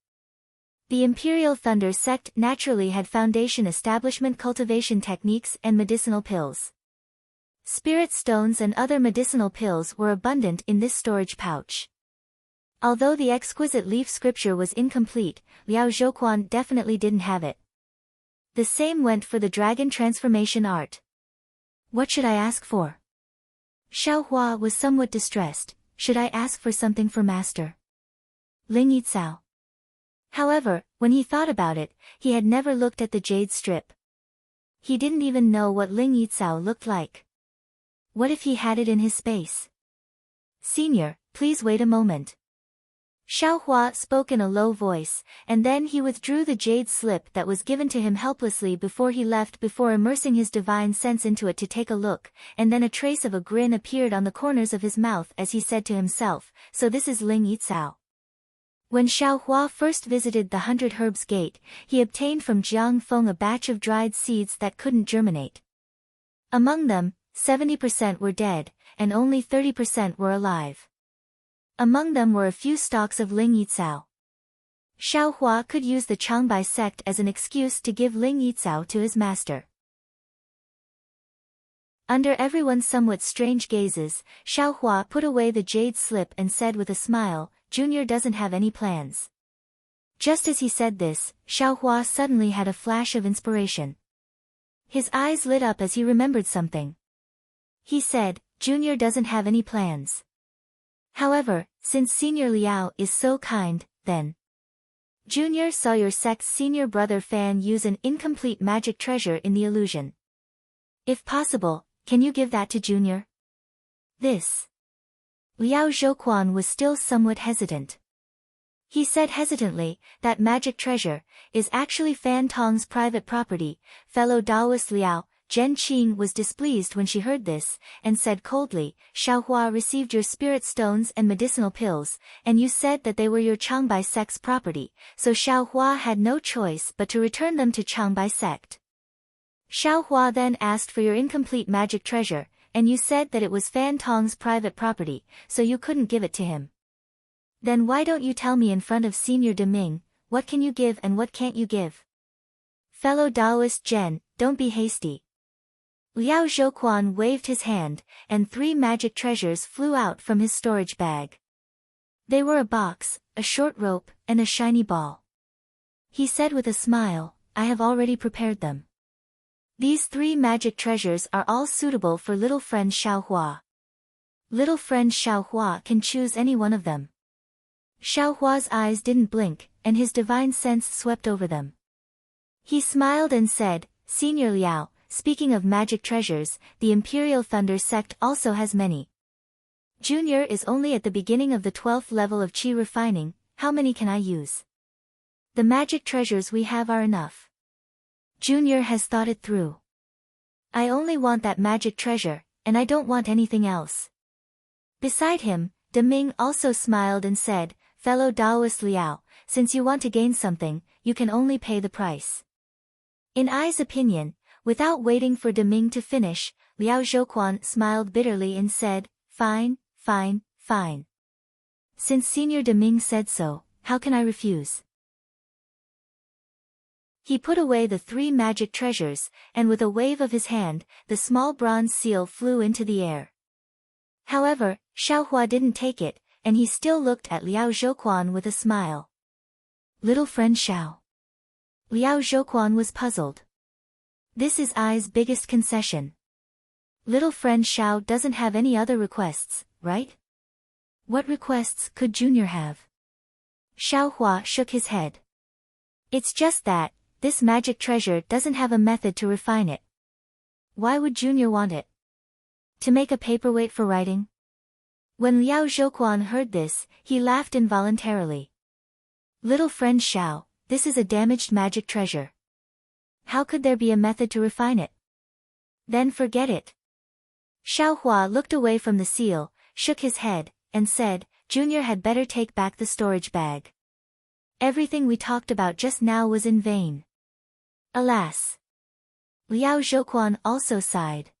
The Imperial Thunder sect naturally had foundation establishment cultivation techniques and medicinal pills. Spirit stones and other medicinal pills were abundant in this storage pouch. Although the exquisite leaf scripture was incomplete, Liao Zhouquan definitely didn't have it. The same went for the dragon transformation art. What should I ask for? Xiao Hua was somewhat distressed. Should I ask for something for Master Ling Yicao? However, when he thought about it, he had never looked at the jade strip. He didn't even know what Ling Yizao looked like. What if he had it in his space? Senior, please wait a moment. Xiaohua spoke in a low voice, and then he withdrew the jade slip that was given to him helplessly before he left, before immersing his divine sense into it to take a look, and then a trace of a grin appeared on the corners of his mouth as he said to himself, so this is Ling Yizao. When Xiaohua first visited the 100 Herbs Gate, he obtained from Jiang Feng a batch of dried seeds that couldn't germinate. Among them, 70% were dead, and only 30% were alive. Among them were a few stalks of Ling Yizao. Xiaohua could use the Changbai sect as an excuse to give Ling Yizao to his master. Under everyone's somewhat strange gazes, Xiaohua put away the jade slip and said with a smile, Junior doesn't have any plans. Just as he said this, Xiaohua suddenly had a flash of inspiration. His eyes lit up as he remembered something. He said, Junior doesn't have any plans. However, since Senior Liao is so kind, then. Junior saw your sect's senior brother Fan use an incomplete magic treasure in the illusion. If possible, can you give that to Junior? This. Liao Zhouquan was still somewhat hesitant. He said hesitantly, that magic treasure is actually Fan Tong's private property. Fellow Taoist Liao Zhenqing was displeased when she heard this, and said coldly, Xiaohua received your spirit stones and medicinal pills, and you said that they were your Changbai sect's property, so Xiaohua had no choice but to return them to Changbai sect. Xiaohua then asked for your incomplete magic treasure, and you said that it was Fan Tong's private property, so you couldn't give it to him. Then why don't you tell me in front of Senior Deming, what can you give and what can't you give? Fellow Taoist Zhen, don't be hasty. Liao Zhouquan waved his hand, and 3 magic treasures flew out from his storage bag. They were a box, a short rope, and a shiny ball. He said with a smile, I have already prepared them. These 3 magic treasures are all suitable for little friend Xiaohua. Little friend Xiaohua can choose any one of them. Xiaohua's eyes didn't blink, and his divine sense swept over them. He smiled and said, Senior Liao, speaking of magic treasures, the Imperial Thunder sect also has many. Junior is only at the beginning of the 12th level of qi refining, how many can I use? The magic treasures we have are enough. Junior has thought it through. I only want that magic treasure, and I don't want anything else. Beside him, Deming also smiled and said, Fellow Taoist Liao, since you want to gain something, you can only pay the price. In Ai's opinion, without waiting for Deming to finish, Liao Zhouquan smiled bitterly and said, Fine, fine, fine. Since Senior Deming said so, how can I refuse? He put away the 3 magic treasures, and with a wave of his hand, the small bronze seal flew into the air. However, Xiaohua didn't take it, and he still looked at Liao Zhouquan with a smile. Little friend Xiao. Liao Zhouquan was puzzled. This is Ai's biggest concession. Little friend Xiao doesn't have any other requests, right? What requests could Junior have? Xiaohua shook his head. It's just that, this magic treasure doesn't have a method to refine it. Why would Junior want it? To make a paperweight for writing? When Liao Zhouquan heard this, he laughed involuntarily. Little friend Xiao, this is a damaged magic treasure. How could there be a method to refine it? Then forget it. Xiaohua looked away from the seal, shook his head, and said, Junior had better take back the storage bag. Everything we talked about just now was in vain. Alas. Liao Zhouquan also sighed.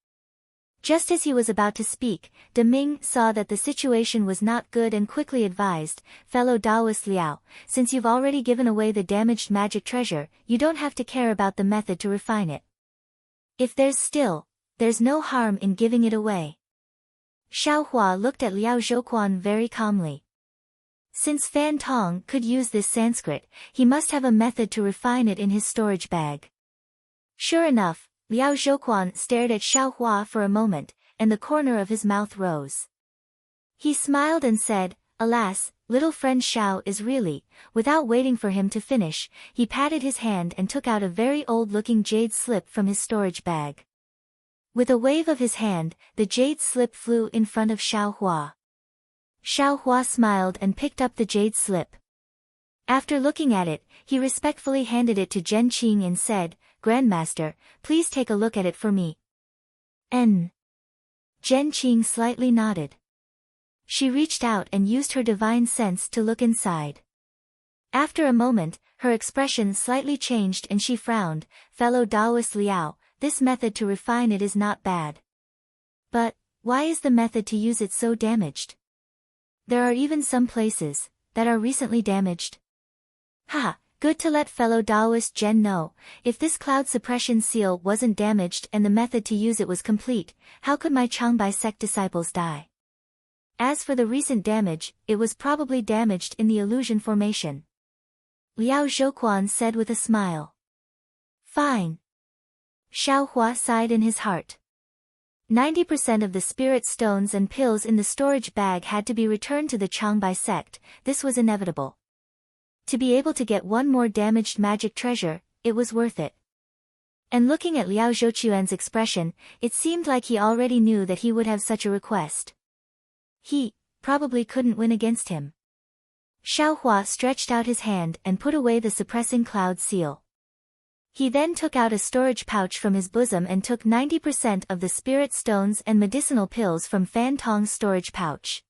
Just as he was about to speak, Deming saw that the situation was not good and quickly advised, Fellow Taoist Liao, since you've already given away the damaged magic treasure, you don't have to care about the method to refine it. If there's no harm in giving it away. Xiaohua looked at Liao Zhouquan very calmly. Since Fan Tong could use this Sanskrit, he must have a method to refine it in his storage bag. Sure enough, Liao Zhouquan stared at Xiaohua for a moment, and the corner of his mouth rose. He smiled and said, Alas, little friend Xiao is really." Without waiting for him to finish, he patted his hand and took out a very old-looking jade slip from his storage bag. With a wave of his hand, the jade slip flew in front of Xiao Hua. Xiao Hua smiled and picked up the jade slip. After looking at it, he respectfully handed it to Zhen Qing and said, "Grandmaster, please take a look at it for me." Zhen Qing slightly nodded. She reached out and used her divine sense to look inside. After a moment, her expression slightly changed and she frowned. "Fellow Taoist Liao, this method to refine it is not bad. But, why is the method to use it so damaged? There are even some places that are recently damaged." "Ha, good to let fellow Taoist Zhen know. If this cloud suppression seal wasn't damaged and the method to use it was complete, how could my Changbai sect disciples die? As for the recent damage, it was probably damaged in the illusion formation." Liao Zhouquan said with a smile. "Fine." Xiao Hua sighed in his heart. 90% of the spirit stones and pills in the storage bag had to be returned to the Changbai sect. This was inevitable. To be able to get one more damaged magic treasure, it was worth it. And looking at Liao Zhouquan's expression, it seemed like he already knew that he would have such a request. He probably couldn't win against him. Xiao Hua stretched out his hand and put away the suppressing cloud seal. He then took out a storage pouch from his bosom and took 90% of the spirit stones and medicinal pills from Fan Tong's storage pouch.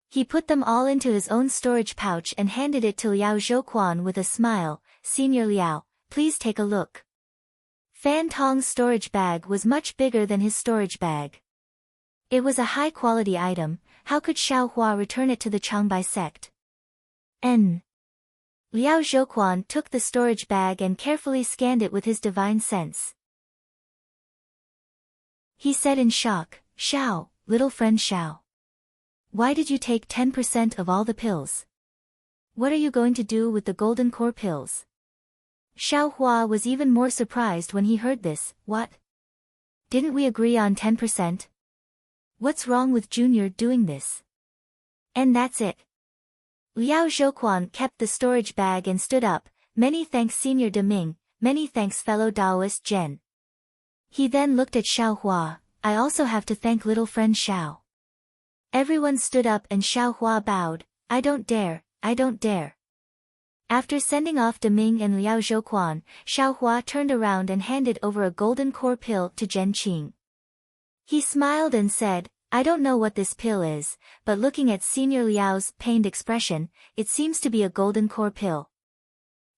He put them all into his own storage pouch and handed it to Liao Zhouquan with a smile. "Senior Liao, please take a look." Fan Tong's storage bag was much bigger than his storage bag. It was a high-quality item. How could Xiao Hua return it to the Changbai sect? Liao Zhouquan took the storage bag and carefully scanned it with his divine sense. He said in shock, "Xiao, little friend Xiao. Why did you take 10% of all the pills? What are you going to do with the golden core pills?" Xiao Hua was even more surprised when he heard this. "What? Didn't we agree on 10%? What's wrong with Junior doing this?" And that's it. Liao Zhouquan kept the storage bag and stood up. "Many thanks Senior De Ming, many thanks fellow Taoist Zhen." He then looked at Xiao Hua. "I also have to thank little friend Xiao." Everyone stood up and Xiao Hua bowed. I don't dare. After sending off De Ming and Liao Zhouquan, Xiao Hua turned around and handed over a golden core pill to Zhen Qing. He smiled and said, "I don't know what this pill is, but looking at Senior Liao's pained expression, it seems to be a golden core pill.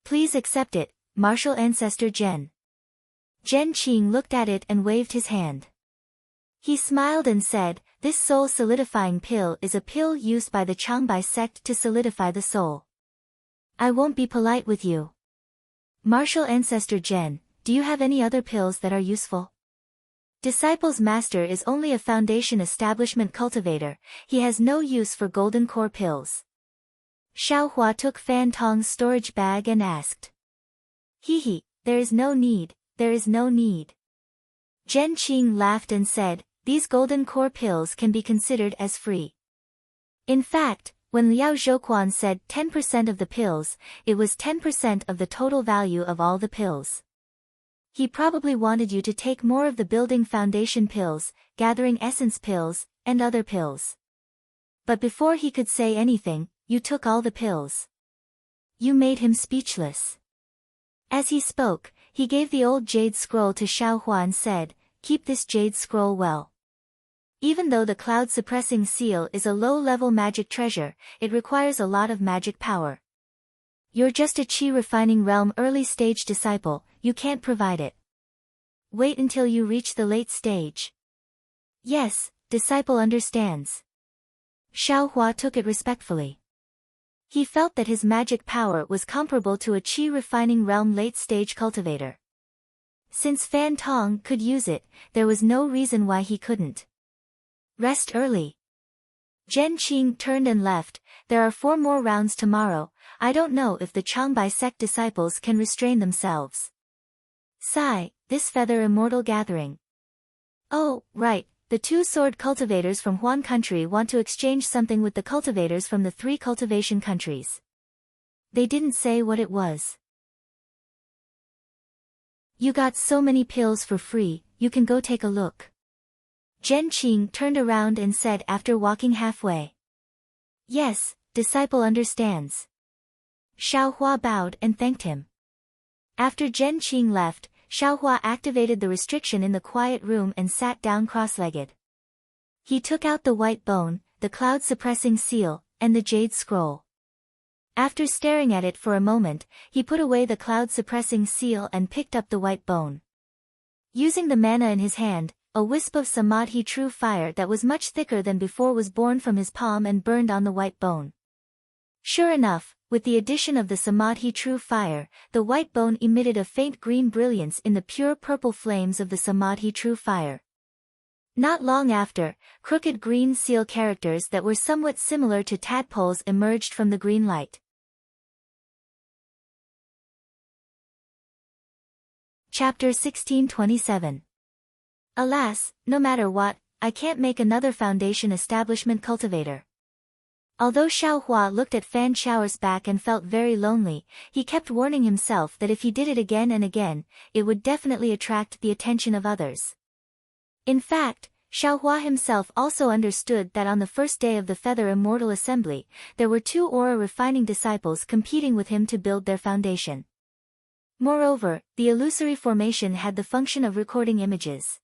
Please accept it, martial ancestor Zhen." Zhen Qing looked at it and waved his hand. He smiled and said, "This soul solidifying pill is a pill used by the Changbai sect to solidify the soul. I won't be polite with you. Martial ancestor Zhen, do you have any other pills that are useful?" Disciples Master is only a foundation establishment cultivator. He has no use for golden core pills. Xiao Hua took Fan Tong's storage bag and asked. There is no need. Zhen Qing laughed and said, "These golden core pills can be considered as free." In fact, when Liao Zhouquan said 10% of the pills, it was 10% of the total value of all the pills. He probably wanted you to take more of the building foundation pills, gathering essence pills, and other pills. But before he could say anything, you took all the pills. You made him speechless. As he spoke, he gave the old jade scroll to Xiao Hua and said, "Keep this jade scroll well. Even though the cloud-suppressing seal is a low-level magic treasure, it requires a lot of magic power. You're just a chi-refining realm early-stage disciple, you can't provide it. Wait until you reach the late stage." "Yes, disciple understands." Xiao Hua took it respectfully. He felt that his magic power was comparable to a chi-refining realm late-stage cultivator. Since Fan Tong could use it, there was no reason why he couldn't. Rest early. Zhen Qing turned and left. "There are 4 more rounds tomorrow. I don't know if the Changbai sect disciples can restrain themselves. Sigh, this feather immortal gathering. Oh, right, the two sword cultivators from Huan country want to exchange something with the cultivators from the 3 cultivation countries. They didn't say what it was. You got so many pills for free, you can go take a look. Zhen Qing turned around and said after walking halfway. Yes, disciple understands. Xiaohua bowed and thanked him. After Zhen Qing left, Xiaohua activated the restriction in the quiet room and sat down cross-legged. He took out the white bone, the cloud-suppressing seal, and the jade scroll. After staring at it for a moment, he put away the cloud-suppressing seal and picked up the white bone. Using the mana in his hand, a wisp of samadhi true fire that was much thicker than before was born from his palm and burned on the white bone. Sure enough, with the addition of the samadhi true fire, the white bone emitted a faint green brilliance in the pure purple flames of the samadhi true fire. Not long after, crooked green seal characters that were somewhat similar to tadpoles emerged from the green light. Chapter 1627. Alas, no matter what, I can't make another foundation establishment cultivator. Although Xiaohua looked at Fan Xiao's back and felt very lonely, he kept warning himself that if he did it again and again, it would definitely attract the attention of others. In fact, Xiaohua himself also understood that on the first day of the Feather Immortal Assembly, there were 2 aura refining disciples competing with him to build their foundation. Moreover, the illusory formation had the function of recording images.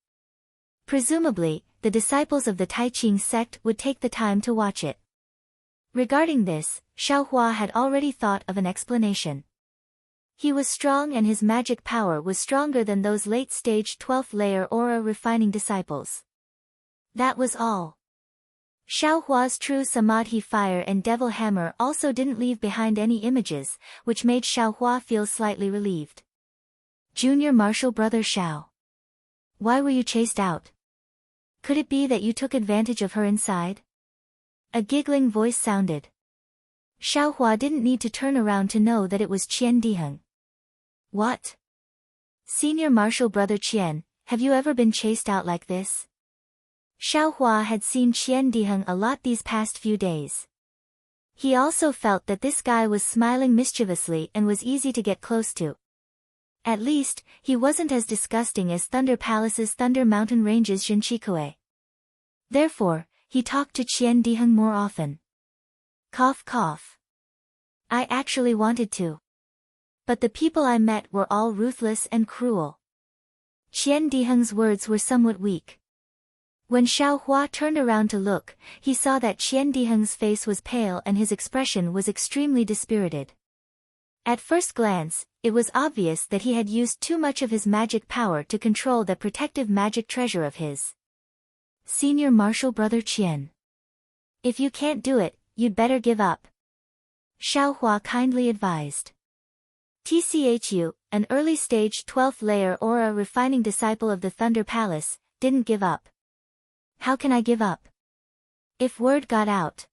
Presumably, the disciples of the Taiqing sect would take the time to watch it. Regarding this, Xiaohua had already thought of an explanation. He was strong and his magic power was stronger than those late-stage 12th layer aura refining disciples. That was all. Xiaohua's true samadhi fire and devil hammer also didn't leave behind any images, which made Xiaohua feel slightly relieved. Junior Martial Brother Xiao. Why were you chased out? Could it be that you took advantage of her inside? A giggling voice sounded. Xiaohua didn't need to turn around to know that it was Qian Diheng. What? Senior Martial Brother Qian, have you ever been chased out like this? Xiaohua had seen Qian Diheng a lot these past few days. He also felt that this guy was smiling mischievously and was easy to get close to. At least, he wasn't as disgusting as Thunder Palace's Thunder Mountain Range's Jinchikue. Therefore, he talked to Qian Diheng more often. Cough cough. I actually wanted to. But the people I met were all ruthless and cruel. Qian Diheng's words were somewhat weak. When Xiaohua turned around to look, he saw that Qian Diheng's face was pale and his expression was extremely dispirited. At first glance, it was obvious that he had used too much of his magic power to control that protective magic treasure of his. Senior Martial Brother Qian. If you can't do it, you'd better give up. Xiaohua kindly advised. TCHU, an early-stage 12th layer aura refining disciple of the Thunder Palace, didn't give up. How can I give up? If word got out,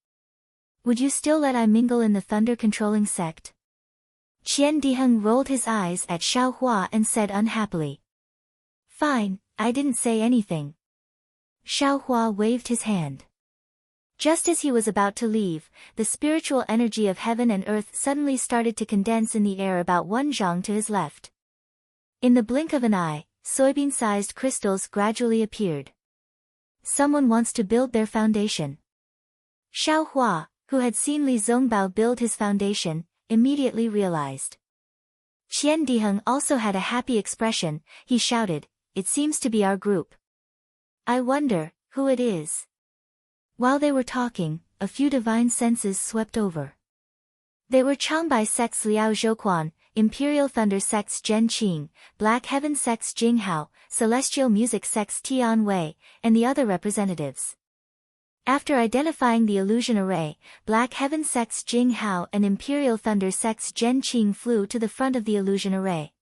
would you still let I mingle in the thunder-controlling sect? Qian Diheng rolled his eyes at Xiaohua and said unhappily. Fine, I didn't say anything. Xiaohua waved his hand. Just as he was about to leave, the spiritual energy of heaven and earth suddenly started to condense in the air about 1 zhang to his left. In the blink of an eye, soybean-sized crystals gradually appeared. Someone wants to build their foundation. Xiaohua, who had seen Li Zongbao build his foundation, immediately realized. Qian Diheng also had a happy expression. He shouted, "It seems to be our group. I wonder who it is." While they were talking, a few divine senses swept over. They were Changbai sect's Liao Zhouquan, Imperial Thunder sect's Zhen Qing, Black Heaven sect's Jing Hao, Celestial Music sect's Tian Wei, and the other representatives. After identifying the illusion array, Black Heaven sect's Jing Hao and Imperial Thunder sect's Zhen Qing flew to the front of the illusion array.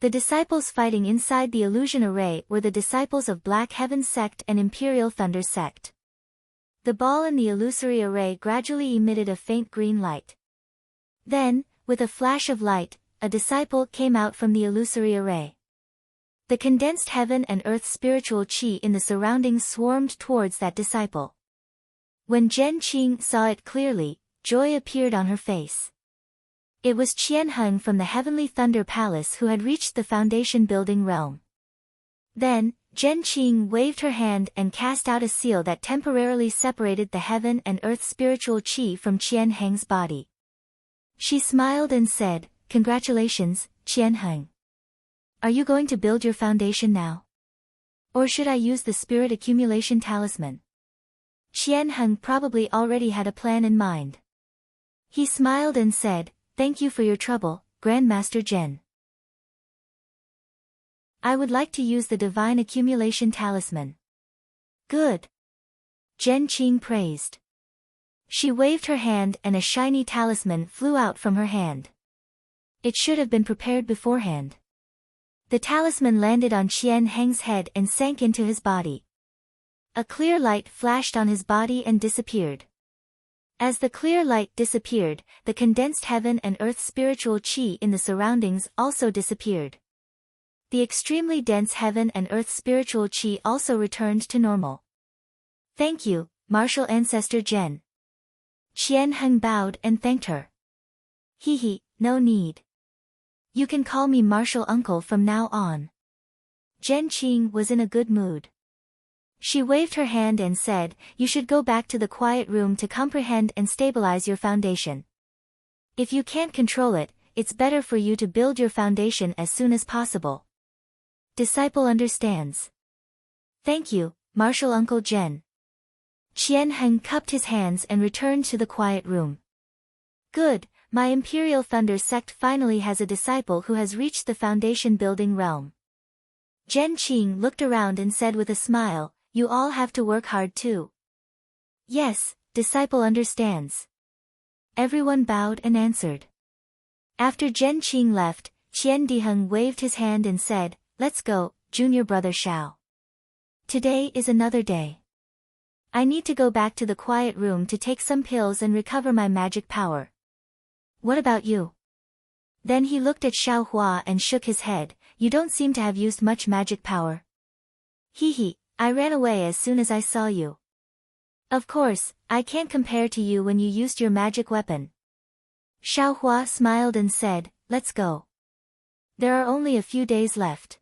The disciples fighting inside the illusion array were the disciples of Black Heaven sect and Imperial Thunder sect. The ball in the illusory array gradually emitted a faint green light. Then, with a flash of light, a disciple came out from the illusory array. The condensed heaven and earth spiritual qi in the surroundings swarmed towards that disciple. When Zhen Qing saw it clearly, joy appeared on her face. It was Qian Heng from the Heavenly Thunder Palace who had reached the foundation building realm. Then, Zhen Qing waved her hand and cast out a seal that temporarily separated the heaven and earth spiritual qi from Qian Heng's body. She smiled and said, "Congratulations, Qian Heng. Are you going to build your foundation now? Or should I use the spirit accumulation talisman?" Qian Heng probably already had a plan in mind. He smiled and said, "Thank you for your trouble, Grandmaster Zhen. I would like to use the divine accumulation talisman." "Good," Zhen Qing praised. She waved her hand and a shiny talisman flew out from her hand. It should have been prepared beforehand. The talisman landed on Qian Heng's head and sank into his body. A clear light flashed on his body and disappeared. As the clear light disappeared, the condensed heaven and earth spiritual qi in the surroundings also disappeared. The extremely dense heaven and earth spiritual qi also returned to normal. "Thank you, martial ancestor Zhen." Qian Heng bowed and thanked her. "He, no need. You can call me martial uncle from now on." Zhen Qing was in a good mood. She waved her hand and said, "You should go back to the quiet room to comprehend and stabilize your foundation. If you can't control it, it's better for you to build your foundation as soon as possible." Disciple understands. "Thank you, martial uncle Zhen." Qian Heng cupped his hands and returned to the quiet room. "Good, my Imperial Thunder sect finally has a disciple who has reached the foundation building realm." Zhen Qing looked around and said with a smile, "You all have to work hard too." "Yes, disciple understands." Everyone bowed and answered. After Zhen Qing left, Qian Diheng waved his hand and said, "Let's go, junior brother Shao. Today is another day. I need to go back to the quiet room to take some pills and recover my magic power. What about you?" Then he looked at Xiao Hua and shook his head, "You don't seem to have used much magic power." "He, I ran away as soon as I saw you. Of course, I can't compare to you when you used your magic weapon." Xiao Hua smiled and said, "Let's go. There are only a few days left.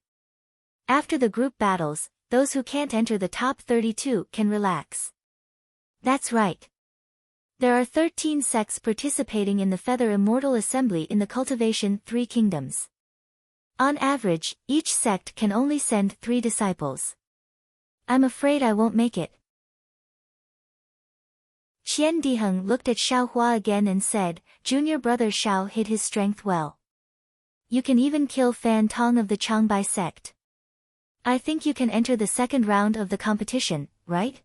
After the group battles, those who can't enter the top 32 can relax." "That's right. There are 13 sects participating in the Feather Immortal Assembly in the Cultivation 3 Kingdoms. On average, each sect can only send 3 disciples. I'm afraid I won't make it." Qian Diheng looked at Xiao Hua again and said, "Junior brother Shao hid his strength well. You can even kill Fan Tong of the Changbai sect. I think you can enter the second round of the competition, right?"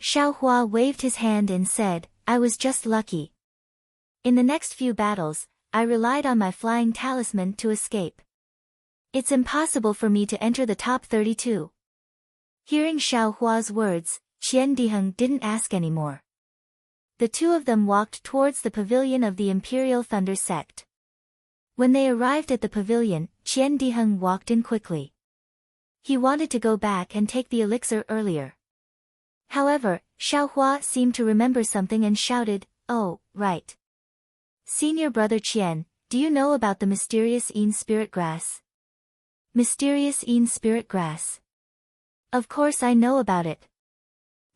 Xiao Hua waved his hand and said, "I was just lucky. In the next few battles, I relied on my flying talisman to escape. It's impossible for me to enter the top 32. Hearing Xiao Hua's words, Qian Diheng didn't ask anymore. The two of them walked towards the pavilion of the Imperial Thunder sect. When they arrived at the pavilion, Qian Diheng walked in quickly. He wanted to go back and take the elixir earlier. However, Xiao Hua seemed to remember something and shouted, "Oh, right. Senior brother Qian, do you know about the mysterious Yin spirit grass?" "Mysterious Yin spirit grass? Of course I know about it."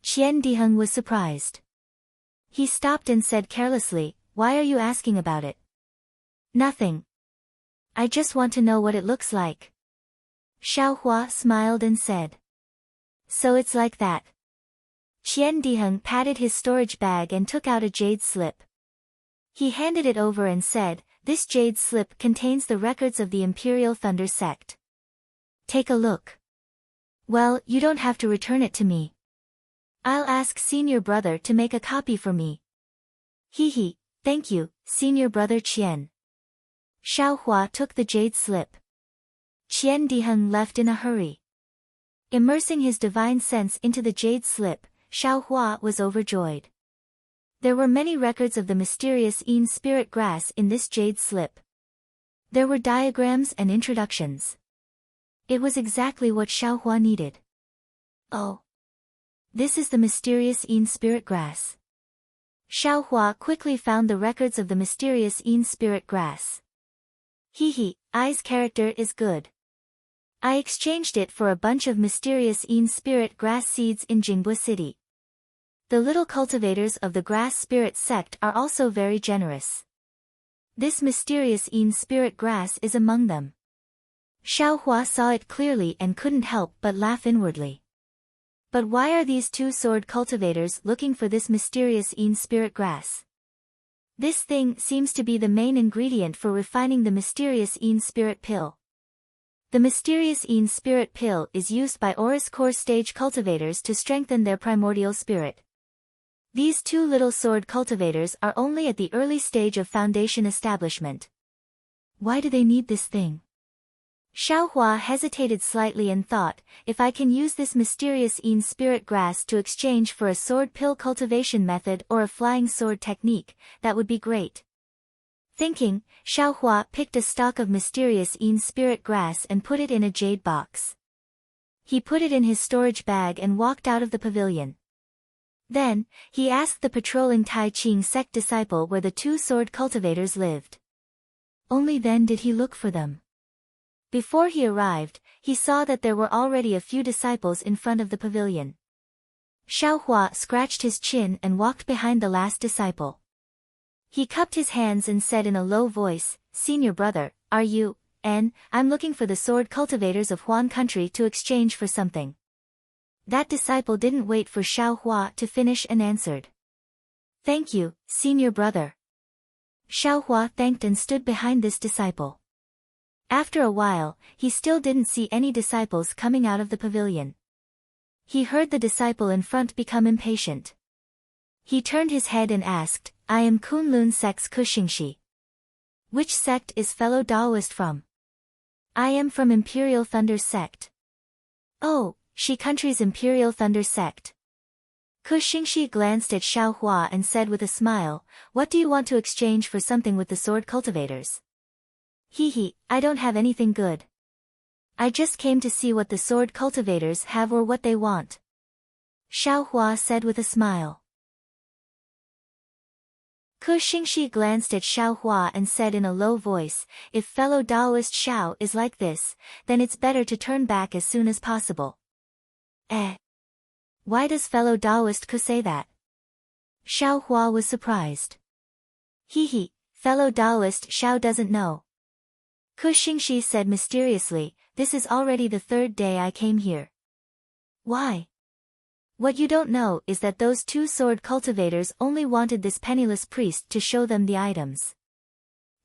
Qian Diheng was surprised. He stopped and said carelessly, "Why are you asking about it?" "Nothing. I just want to know what it looks like." Xiao Hua smiled and said, "So it's like that." Qian Diheng patted his storage bag and took out a jade slip. He handed it over and said, "This jade slip contains the records of the Imperial Thunder sect. Take a look." "Well, you don't have to return it to me. I'll ask senior brother to make a copy for me." He, thank you, senior brother Qian." Xiao Hua took the jade slip. Qian Diheng left in a hurry. Immersing his divine sense into the jade slip, Xiao Hua was overjoyed. There were many records of the mysterious Yin spirit grass in this jade slip. There were diagrams and introductions. It was exactly what Xiaohua needed. Oh. This is the mysterious Yin spirit grass. Xiaohua quickly found the records of the mysterious Yin spirit grass. I's character is good. I exchanged it for a bunch of mysterious Yin spirit grass seeds in Jingbua City. The little cultivators of the grass spirit sect are also very generous. This mysterious Yin spirit grass is among them. Xiaohua saw it clearly and couldn't help but laugh inwardly. But why are these two sword cultivators looking for this mysterious Yin spirit grass? This thing seems to be the main ingredient for refining the mysterious Yin spirit pill. The mysterious Yin spirit pill is used by Aurus core stage cultivators to strengthen their primordial spirit. These two little sword cultivators are only at the early stage of foundation establishment. Why do they need this thing? Xiaohua hesitated slightly and thought, if I can use this mysterious Yin spirit grass to exchange for a sword pill cultivation method or a flying sword technique, that would be great. Thinking, Xiaohua picked a stalk of mysterious Yin spirit grass and put it in a jade box. He put it in his storage bag and walked out of the pavilion. Then, he asked the patrolling Tai Ching sect disciple where the two sword cultivators lived. Only then did he look for them. Before he arrived, he saw that there were already a few disciples in front of the pavilion. Xiaohua scratched his chin and walked behind the last disciple. He cupped his hands and said in a low voice, "Senior brother, are you, I'm looking for the sword cultivators of Huan country to exchange for something." That disciple didn't wait for Xiaohua to finish and answered. "Thank you, senior brother." Xiaohua thanked and stood behind this disciple. After a while, he still didn't see any disciples coming out of the pavilion. He heard the disciple in front become impatient. He turned his head and asked, "I am Kunlun sect's Kuxingxi. Which sect is fellow Daoist from?" "I am from Imperial Thunder sect." "Oh, Shi country's Imperial Thunder sect." Kuxingxi glanced at Xiaohua and said with a smile, "What do you want to exchange for something with the sword cultivators?" I don't have anything good. I just came to see what the sword cultivators have or what they want." Xiaohua said with a smile. Kuxingxi glanced at Xiaohua and said in a low voice, "If fellow Daoist Xiao is like this, then it's better to turn back as soon as possible." Why does fellow Daoist Ku say that? Xiaohua was surprised. Fellow Daoist Xiao doesn't know. Kuxingxi said mysteriously, "This is already the third day I came here." "Why?" "What you don't know is that those two sword cultivators only wanted this penniless priest to show them the items.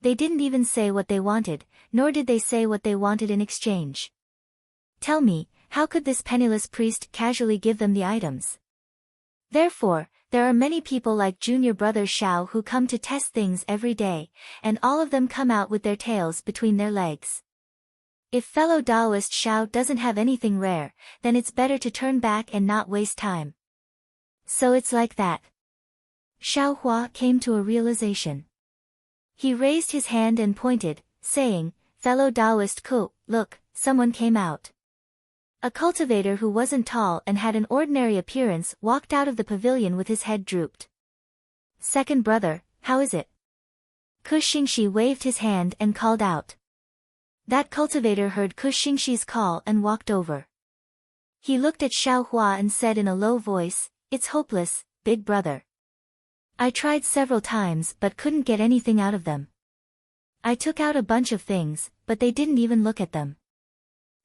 They didn't even say what they wanted, nor did they say what they wanted in exchange. Tell me, how could this penniless priest casually give them the items? Therefore, there are many people like junior brother Xiao who come to test things every day, and all of them come out with their tails between their legs. If fellow Daoist Xiao doesn't have anything rare, then it's better to turn back and not waste time." So it's like that. Xiaohua came to a realization. He raised his hand and pointed, saying, "Fellow Daoist Ku, look, someone came out." A cultivator who wasn't tall and had an ordinary appearance walked out of the pavilion with his head drooped. "Second brother, how is it?" Kuxingxi waved his hand and called out. That cultivator heard Kuxingxi's call and walked over. He looked at Xiaohua and said in a low voice, "It's hopeless, big brother. I tried several times but couldn't get anything out of them. I took out a bunch of things, but they didn't even look at them.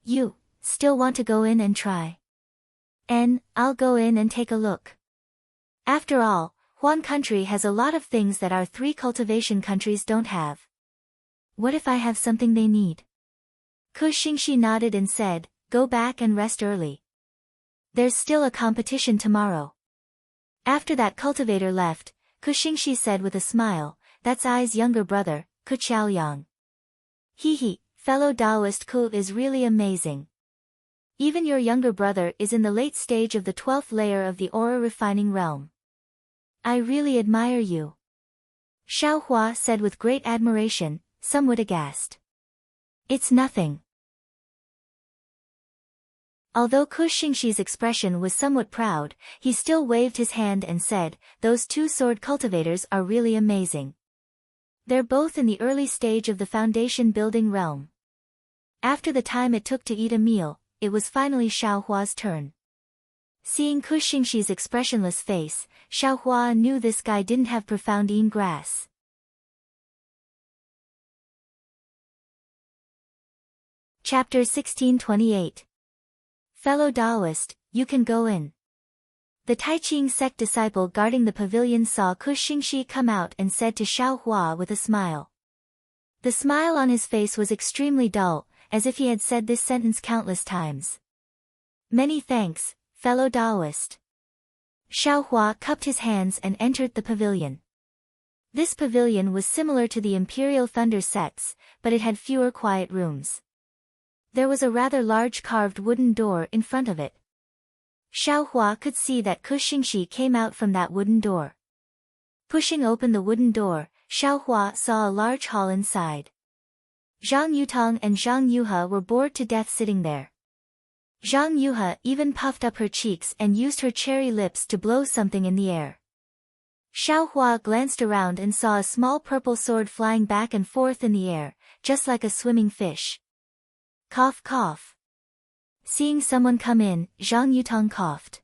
You still want to go in and try?" "I'll go in and take a look. After all, Huan country has a lot of things that our three cultivation countries don't have. What if I have something they need?" Kuxingxi nodded and said, "Go back and rest early. There's still a competition tomorrow." After that cultivator left, Kuxingxi said with a smile, "That's I's younger brother, Ku Qiaoyang. Fellow Daoist Ku is really amazing. Even your younger brother is in the late stage of the 12th layer of the aura refining realm. I really admire you." Xiaohua said with great admiration, somewhat aghast. "It's nothing." Although Ku Xingxi's expression was somewhat proud, he still waved his hand and said, "Those two sword cultivators are really amazing. They're both in the early stage of the foundation building realm." After the time it took to eat a meal, it was finally Xiaohua's turn. Seeing Ku Xingxi's expressionless face, Xiaohua knew this guy didn't have profound Yin grass. Chapter 1628. Fellow Taoist, you can go in. The Taiqing sect disciple guarding the pavilion saw Ku Xingxi come out and said to Xiaohua with a smile. The smile on his face was extremely dull, as if he had said this sentence countless times. "Many thanks, fellow Taoist." Xiaohua cupped his hands and entered the pavilion. This pavilion was similar to the Imperial Thunder sect's, but it had fewer quiet rooms. There was a rather large carved wooden door in front of it. Xiaohua could see that Ku Xingxi came out from that wooden door. Pushing open the wooden door, Xiaohua saw a large hall inside. Zhang Yutong and Zhang Yuhe were bored to death sitting there. Zhang Yuhe even puffed up her cheeks and used her cherry lips to blow something in the air. Xiaohua glanced around and saw a small purple sword flying back and forth in the air, just like a swimming fish. Cough cough. Seeing someone come in, Zhang Yutong coughed.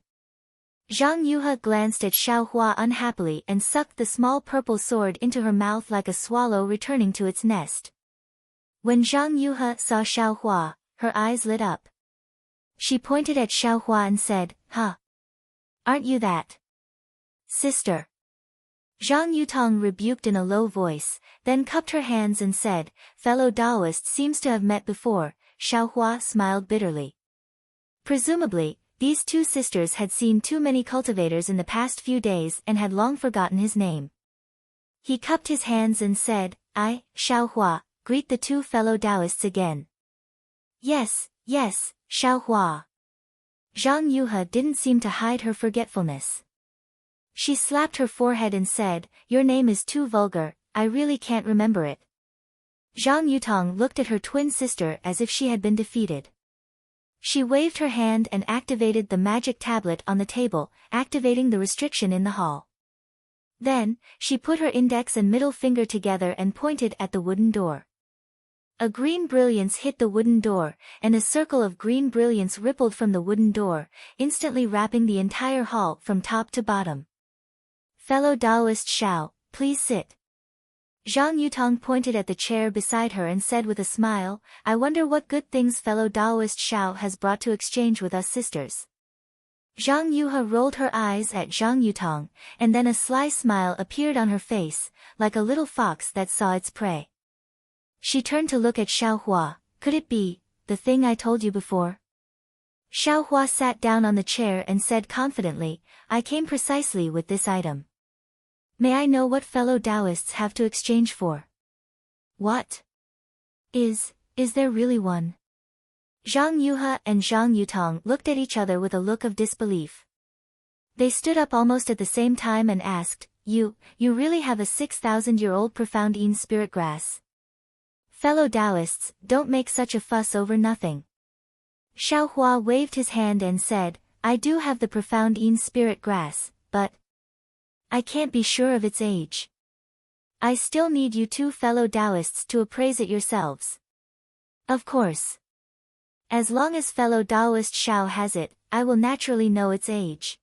Zhang Yuhe glanced at Xiaohua unhappily and sucked the small purple sword into her mouth like a swallow returning to its nest. When Zhang Yuhe saw Xiaohua, her eyes lit up. She pointed at Xiaohua and said, "Huh? Aren't you that sister?" Zhang Yutong rebuked in a low voice, then cupped her hands and said, "Fellow Taoist seems to have met before." Xiaohua smiled bitterly. Presumably, these two sisters had seen too many cultivators in the past few days and had long forgotten his name. He cupped his hands and said, "I, Xiaohua, greet the two fellow Taoists again." "Yes, yes, Xiaohua." Zhang Yuhe didn't seem to hide her forgetfulness. She slapped her forehead and said, "Your name is too vulgar, I really can't remember it." Zhang Yutong looked at her twin sister as if she had been defeated. She waved her hand and activated the magic tablet on the table, activating the restriction in the hall. Then, she put her index and middle finger together and pointed at the wooden door. A green brilliance hit the wooden door, and a circle of green brilliance rippled from the wooden door, instantly wrapping the entire hall from top to bottom. "Fellow Taoist Xiao, please sit." Zhang Yutong pointed at the chair beside her and said with a smile, "I wonder what good things fellow Taoist Xiao has brought to exchange with us sisters." Zhang Yuhe rolled her eyes at Zhang Yutong, and then a sly smile appeared on her face, like a little fox that saw its prey. She turned to look at Xiaohua. "Could it be the thing I told you before?" Xiaohua sat down on the chair and said confidently, "I came precisely with this item. May I know what fellow Taoists have to exchange for?" "What? Is there really one?" Zhang Yuhe and Zhang Yutong looked at each other with a look of disbelief. They stood up almost at the same time and asked, You really have a 6,000-year-old profound Yin spirit grass?" "Fellow Taoists, don't make such a fuss over nothing." Xiaohua waved his hand and said, "I do have the profound Yin spirit grass, but I can't be sure of its age. I still need you two fellow Taoists to appraise it yourselves." "Of course. As long as fellow Taoist Xiao has it, I will naturally know its age."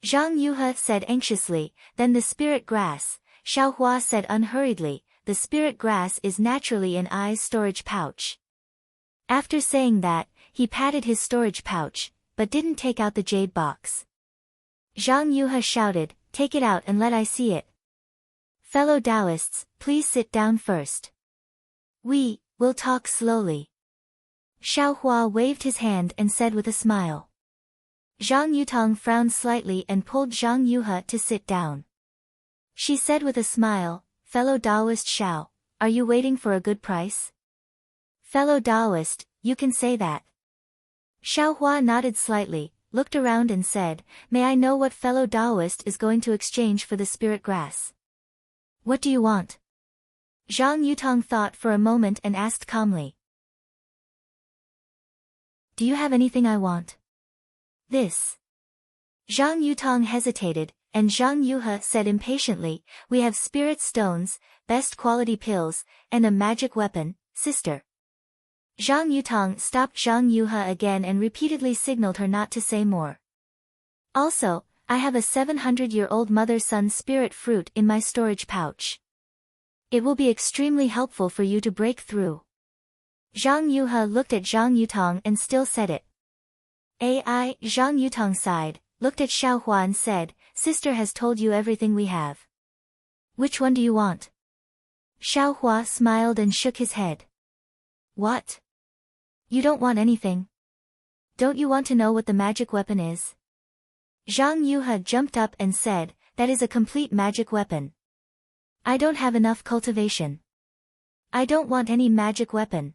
Zhang Yuhe said anxiously, "Then the spirit grass," Xiaohua said unhurriedly, "the spirit grass is naturally in I's storage pouch." After saying that, he patted his storage pouch, but didn't take out the jade box. Zhang Yuhe shouted, "Take it out and let I see it." "Fellow Taoists, please sit down first. We'll talk slowly." Xiaohua waved his hand and said with a smile. Zhang Yutong frowned slightly and pulled Zhang Yuhe to sit down. She said with a smile, "Fellow Taoist Xiao, are you waiting for a good price?" "Fellow Taoist, you can say that." Xiaohua nodded slightly, looked around and said, "May I know what fellow Taoist is going to exchange for the spirit grass?" "What do you want?" Zhang Yutong thought for a moment and asked calmly. Do you have anything I want? This. Zhang Yutong hesitated, and Zhang Yuhe said impatiently, we have spirit stones, best quality pills, and a magic weapon, sister. Zhang Yutong stopped Zhang Yuhe again and repeatedly signaled her not to say more. Also, I have a 700-year-old mother-son spirit fruit in my storage pouch. It will be extremely helpful for you to break through. Zhang Yuhe looked at Zhang Yutong and still said it. Zhang Yutong sighed, looked at Xiaohua and said, sister has told you everything we have. Which one do you want? Xiaohua smiled and shook his head. What? You don't want anything? Don't you want to know what the magic weapon is? Zhang Yuhe jumped up and said, that is a complete magic weapon. I don't have enough cultivation. I don't want any magic weapon.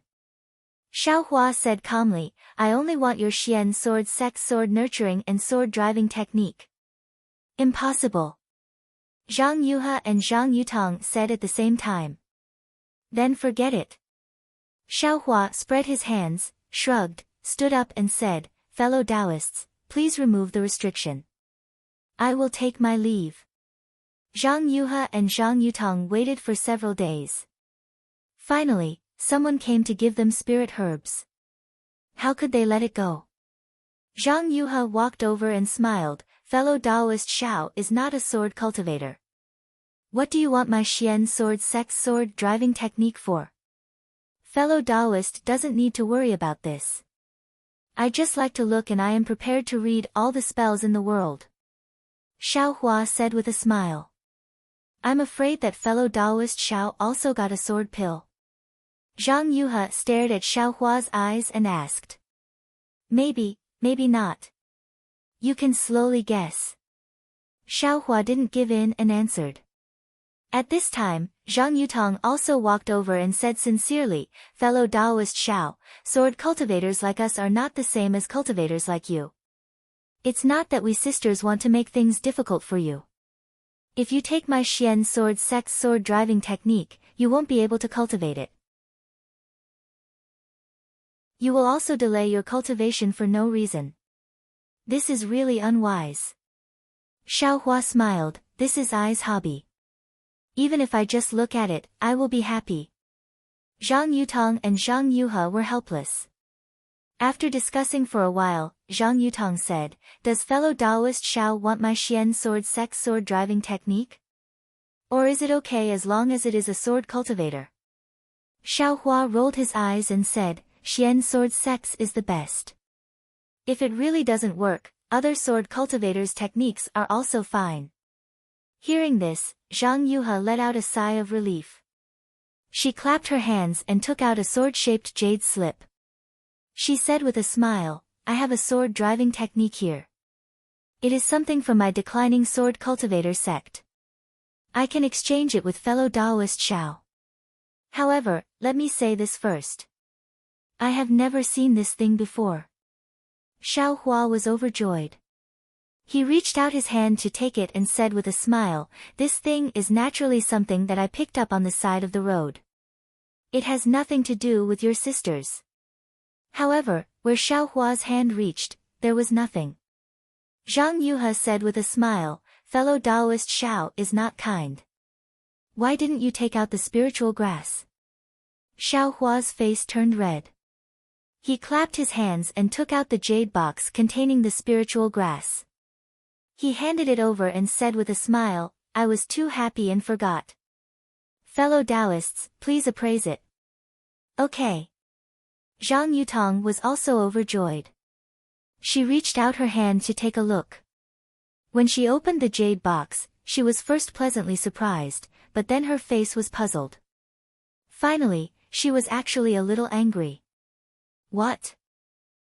Xiaohua said calmly, I only want your Xian sword sex sword nurturing and sword driving technique. Impossible. Zhang Yuhe and Zhang Yutong said at the same time. Then forget it. Xiaohua spread his hands, shrugged, stood up and said, fellow Taoists, please remove the restriction. I will take my leave. Zhang Yuhe and Zhang Yutong waited for several days. Finally, someone came to give them spirit herbs. How could they let it go? Zhang Yuhe walked over and smiled, fellow Taoist Xiao is not a sword cultivator. What do you want my Xian sword sex sword driving technique for? Fellow Taoist doesn't need to worry about this. I just like to look and I am prepared to read all the spells in the world. Xiaohua said with a smile. I'm afraid that fellow Taoist Xiao also got a sword pill. Zhang Yuhe stared at Xiaohua's eyes and asked. Maybe, maybe not. You can slowly guess. Xiaohua didn't give in and answered. At this time, Zhang Yutong also walked over and said sincerely, fellow Taoist Xiao, sword cultivators like us are not the same as cultivators like you. It's not that we sisters want to make things difficult for you. If you take my Xian sword sex sword driving technique, you won't be able to cultivate it. You will also delay your cultivation for no reason. This is really unwise. Xiaohua smiled, this is I's hobby. Even if I just look at it, I will be happy. Zhang Yutong and Zhang Yuhe were helpless. After discussing for a while, Zhang Yutong said, does fellow Taoist Xiao want my Xian sword sex sword driving technique? Or is it okay as long as it is a sword cultivator? Xiaohua rolled his eyes and said, Xian sword sex is the best. If it really doesn't work, other sword cultivators' techniques are also fine. Hearing this, Zhang Yuhe let out a sigh of relief. She clapped her hands and took out a sword-shaped jade slip. She said with a smile, I have a sword driving technique here. It is something from my declining sword cultivator sect. I can exchange it with fellow Taoist Xiao. However, let me say this first. I have never seen this thing before. Xiaohua was overjoyed. He reached out his hand to take it and said with a smile, this thing is naturally something that I picked up on the side of the road. It has nothing to do with your sisters. However, where Xiaohua's hand reached, there was nothing. Zhang Yuhe said with a smile, fellow Taoist Xiao is not kind. Why didn't you take out the spiritual grass? Xiaohua's face turned red. He clapped his hands and took out the jade box containing the spiritual grass. He handed it over and said with a smile, I was too happy and forgot. Fellow Taoists, please appraise it. Okay. Zhang Yutong was also overjoyed. She reached out her hand to take a look. When she opened the jade box, she was first pleasantly surprised, but then her face was puzzled. Finally, she was actually a little angry. What?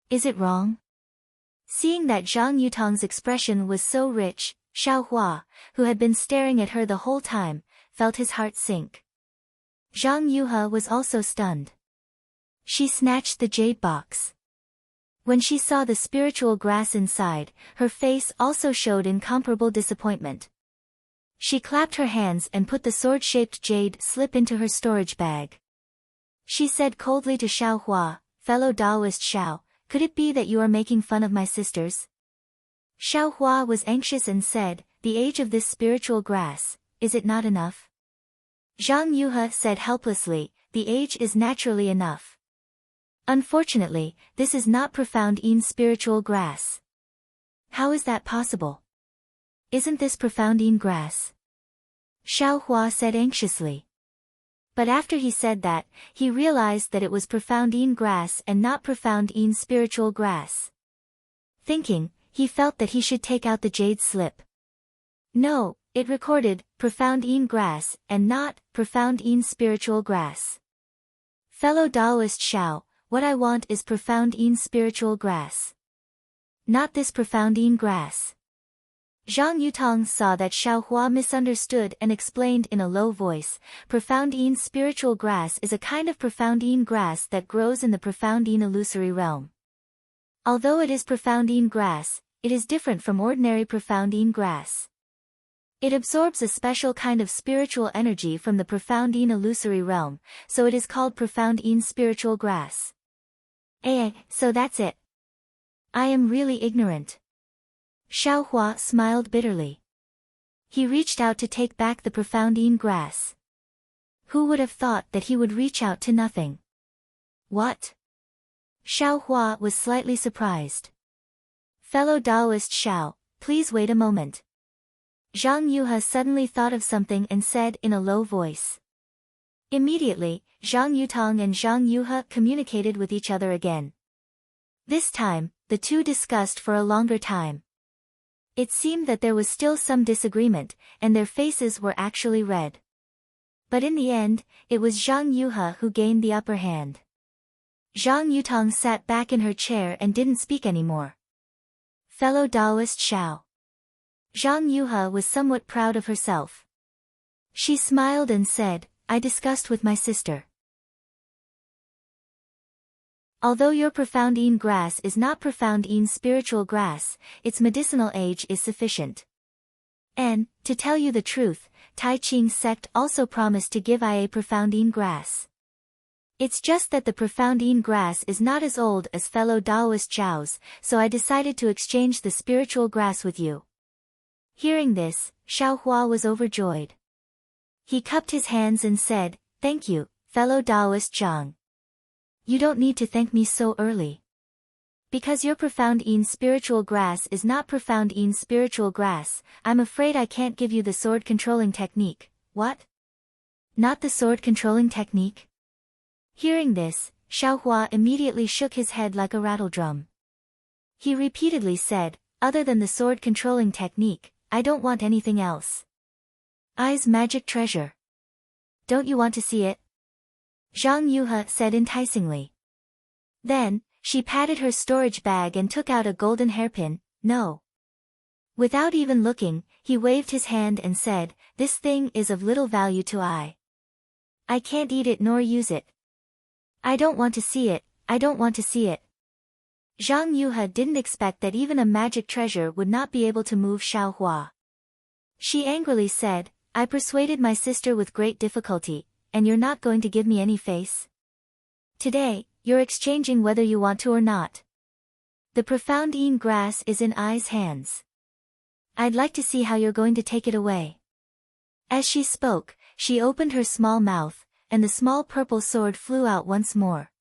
Is it wrong? Seeing that Zhang Yutong's expression was so rich, Xiaohua, who had been staring at her the whole time, felt his heart sink. Zhang Yuhe was also stunned. She snatched the jade box. When she saw the spiritual grass inside, her face also showed incomparable disappointment. She clapped her hands and put the sword-shaped jade slip into her storage bag. She said coldly to Xiaohua, fellow Taoist Xiao, Could it be that you are making fun of my sisters? Xiao Hua was anxious and said, the age of this spiritual grass, is it not enough? Zhang Yuhe said helplessly, the age is naturally enough. Unfortunately, this is not profound in spiritual grass. How is that possible? Isn't this profound in grass? Xiao Hua said anxiously. But after he said that, he realized that it was profound in grass and not profound in spiritual grass. Thinking, he felt that he should take out the jade slip. No, it recorded, profound in grass and not, profound in spiritual grass. Fellow Taoist Xiao, what I want is profound in spiritual grass. Not this profound in grass. Zhang Yutong saw that Xiao Hua misunderstood and explained in a low voice, profound in spiritual grass is a kind of profound in grass that grows in the profound in illusory realm. Although it is profound in grass, it is different from ordinary profound in grass. It absorbs a special kind of spiritual energy from the profound in illusory realm, so it is called profound in spiritual grass. So that's it. I am really ignorant. Xiao Hua smiled bitterly. He reached out to take back the profound in grass. Who would have thought that he would reach out to nothing? What? Xiao Hua was slightly surprised. Fellow Taoist Xiao, please wait a moment. Zhang Yuhe suddenly thought of something and said in a low voice. Immediately, Zhang Yutong and Zhang Yuhe communicated with each other again. This time, the two discussed for a longer time. It seemed that there was still some disagreement, and their faces were actually red. But in the end, it was Zhang Yuhe who gained the upper hand. Zhang Yutong sat back in her chair and didn't speak anymore. Fellow Taoist Xiao. Zhang Yuhe was somewhat proud of herself. She smiled and said, I discussed with my sister. Although your profound in grass is not profound in spiritual grass, its medicinal age is sufficient. And, to tell you the truth, Tai Ching sect also promised to give I a profound in grass. It's just that the profound in grass is not as old as fellow Taoist Zhao's, so I decided to exchange the spiritual grass with you. Hearing this, Xiao Hua was overjoyed. He cupped his hands and said, thank you, fellow Taoist Zhang. You don't need to thank me so early. Because your profound in spiritual grass is not profound in spiritual grass, I'm afraid I can't give you the sword controlling technique. What? Not the sword controlling technique? Hearing this, Xiao Hua immediately shook his head like a rattledrum. He repeatedly said, other than the sword controlling technique, I don't want anything else. Ai's magic treasure. Don't you want to see it? Zhang Yuhe said enticingly. Then, she patted her storage bag and took out a golden hairpin. No. Without even looking, he waved his hand and said, this thing is of little value to I. I can't eat it nor use it. I don't want to see it, I don't want to see it. Zhang Yuhe didn't expect that even a magic treasure would not be able to move Xiao Hua. She angrily said, I persuaded my sister with great difficulty, and you're not going to give me any face? Today, you're exchanging whether you want to or not. The profound in grass is in Ai's hands. I'd like to see how you're going to take it away. As she spoke, she opened her small mouth, and the small purple sword flew out once more.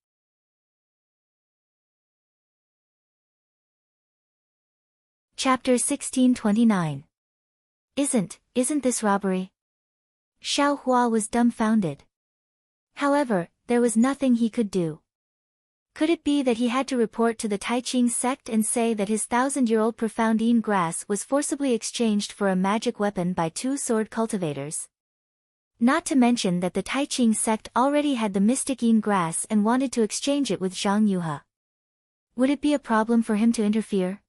Chapter 1629. Isn't this robbery? Xiao Hua was dumbfounded. However, there was nothing he could do. Could it be that he had to report to the Tai Ching sect and say that his 1,000-year-old profound in grass was forcibly exchanged for a magic weapon by two sword cultivators? Not to mention that the Tai Ching sect already had the mystic in grass and wanted to exchange it with Zhang Yuhe. Would it be a problem for him to interfere?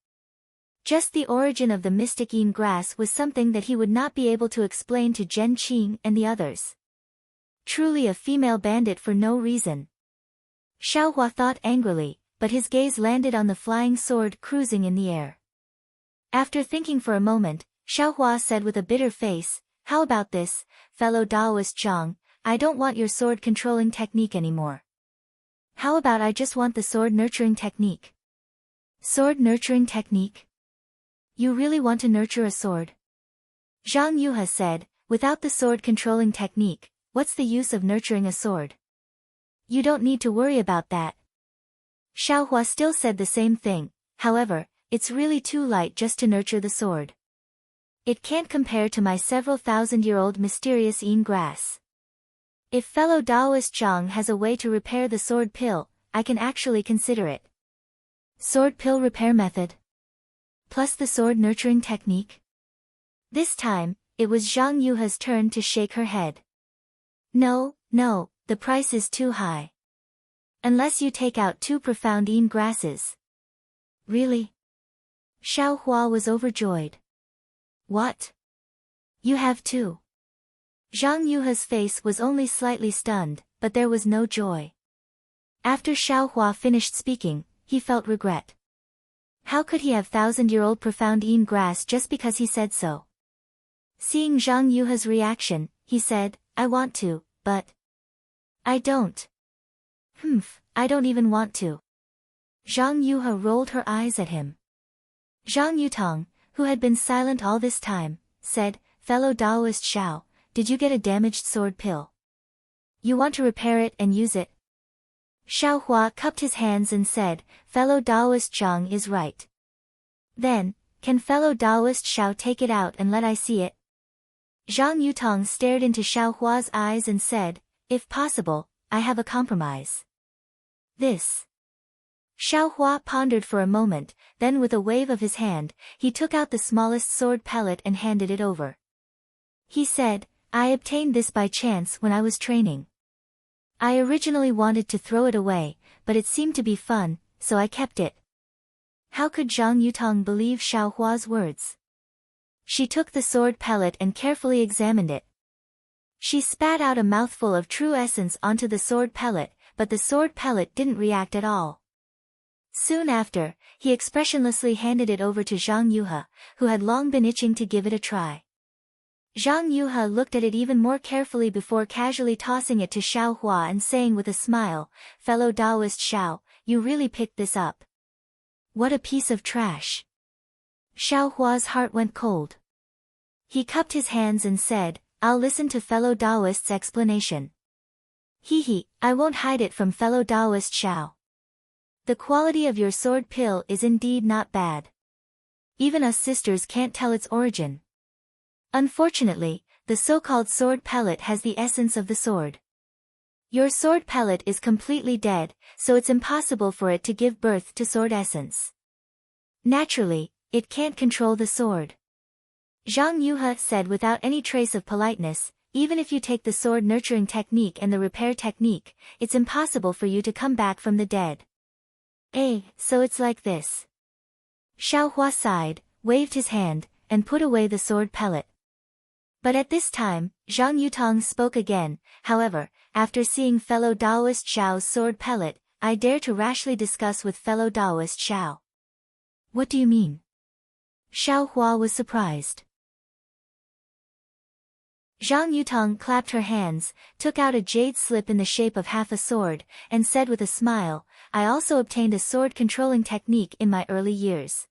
Just the origin of the mystic in grass was something that he would not be able to explain to Zhen Qing and the others. Truly a female bandit for no reason. Xiao Hua thought angrily, but his gaze landed on the flying sword cruising in the air. After thinking for a moment, Xiao Hua said with a bitter face, how about this, fellow Taoist Zhang, I don't want your sword controlling technique anymore. How about I just want the sword nurturing technique? Sword nurturing technique? You really want to nurture a sword? Zhang Yuhe said, without the sword controlling technique, what's the use of nurturing a sword? You don't need to worry about that. Xiaohua still said the same thing, however, it's really too light just to nurture the sword. It can't compare to my several thousand-year-old mysterious Yin grass. If fellow Taoist Zhang has a way to repair the sword pill, I can actually consider it. Sword pill repair method. Plus the sword nurturing technique. This time, it was Zhang Yuhe's turn to shake her head. No, the price is too high. Unless you take out 2 profound Yin grasses. Really? Xiaohua was overjoyed. What? You have 2? Zhang Yuhe's face was only slightly stunned, but there was no joy. After Xiaohua finished speaking, he felt regret. How could he have 1,000-year-old profound Yin grass just because he said so? Seeing Zhang Yuhe's reaction, he said, I want to, but I don't. I don't even want to. Zhang Yuhe rolled her eyes at him. Zhang Yutong, who had been silent all this time, said, Fellow Taoist Xiao, did you get a damaged sword pill? You want to repair it and use it? Xiaohua cupped his hands and said, Fellow Taoist Zhang is right. Then, can fellow Taoist Xiao take it out and let I see it? Zhang Yutong stared into Xiaohua's eyes and said, if possible, I have a compromise. This. Xiaohua pondered for a moment, then with a wave of his hand, he took out the smallest sword pellet and handed it over. He said, I obtained this by chance when I was training. I originally wanted to throw it away, but it seemed to be fun, so I kept it. How could Zhang Yutong believe Xiaohua's words? She took the sword pellet and carefully examined it. She spat out a mouthful of true essence onto the sword pellet, but the sword pellet didn't react at all. Soon after, he expressionlessly handed it over to Zhang Yuhe, who had long been itching to give it a try. Zhang Yuhe looked at it even more carefully before casually tossing it to Xiaohua and saying with a smile, Fellow Taoist Xiao, you really picked this up. What a piece of trash. Xiaohua's heart went cold. He cupped his hands and said, I'll listen to fellow Taoist's explanation. I won't hide it from fellow Taoist Xiao. The quality of your sword pill is indeed not bad. Even us sisters can't tell its origin. Unfortunately, the so-called sword pellet has the essence of the sword. Your sword pellet is completely dead, so it's impossible for it to give birth to sword essence. Naturally, it can't control the sword. Zhang Yuhe said without any trace of politeness, even if you take the sword nurturing technique and the repair technique, it's impossible for you to come back from the dead. So it's like this. Xiaohua sighed, waved his hand, and put away the sword pellet. But at this time, Zhang Yutong spoke again, however, after seeing fellow Taoist Xiao's sword pellet, I dare to rashly discuss with fellow Taoist Xiao. What do you mean? Xiaohua was surprised. Zhang Yutong clapped her hands, took out a jade slip in the shape of half a sword, and said with a smile, I also obtained a sword controlling technique in my early years.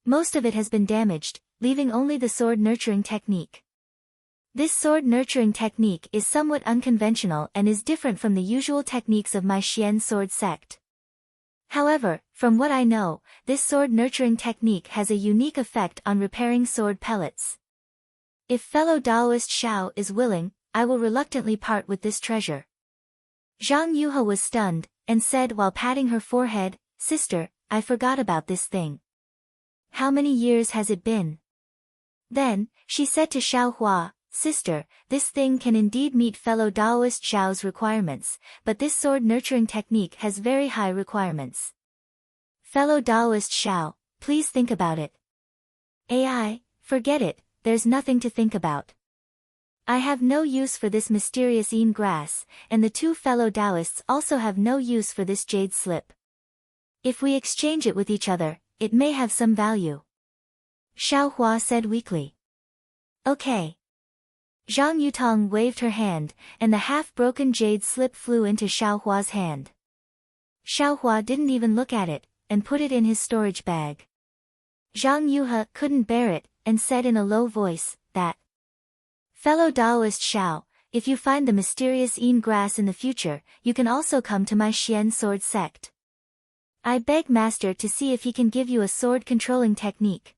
Most of it has been damaged, leaving only the sword nurturing technique. This sword nurturing technique is somewhat unconventional and is different from the usual techniques of my Xian sword sect. However, from what I know, this sword nurturing technique has a unique effect on repairing sword pellets. If fellow Taoist Xiao is willing, I will reluctantly part with this treasure. Zhang Yuhe was stunned, and said while patting her forehead, Sister, I forgot about this thing. How many years has it been? Then, she said to Xiaohua, Sister, this thing can indeed meet fellow Taoist Xiao's requirements, but this sword nurturing technique has very high requirements. Fellow Taoist Xiao, please think about it. Forget it, there's nothing to think about. I have no use for this mysterious Yin grass, and the 2 fellow Taoists also have no use for this jade slip. If we exchange it with each other, it may have some value. Xiaohua said weakly. Okay. Zhang Yutong waved her hand, and the half-broken jade slip flew into Xiaohua's hand. Xiaohua didn't even look at it, and put it in his storage bag. Zhang Yuhe couldn't bear it, and said in a low voice, that fellow Taoist Xiao, if you find the mysterious Yin grass in the future, you can also come to my Xian sword sect. I beg Master to see if he can give you a sword controlling technique.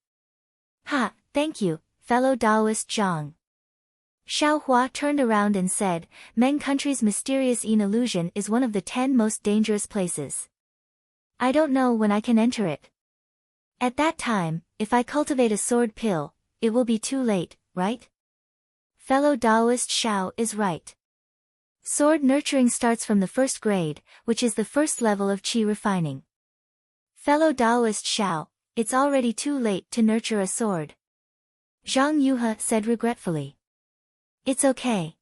Ha, thank you, fellow Taoist Zhang. Xiao Hua turned around and said, Meng country's mysterious Yin illusion is one of the 10 most dangerous places. I don't know when I can enter it. At that time, if I cultivate a sword pill, it will be too late, right? Fellow Taoist Xiao is right. Sword nurturing starts from the first grade, which is the first level of qi refining. Fellow Taoist Xiao, it's already too late to nurture a sword. Zhang Yuhe said regretfully. It's okay.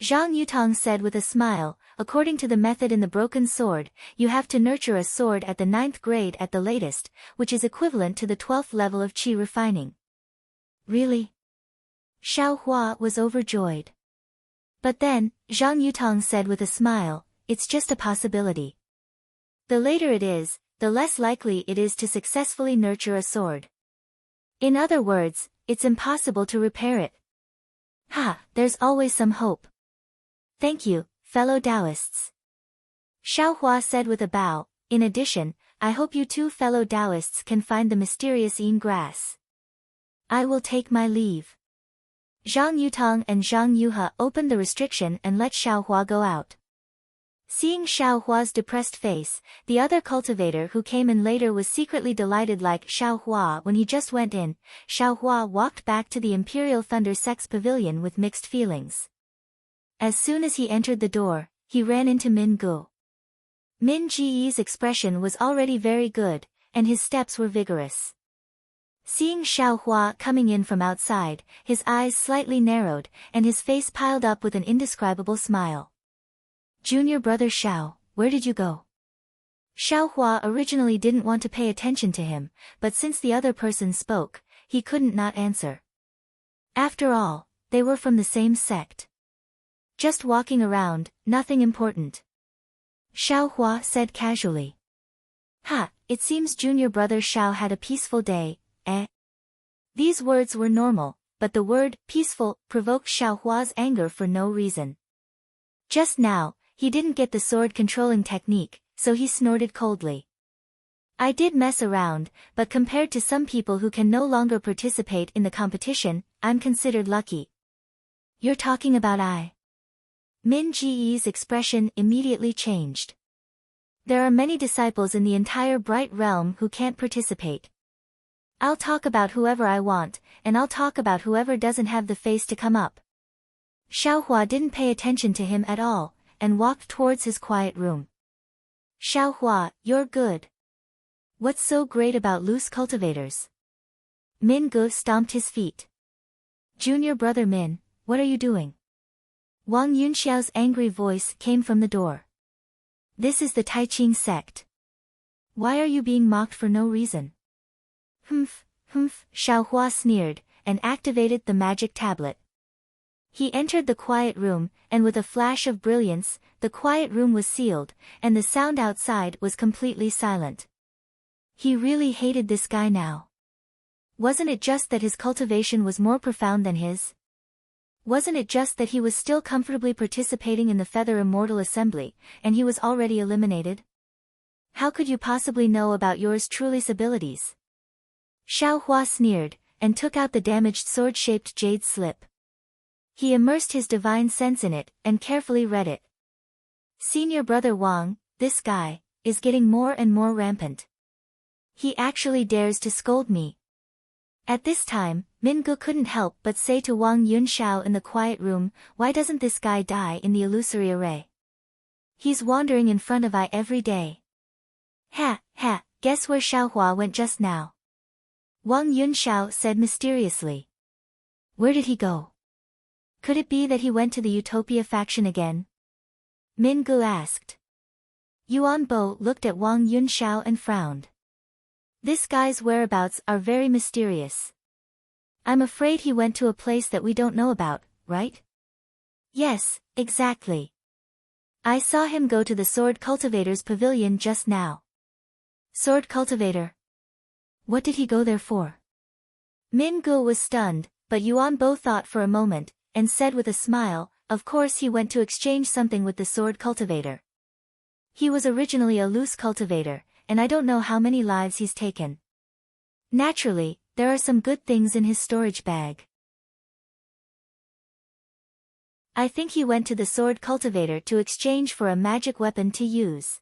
Zhang Yutong said with a smile, according to the method in the broken sword, you have to nurture a sword at the 9th grade at the latest, which is equivalent to the 12th level of qi refining. Really? Xiao Hua was overjoyed. But then, Zhang Yutong said with a smile, it's just a possibility. The later it is, the less likely it is to successfully nurture a sword. In other words, it's impossible to repair it. Ha, there's always some hope. Thank you, fellow Taoists. Xiao Hua said with a bow, in addition, I hope you two fellow Taoists can find the mysterious Yin grass. I will take my leave. Zhang Yutong and Zhang Yuhe opened the restriction and let Xiao Hua go out. Seeing Xiao Hua's depressed face, the other cultivator who came in later was secretly delighted like Xiao Hua when he just went in. Xiao Hua walked back to the Imperial Thunder Sex Pavilion with mixed feelings. As soon as he entered the door, he ran into Min Gu. Min Ji's expression was already very good, and his steps were vigorous. Seeing Xiao Hua coming in from outside, his eyes slightly narrowed, and his face piled up with an indescribable smile. Junior brother Xiao, where did you go? Xiao Hua originally didn't want to pay attention to him, but since the other person spoke, he couldn't not answer. After all, they were from the same sect. Just walking around, nothing important. Xiao Hua said casually. Ha, it seems junior brother Xiao had a peaceful day, eh? These words were normal, but the word, peaceful, provoked Xiao Hua's anger for no reason. Just now, he didn't get the sword controlling technique, so he snorted coldly. I did mess around, but compared to some people who can no longer participate in the competition, I'm considered lucky. You're talking about I. Min Ji's expression immediately changed. There are many disciples in the entire Bright Realm who can't participate. I'll talk about whoever I want, and I'll talk about whoever doesn't have the face to come up. Xiao Hua didn't pay attention to him at all, and walked towards his quiet room. Xiao Hua, you're good. What's so great about loose cultivators? Min Gu stomped his feet. Junior brother Min, what are you doing? Wang Yunxiao's angry voice came from the door. This is the Taiqing sect. Why are you being mocked for no reason? Humph, Xiao Hua sneered, and activated the magic tablet. He entered the quiet room, and with a flash of brilliance, the quiet room was sealed, and the sound outside was completely silent. He really hated this guy now. Wasn't it just that his cultivation was more profound than his? Wasn't it just that he was still comfortably participating in the Feather Immortal Assembly, and he was already eliminated? How could you possibly know about yours truly's abilities? Xiao Hua sneered, and took out the damaged sword-shaped jade slip. He immersed his divine sense in it, and carefully read it. Senior brother Wang, this guy, is getting more and more rampant. He actually dares to scold me. At this time, Min Gu couldn't help but say to Wang Yunxiao in the quiet room, why doesn't this guy die in the illusory array? He's wandering in front of I every day. Ha, guess where Xiao Hua went just now? Wang Yunxiao said mysteriously. Where did he go? Could it be that he went to the Utopia faction again? Min Gu asked. Yuan Bo looked at Wang Yunxiao and frowned. This guy's whereabouts are very mysterious. I'm afraid he went to a place that we don't know about, right? Yes, exactly. I saw him go to the sword cultivator's pavilion just now. Sword cultivator? What did he go there for? Min Gu was stunned, but Yuan Bo thought for a moment, and said with a smile, of course he went to exchange something with the sword cultivator. He was originally a loose cultivator, and I don't know how many lives he's taken. Naturally, there are some good things in his storage bag. I think he went to the sword cultivator to exchange for a magic weapon to use.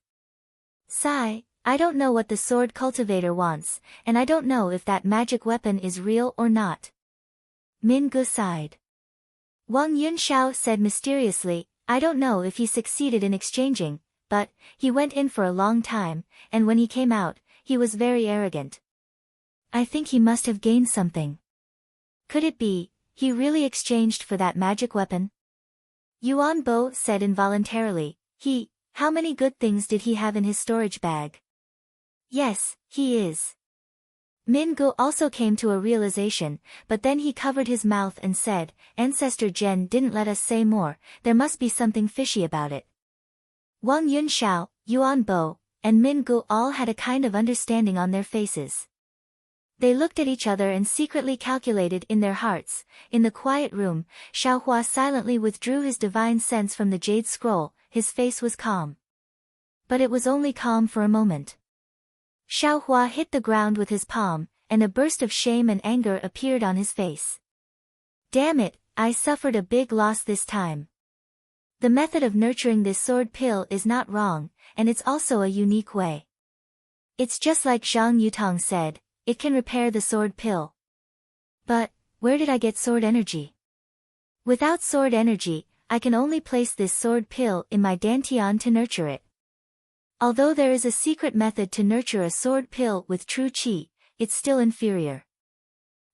Sigh, I don't know what the sword cultivator wants, and I don't know if that magic weapon is real or not. Min Gu sighed. Wang Yunxiao said mysteriously, I don't know if he succeeded in exchanging, but he went in for a long time, and when he came out, he was very arrogant. I think he must have gained something. Could it be, he really exchanged for that magic weapon? Yuan Bo said involuntarily, how many good things did he have in his storage bag? Yes, he is. Min Gu also came to a realization, but then he covered his mouth and said, Ancestor Zhen didn't let us say more, there must be something fishy about it. Wang Yunxiao, Yuan Bo, and Min Gu all had a kind of understanding on their faces. They looked at each other and secretly calculated in their hearts. In the quiet room, Xiaohua silently withdrew his divine sense from the jade scroll, his face was calm. But it was only calm for a moment. Xiaohua hit the ground with his palm, and a burst of shame and anger appeared on his face. Damn it, I suffered a big loss this time. The method of nurturing this sword pill is not wrong, and it's also a unique way. It's just like Zhang Yutong said, it can repair the sword pill. But, where did I get sword energy? Without sword energy, I can only place this sword pill in my dantian to nurture it. Although there is a secret method to nurture a sword pill with true qi, it's still inferior.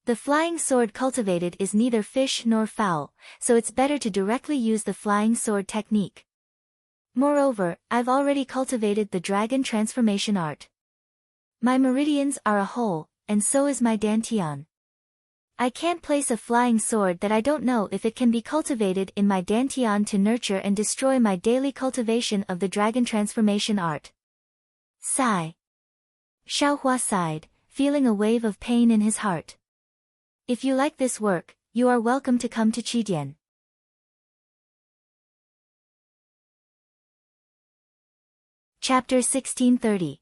The flying sword cultivated is neither fish nor fowl, so it's better to directly use the flying sword technique. Moreover, I've already cultivated the dragon transformation art. My meridians are a whole, and so is my dantian. I can't place a flying sword that I don't know if it can be cultivated in my dantian to nurture and destroy my daily cultivation of the dragon transformation art. Sigh. Xiaohua sighed, feeling a wave of pain in his heart. If you like this work, you are welcome to come to Qidian. Chapter 1630.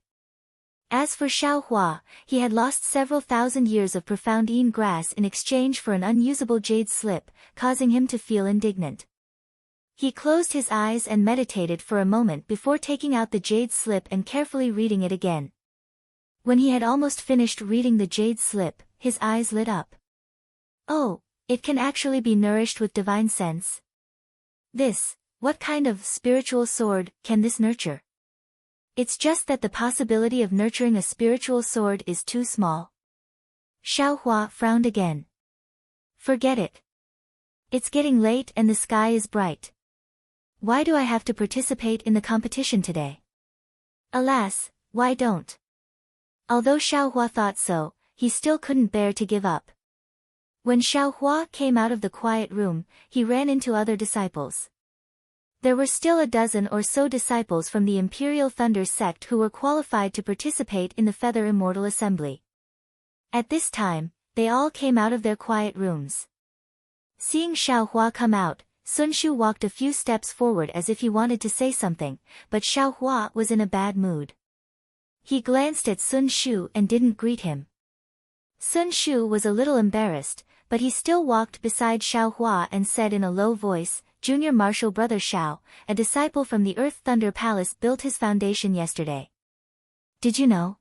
As for Xiaohua, he had lost several thousand years of profound Yin grass in exchange for an unusable jade slip, causing him to feel indignant. He closed his eyes and meditated for a moment before taking out the jade slip and carefully reading it again. When he had almost finished reading the jade slip, his eyes lit up. Oh, it can actually be nourished with divine sense. What kind of spiritual sword can this nurture? It's just that the possibility of nurturing a spiritual sword is too small. Xiaohua frowned again. Forget it. It's getting late and the sky is bright. Why do I have to participate in the competition today? Alas, why don't? Although Xiaohua thought so, he still couldn't bear to give up. When Xiaohua came out of the quiet room, he ran into other disciples. There were still a dozen or so disciples from the Imperial Thunder sect who were qualified to participate in the Feather Immortal Assembly. At this time, they all came out of their quiet rooms. Seeing Xiaohua come out, Sun Shu walked a few steps forward as if he wanted to say something, but Xiaohua was in a bad mood. He glanced at Sun Shu and didn't greet him. Sun Shu was a little embarrassed, but he still walked beside Xiaohua and said in a low voice, Junior Marshal Brother Xiao, a disciple from the Earth Thunder Palace built his foundation yesterday. Did you know?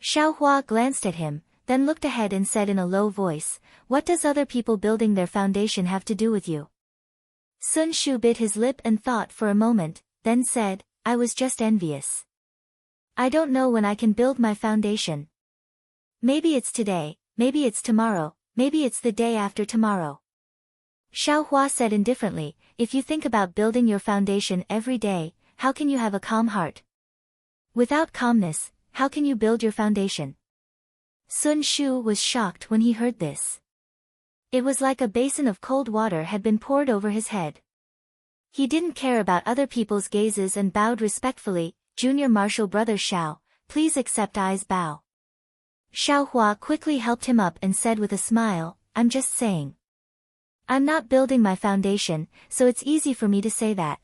Xiaohua glanced at him, then looked ahead and said in a low voice, what does other people building their foundation have to do with you? Sun Shu bit his lip and thought for a moment, then said, I was just envious. I don't know when I can build my foundation. Maybe it's today, maybe it's tomorrow, maybe it's the day after tomorrow. Xiaohua said indifferently, if you think about building your foundation every day, how can you have a calm heart? Without calmness, how can you build your foundation? Sun Shu was shocked when he heard this. It was like a basin of cold water had been poured over his head. He didn't care about other people's gazes and bowed respectfully. Junior Marshal Brother Xiao, please accept I's bow. Xiao Hua quickly helped him up and said with a smile, I'm just saying. I'm not building my foundation, so it's easy for me to say that.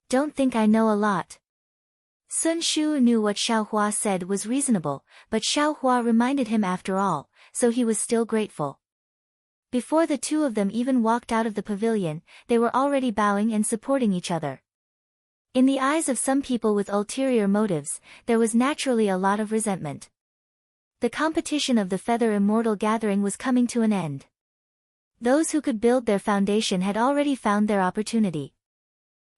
Don't think I know a lot. Sun Shu knew what Xiao Hua said was reasonable, but Xiao Hua reminded him after all, so he was still grateful. Before the two of them even walked out of the pavilion, they were already bowing and supporting each other. In the eyes of some people with ulterior motives, there was naturally a lot of resentment. The competition of the Feather Immortal Gathering was coming to an end. Those who could build their foundation had already found their opportunity.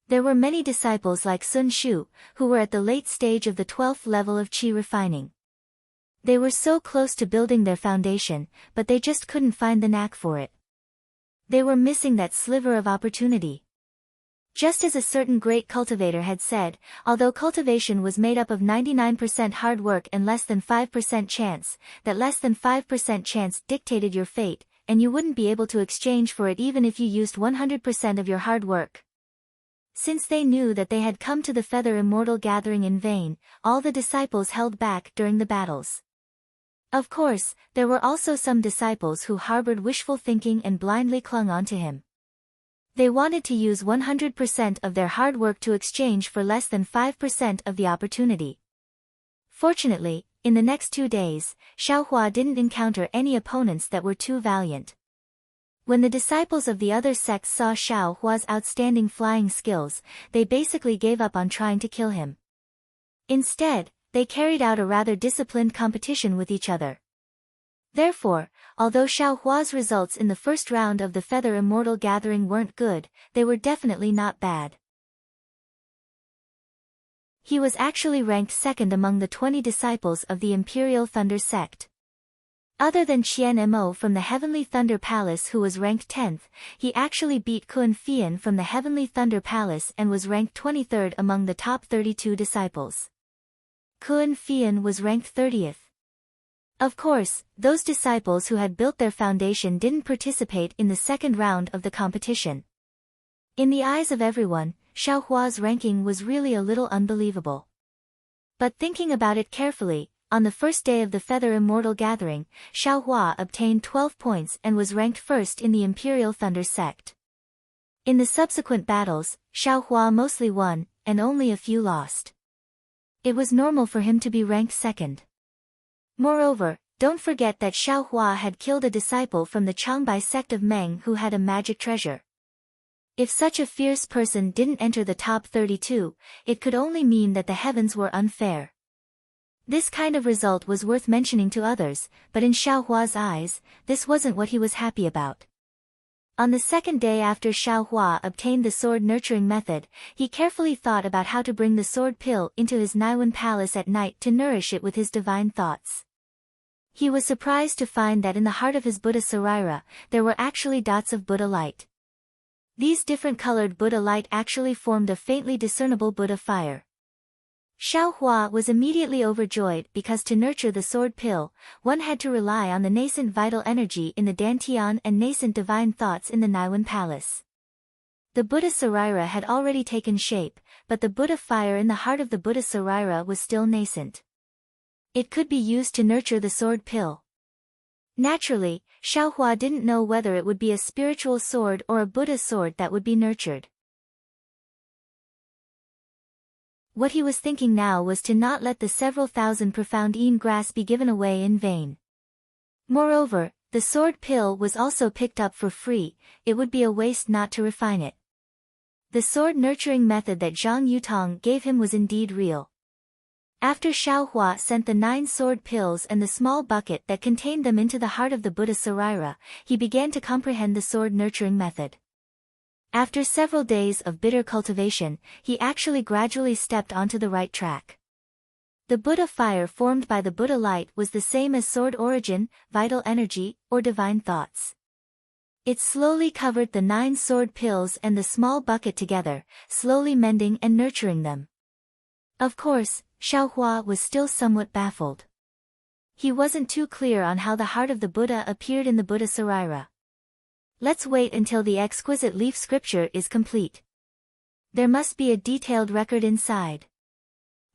There were many disciples like Sun Shu, who were at the late stage of the 12th level of qi refining. They were so close to building their foundation, but they just couldn't find the knack for it. They were missing that sliver of opportunity. Just as a certain great cultivator had said, although cultivation was made up of 99% hard work and less than 5% chance, that less than 5% chance dictated your fate, and you wouldn't be able to exchange for it even if you used 100% of your hard work. Since they knew that they had come to the Feather Immortal Gathering in vain, all the disciples held back during the battles. Of course, there were also some disciples who harbored wishful thinking and blindly clung on to him. They wanted to use 100% of their hard work to exchange for less than 5% of the opportunity. Fortunately, in the next 2 days, Xiao Hua didn't encounter any opponents that were too valiant. When the disciples of the other sects saw Xiao Hua's outstanding flying skills, they basically gave up on trying to kill him. Instead, they carried out a rather disciplined competition with each other. Therefore, although Xiao Hua's results in the first round of the Feather Immortal Gathering weren't good, they were definitely not bad. He was actually ranked second among the 20 disciples of the Imperial Thunder sect. Other than Qian Mo from the Heavenly Thunder Palace who was ranked 10th, he actually beat Kun Fian from the Heavenly Thunder Palace and was ranked 23rd among the top 32 disciples. Kun Fian was ranked 30th. Of course, those disciples who had built their foundation didn't participate in the second round of the competition. In the eyes of everyone, Xiao Hua's ranking was really a little unbelievable. But thinking about it carefully, on the first day of the Feather Immortal Gathering, Xiao Hua obtained 12 points and was ranked first in the Imperial Thunder sect. In the subsequent battles, Xiao Hua mostly won, and only a few lost. It was normal for him to be ranked second. Moreover, don't forget that Xiao Hua had killed a disciple from the Changbai sect of Meng who had a magic treasure. If such a fierce person didn't enter the top 32, it could only mean that the heavens were unfair. This kind of result was worth mentioning to others, but in Xiao Hua's eyes, this wasn't what he was happy about. On the second day after Xiao Hua obtained the sword nurturing method, he carefully thought about how to bring the sword pill into his Naiwan palace at night to nourish it with his divine thoughts. He was surprised to find that in the heart of his Buddha Sarira, there were actually dots of Buddha light. These different colored Buddha light actually formed a faintly discernible Buddha fire. Xiao Hua was immediately overjoyed because to nurture the sword pill, one had to rely on the nascent vital energy in the Dantian and nascent divine thoughts in the Naiwan palace. The Buddha Sarira had already taken shape, but the Buddha fire in the heart of the Buddha Sarira was still nascent. It could be used to nurture the sword pill. Naturally, Xiao Hua didn't know whether it would be a spiritual sword or a Buddha sword that would be nurtured. What he was thinking now was to not let the several thousand profound Yin grass be given away in vain. Moreover, the sword pill was also picked up for free, it would be a waste not to refine it. The sword nurturing method that Zhang Yutong gave him was indeed real. After Xiao Hua sent the 9 sword pills and the small bucket that contained them into the heart of the Buddha Sarira, he began to comprehend the sword nurturing method. After several days of bitter cultivation, he actually gradually stepped onto the right track. The Buddha fire formed by the Buddha light was the same as sword origin, vital energy, or divine thoughts. It slowly covered the 9 sword pills and the small bucket together, slowly mending and nurturing them. Of course, Xiao Hua was still somewhat baffled. He wasn't too clear on how the heart of the Buddha appeared in the Buddha Sarira. Let's wait until the exquisite leaf scripture is complete. There must be a detailed record inside.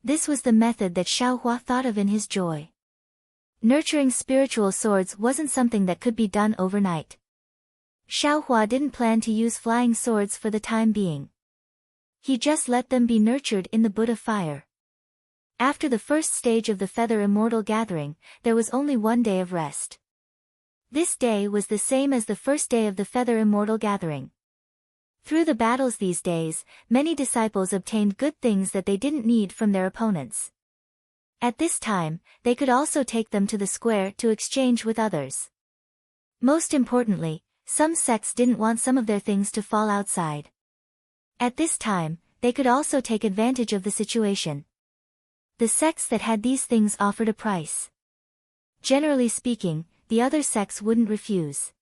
This was the method that Xiaohua thought of in his joy. Nurturing spiritual swords wasn't something that could be done overnight. Xiaohua didn't plan to use flying swords for the time being. He just let them be nurtured in the Buddha fire. After the first stage of the Feather Immortal Gathering, there was only one day of rest. This day was the same as the first day of the Feather Immortal Gathering. Through the battles these days, many disciples obtained good things that they didn't need from their opponents. At this time, they could also take them to the square to exchange with others. Most importantly, some sects didn't want some of their things to fall outside. At this time, they could also take advantage of the situation. The sects that had these things offered a price. Generally speaking, the other sects wouldn't refuse.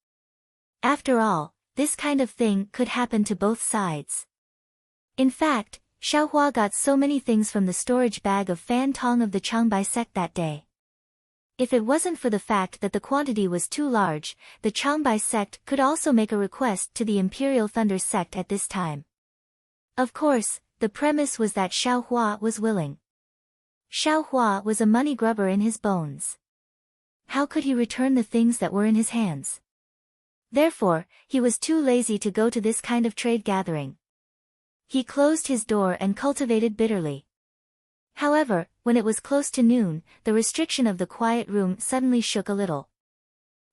After all, this kind of thing could happen to both sides. In fact, Xiaohua got so many things from the storage bag of Fan Tong of the Changbai sect that day. If it wasn't for the fact that the quantity was too large, the Changbai sect could also make a request to the Imperial Thunder sect at this time. Of course, the premise was that Xiaohua was willing. Xiaohua was a money grubber in his bones. How could he return the things that were in his hands? Therefore, he was too lazy to go to this kind of trade gathering. He closed his door and cultivated bitterly. However, when it was close to noon, the restriction of the quiet room suddenly shook a little.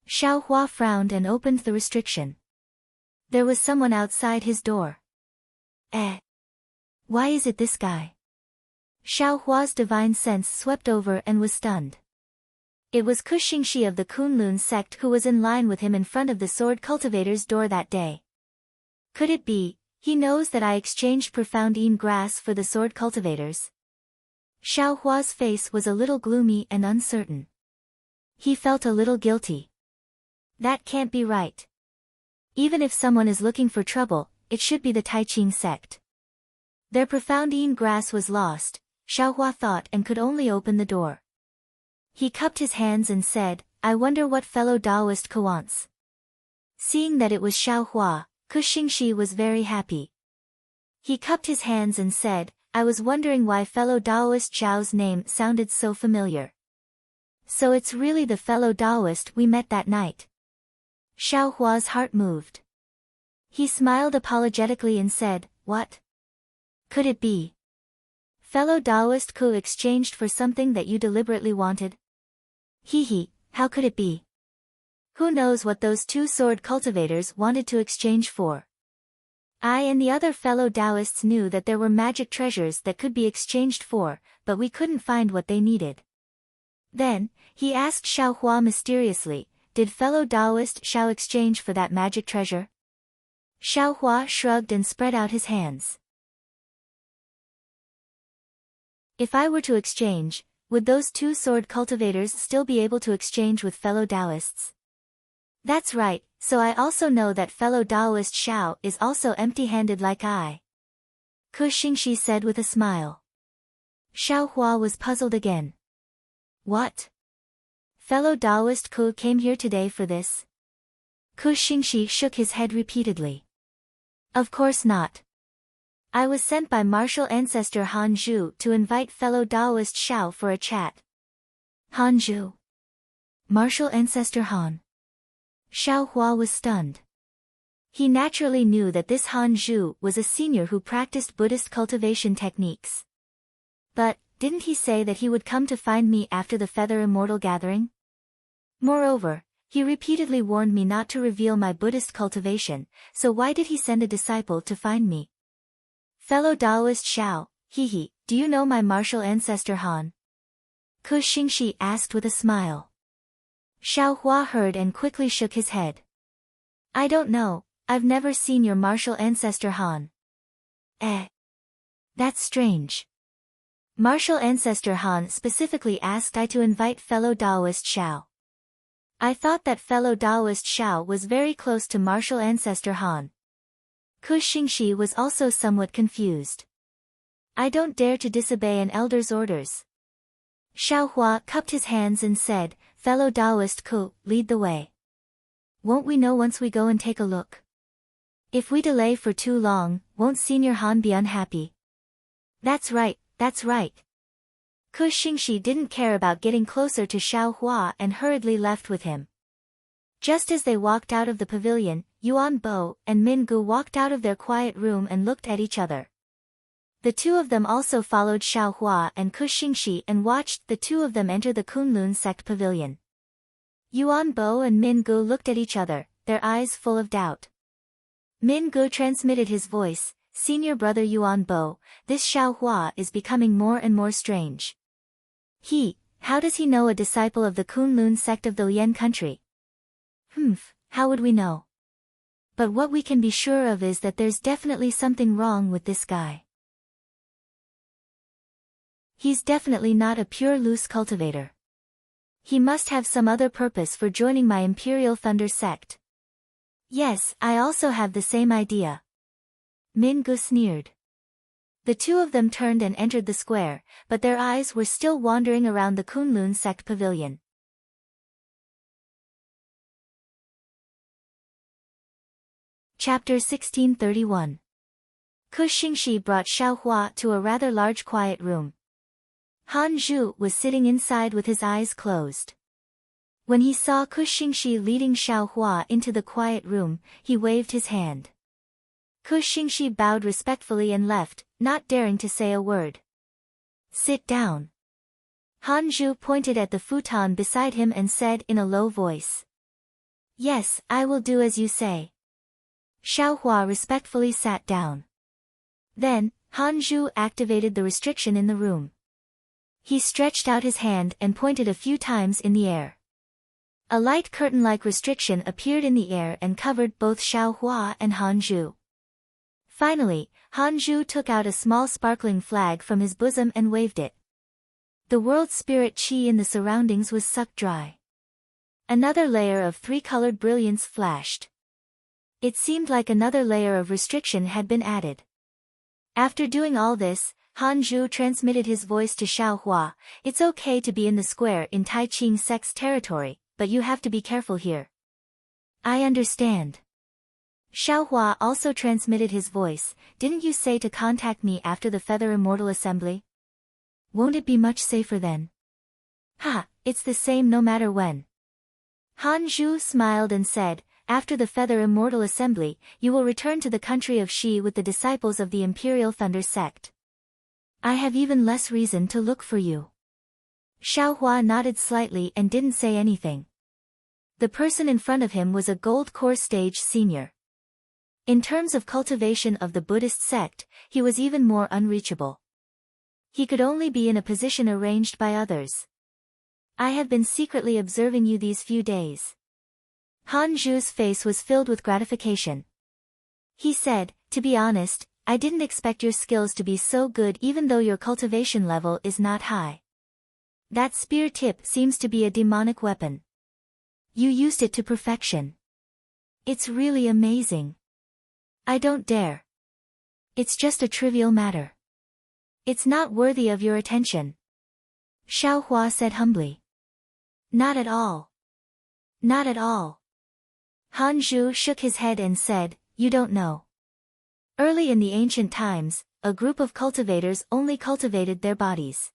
Xiaohua frowned and opened the restriction. There was someone outside his door. Why is it this guy? Xiaohua's divine sense swept over and was stunned. It was Ku Xingxi of the Kunlun sect who was in line with him in front of the sword cultivator's door that day. Could it be, he knows that I exchanged profound Yin grass for the sword cultivators? Xiaohua's face was a little gloomy and uncertain. He felt a little guilty. That can't be right. Even if someone is looking for trouble, it should be the Taiqing sect. Their profound Yin grass was lost, Xiaohua thought, and could only open the door. He cupped his hands and said, I wonder what fellow Taoist Ku wants. Seeing that it was Xiaohua, Ku Xingxi was very happy. He cupped his hands and said, I was wondering why fellow Taoist Zhao's name sounded so familiar. So it's really the fellow Taoist we met that night. Xiaohua's heart moved. He smiled apologetically and said, What? Could it be? Fellow Taoist Ku exchanged for something that you deliberately wanted? Hee, how could it be? Who knows what those two sword cultivators wanted to exchange for? I and the other fellow Taoists knew that there were magic treasures that could be exchanged for, but we couldn't find what they needed. Then, he asked Xiaohua mysteriously, did fellow Taoist Xiao exchange for that magic treasure? Xiaohua shrugged and spread out his hands. If I were to exchange, would those two sword cultivators still be able to exchange with fellow Taoists? That's right, so I also know that fellow Taoist Xiao is also empty-handed like I. Ku Xingxi said with a smile. Xiaohua was puzzled again. What? Fellow Taoist Ku came here today for this? Ku Xingxi shook his head repeatedly. Of course not. I was sent by martial ancestor Han Zhu to invite fellow Taoist Xiao for a chat. Han Zhu? Martial ancestor Han? Xiaohua was stunned. He naturally knew that this Han Zhu was a senior who practiced Buddhist cultivation techniques. But, didn't he say that he would come to find me after the Feather Immortal Gathering? Moreover, he repeatedly warned me not to reveal my Buddhist cultivation, so why did he send a disciple to find me? Fellow Taoist Xiao, do you know my martial ancestor Han? Ku Xingxi asked with a smile. Xiaohua heard and quickly shook his head. I don't know, I've never seen your martial ancestor Han. That's strange. Martial ancestor Han specifically asked I to invite fellow Taoist Xiao. I thought that fellow Taoist Xiao was very close to martial ancestor Han. Ku Xingxi was also somewhat confused. I don't dare to disobey an elder's orders. Xiaohua cupped his hands and said, fellow Taoist Ku, lead the way. Won't we know once we go and take a look? If we delay for too long, won't Senior Han be unhappy? That's right, that's right. Ku Xingxi didn't care about getting closer to Xiao Hua and hurriedly left with him. Just as they walked out of the pavilion, Yuan Bo and Min Gu walked out of their quiet room and looked at each other. The two of them also followed Xiao Hua and Ku Xingxi and watched the two of them enter the Kunlun sect pavilion. Yuan Bo and Min Gu looked at each other, their eyes full of doubt. Min Gu transmitted his voice, "Senior brother Yuan Bo, this Xiao Hua is becoming more and more strange. How does he know a disciple of the Kunlun sect of the Lian country? How would we know? But what we can be sure of is that there's definitely something wrong with this guy. He's definitely not a pure loose cultivator. He must have some other purpose for joining my Imperial Thunder sect." "Yes, I also have the same idea." Min Gu sneered. The two of them turned and entered the square, but their eyes were still wandering around the Kunlun sect pavilion. Chapter 1631. Ku Xingxi brought Xiao Hua to a rather large quiet room. Han Zhu was sitting inside with his eyes closed. When he saw Ku Xingxi leading Xiao Hua into the quiet room, he waved his hand. Ku Xingxi bowed respectfully and left, not daring to say a word. "Sit down." Han Zhu pointed at the futon beside him and said in a low voice. "Yes, I will do as you say." Xiao Hua respectfully sat down. Then, Han Zhu activated the restriction in the room. He stretched out his hand and pointed a few times in the air. A light curtain-like restriction appeared in the air and covered both Xiao Hua and Han Zhu. Finally, Han Zhu took out a small sparkling flag from his bosom and waved it. The world spirit qi in the surroundings was sucked dry. Another layer of three-colored brilliance flashed. It seemed like another layer of restriction had been added. After doing all this, Han Zhu transmitted his voice to Xiao Hua. "It's okay to be in the square in Tai Ching sect's territory, but you have to be careful here." "I understand." Xiao Hua also transmitted his voice. "Didn't you say to contact me after the Feather Immortal Assembly? Won't it be much safer then?" It's the same no matter when." Han Zhu smiled and said, "After the Feather Immortal Assembly, you will return to the country of Xi with the disciples of the Imperial Thunder sect. I have even less reason to look for you." Xiao Hua nodded slightly and didn't say anything. The person in front of him was a gold core stage senior. In terms of cultivation of the Buddhist sect, he was even more unreachable. He could only be in a position arranged by others. "I have been secretly observing you these few days." Han Zhu's face was filled with gratification. He said, "To be honest, I didn't expect your skills to be so good even though your cultivation level is not high. That spear tip seems to be a demonic weapon. You used it to perfection. It's really amazing." "I don't dare. It's just a trivial matter. It's not worthy of your attention." Xiao Hua said humbly. "Not at all. Not at all." Han Zhu shook his head and said, "You don't know. Early in the ancient times, a group of cultivators only cultivated their bodies.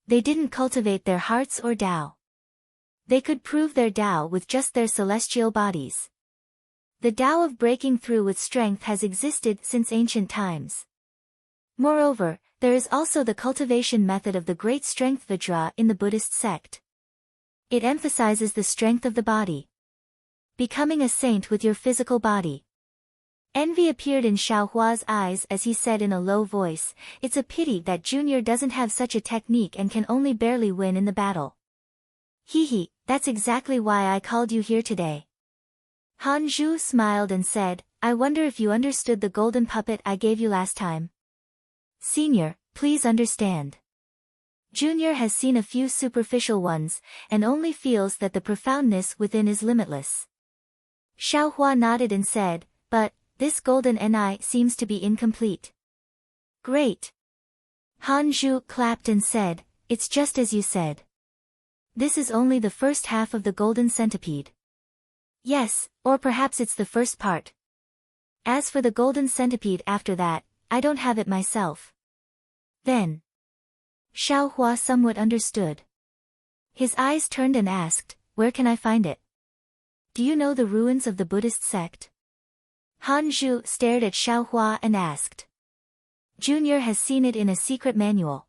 They didn't cultivate their hearts or Tao. They could prove their Tao with just their celestial bodies. The Tao of breaking through with strength has existed since ancient times. Moreover, there is also the cultivation method of the Great Strength Vajra in the Buddhist sect. It emphasizes the strength of the body. Becoming a saint with your physical body." Envy appeared in Xiao Hua's eyes as he said in a low voice, "It's a pity that Junior doesn't have such a technique and can only barely win in the battle." That's exactly why I called you here today." Han Zhu smiled and said, "I wonder if you understood the golden puppet I gave you last time." "Senior, please understand. Junior has seen a few superficial ones, and only feels that the profoundness within is limitless." Xiao Hua nodded and said, "But, this golden ni seems to be incomplete." "Great." Han Zhu clapped and said, "It's just as you said. This is only the first half of the golden centipede." "Yes, or perhaps it's the first part." As for the golden centipede after that, I don't have it myself. Then Xiaohua somewhat understood. His eyes turned and asked, where can I find it? Do you know the ruins of the Buddhist sect? Han Zhu stared at Xiaohua and asked. Junior has seen it in a secret manual.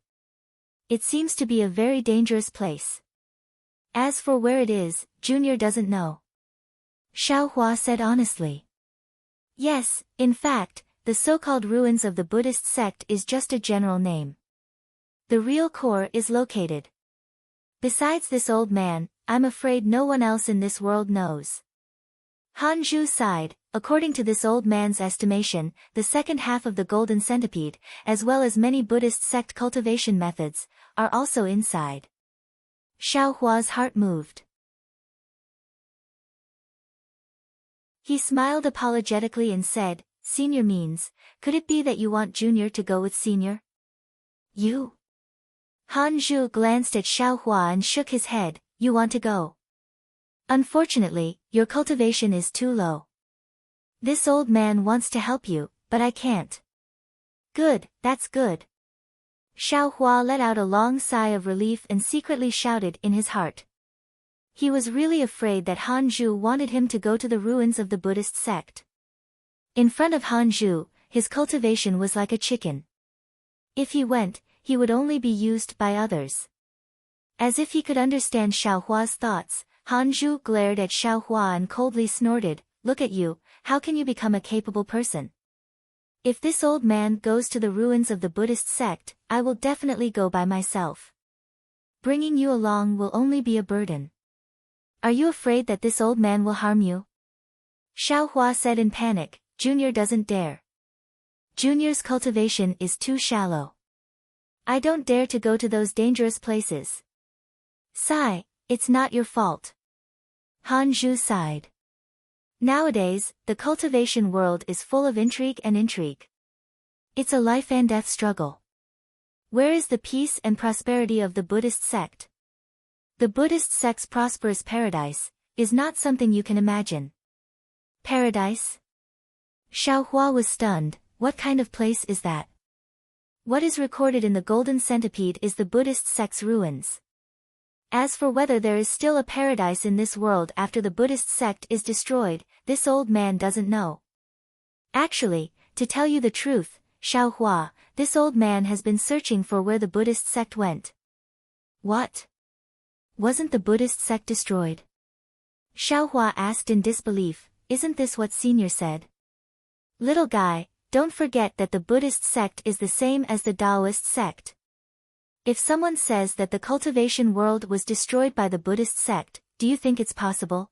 It seems to be a very dangerous place. As for where it is, Junior doesn't know. Xiaohua said honestly. Yes, in fact, the so-called ruins of the Buddhist sect is just a general name. The real core is located. Besides this old man, I'm afraid no one else in this world knows. Han Zhu sighed. According to this old man's estimation, the second half of the golden centipede, as well as many Buddhist sect cultivation methods, are also inside. Xiaohua's heart moved. He smiled apologetically and said, Senior means, could it be that you want Junior to go with Senior? You? Han Zhu glanced at Xiaohua and shook his head, you want to go? Unfortunately, your cultivation is too low. This old man wants to help you, but I can't. Good, that's good. Xiaohua let out a long sigh of relief and secretly shouted in his heart. He was really afraid that Han Zhu wanted him to go to the ruins of the Buddhist sect. In front of Han Zhu, his cultivation was like a chicken. If he went, he would only be used by others. As if he could understand Xiaohua's thoughts, Han Zhu glared at Xiaohua and coldly snorted, Look at you, how can you become a capable person? If this old man goes to the ruins of the Buddhist sect, I will definitely go by myself. Bringing you along will only be a burden. Are you afraid that this old man will harm you? Xiaohua said in panic, Junior doesn't dare. Junior's cultivation is too shallow. I don't dare to go to those dangerous places. Sigh, it's not your fault. Han Zhu sighed. Nowadays, the cultivation world is full of intrigue and intrigue. It's a life and death struggle. Where is the peace and prosperity of the Buddhist sect? The Buddhist sect's prosperous paradise is not something you can imagine. Paradise? Xiaohua was stunned. What kind of place is that? What is recorded in the Golden Centipede is the Buddhist sect's ruins. As for whether there is still a paradise in this world after the Buddhist sect is destroyed, this old man doesn't know. Actually, to tell you the truth, Xiaohua, this old man has been searching for where the Buddhist sect went. What? Wasn't the Buddhist sect destroyed? Xiaohua asked in disbelief, isn't this what Senior said? Little guy, don't forget that the Buddhist sect is the same as the Taoist sect. If someone says that the cultivation world was destroyed by the Buddhist sect, do you think it's possible?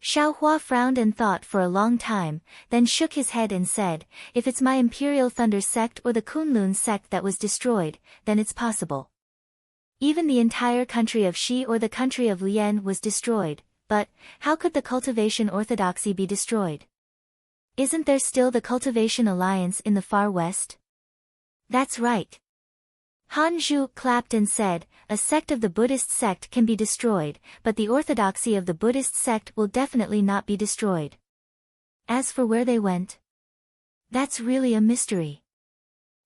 Xiaohua frowned and thought for a long time, then shook his head and said, if it's my Imperial Thunder sect or the Kunlun sect that was destroyed, then it's possible. Even the entire country of Shi or the country of Lian was destroyed, but how could the cultivation orthodoxy be destroyed? Isn't there still the Cultivation Alliance in the far west? That's right. Han Zhu clapped and said, a sect of the Buddhist sect can be destroyed, but the orthodoxy of the Buddhist sect will definitely not be destroyed. As for where they went, that's really a mystery.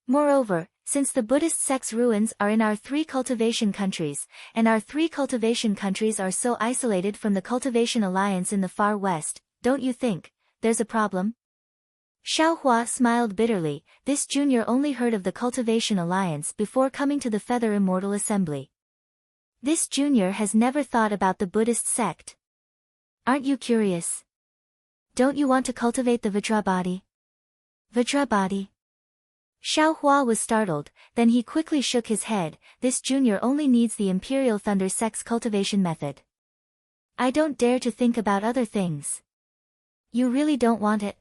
Moreover, since the Buddhist sect's ruins are in our 3 cultivation countries, and our 3 cultivation countries are so isolated from the Cultivation Alliance in the far west, don't you think there's a problem? Xiaohua smiled bitterly. This junior only heard of the Cultivation Alliance before coming to the Feather Immortal Assembly. This junior has never thought about the Buddhist sect. Aren't you curious? Don't you want to cultivate the Vajrabodhi? Vajrabodhi? Xiaohua was startled, then he quickly shook his head. This junior only needs the Imperial Thunder sect's cultivation method. I don't dare to think about other things. You really don't want it?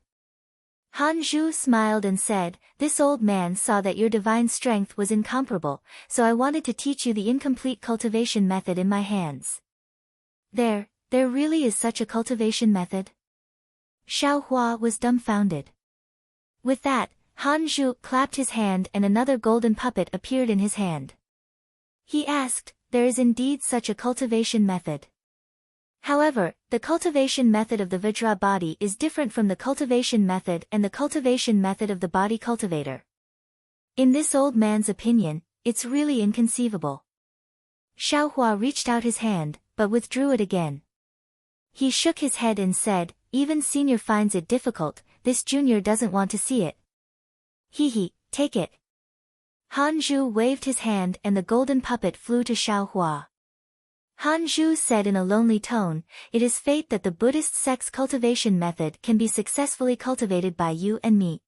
Han Zhu smiled and said, this old man saw that your divine strength was incomparable, so I wanted to teach you the incomplete cultivation method in my hands. There really is such a cultivation method? Xiaohua was dumbfounded. With that, Han Zhu clapped his hand and another golden puppet appeared in his hand. He asked, there is indeed such a cultivation method. However, the cultivation method of the Vajra body is different from the cultivation method and the cultivation method of the body cultivator. In this old man's opinion, it's really inconceivable. Xiaohua reached out his hand, but withdrew it again. He shook his head and said, even senior finds it difficult, this junior doesn't want to see it. He, take it. Han Zhu waved his hand and the golden puppet flew to Xiaohua. Han Zhu said in a lonely tone, it is fate that the Buddhist sect's cultivation method can be successfully cultivated by you and me.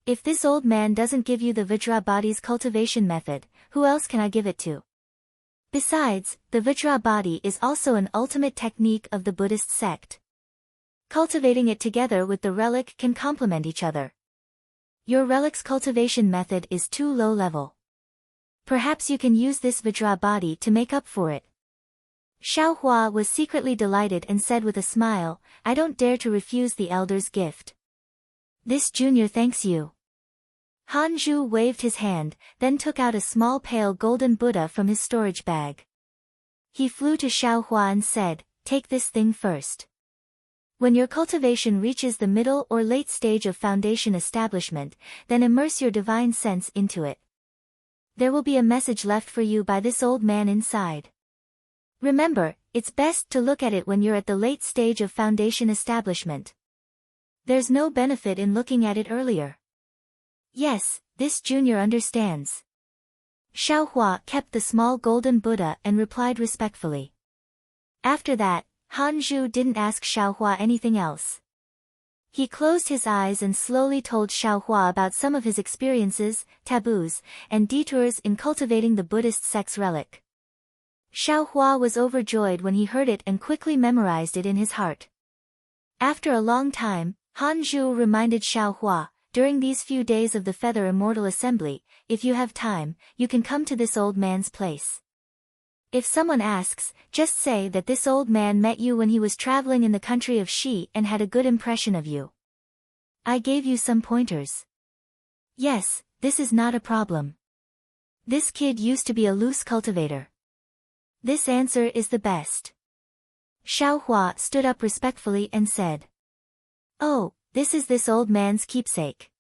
If this old man doesn't give you the Vajra body's cultivation method, who else can I give it to? Besides, the Vajra body is also an ultimate technique of the Buddhist sect. Cultivating it together with the relic can complement each other. Your relic's cultivation method is too low level. Perhaps you can use this Vajra body to make up for it. Xiaohua was secretly delighted and said with a smile, I don't dare to refuse the elder's gift. This junior thanks you. Han Zhu waved his hand, then took out a small pale golden Buddha from his storage bag. He flew to Xiaohua and said, take this thing first. When your cultivation reaches the middle or late stage of foundation establishment, then immerse your divine sense into it. There will be a message left for you by this old man inside. Remember, it's best to look at it when you're at the late stage of foundation establishment. There's no benefit in looking at it earlier. Yes, this junior understands. Xiaohua kept the small golden Buddha and replied respectfully. After that, Han Zhu didn't ask Xiaohua anything else. He closed his eyes and slowly told Xiaohua about some of his experiences, taboos, and detours in cultivating the Buddhist sect's relic. Xiaohua was overjoyed when he heard it and quickly memorized it in his heart. After a long time, Han Zhu reminded Xiaohua, during these few days of the Feather Immortal Assembly, if you have time, you can come to this old man's place. If someone asks, just say that this old man met you when he was traveling in the country of Shi and had a good impression of you. I gave you some pointers. Yes, this is not a problem. This kid used to be a loose cultivator. This answer is the best. Xiaohua stood up respectfully and said, oh, this is this old man's keepsake.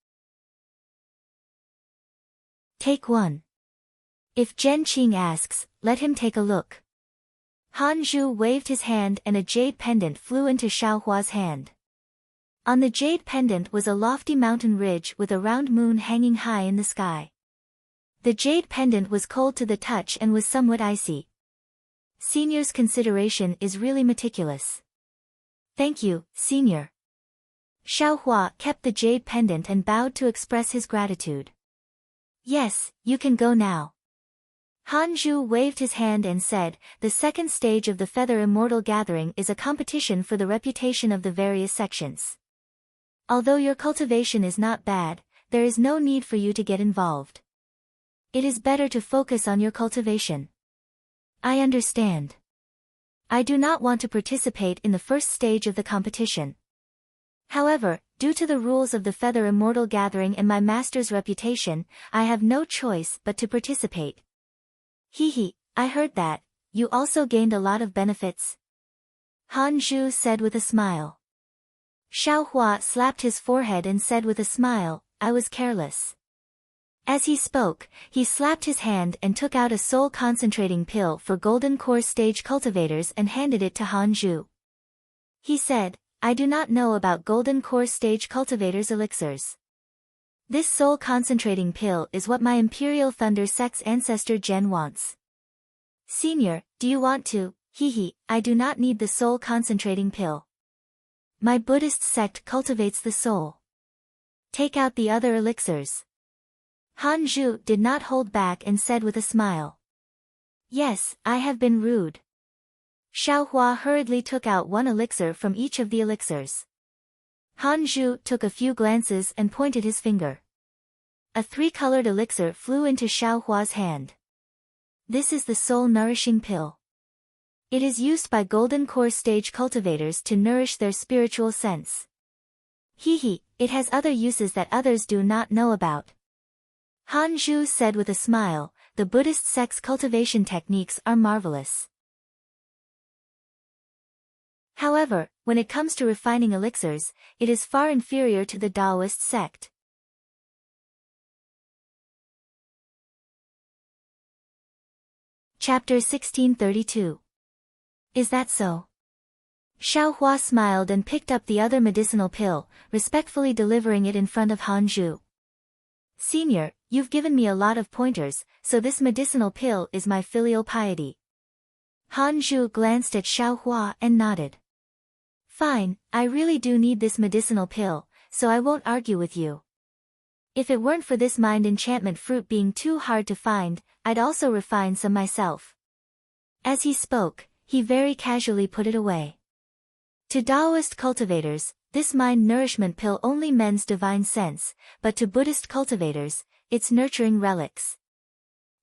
Take one. If Zhen Qing asks, let him take a look. Han Zhu waved his hand and a jade pendant flew into Xiaohua's hand. On the jade pendant was a lofty mountain ridge with a round moon hanging high in the sky. The jade pendant was cold to the touch and was somewhat icy. Senior's consideration is really meticulous. Thank you, Senior. Xiaohua kept the jade pendant and bowed to express his gratitude. Yes, you can go now. Han Zhu waved his hand and said, the second stage of the Feather Immortal Gathering is a competition for the reputation of the various sections. Although your cultivation is not bad, there is no need for you to get involved. It is better to focus on your cultivation. I understand. I do not want to participate in the first stage of the competition. However, due to the rules of the Feather Immortal Gathering and my master's reputation, I have no choice but to participate. I heard that. You also gained a lot of benefits. Han Zhu said with a smile. Xiaohua slapped his forehead and said with a smile, I was careless. As he spoke, he slapped his hand and took out a soul concentrating pill for Golden Core stage cultivators and handed it to Han Zhu. He said, I do not know about Golden Core stage cultivators' elixirs. This soul concentrating pill is what my Imperial Thunder Sect's ancestor Zhen wants. Senior, do you want to? I do not need the soul concentrating pill. My Buddhist sect cultivates the soul. Take out the other elixirs. Han Zhu did not hold back and said with a smile. Yes, I have been rude. Xiaohua hurriedly took out one elixir from each of the elixirs. Han Zhu took a few glances and pointed his finger. A three-colored elixir flew into Xiaohua's hand. This is the soul-nourishing pill. It is used by Golden Core stage cultivators to nourish their spiritual sense. It has other uses that others do not know about. Han Zhu said with a smile, the Buddhist sect's cultivation techniques are marvelous. However, when it comes to refining elixirs, it is far inferior to the Taoist sect. Chapter 1632. Is that so? Xiaohua smiled and picked up the other medicinal pill, respectfully delivering it in front of Han Zhu. Senior, you've given me a lot of pointers, so this medicinal pill is my filial piety. Han Zhu glanced at Xiaohua and nodded. Fine, I really do need this medicinal pill, so I won't argue with you. If it weren't for this mind enchantment fruit being too hard to find, I'd also refine some myself. As he spoke, he very casually put it away. To Taoist cultivators, this mind nourishment pill only mends divine sense, but to Buddhist cultivators, it's nurturing relics.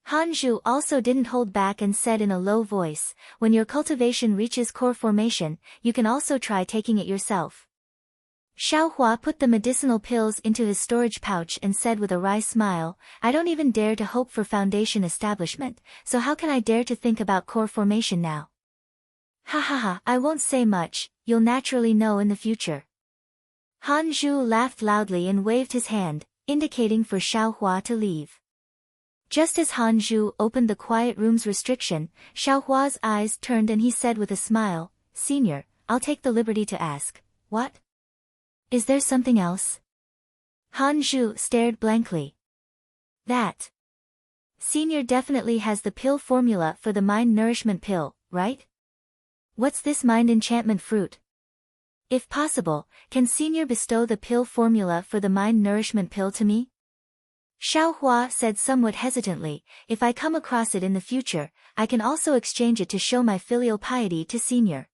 Han Zhu also didn't hold back and said in a low voice, when your cultivation reaches core formation, you can also try taking it yourself. Xiaohua put the medicinal pills into his storage pouch and said with a wry smile, I don't even dare to hope for foundation establishment, so how can I dare to think about core formation now? Ha ha ha, I won't say much, you'll naturally know in the future. Han Zhu laughed loudly and waved his hand, indicating for Xiaohua to leave. Just as Han Zhu opened the quiet room's restriction, Xiaohua's eyes turned and he said with a smile, Senior, I'll take the liberty to ask, what? Is there something else? Han Zhu stared blankly. That. Senior definitely has the pill formula for the mind nourishment pill, right? What's this mind enchantment fruit? If possible, can Senior bestow the pill formula for the mind nourishment pill to me? Xiaohua said somewhat hesitantly, if I come across it in the future, I can also exchange it to show my filial piety to Senior.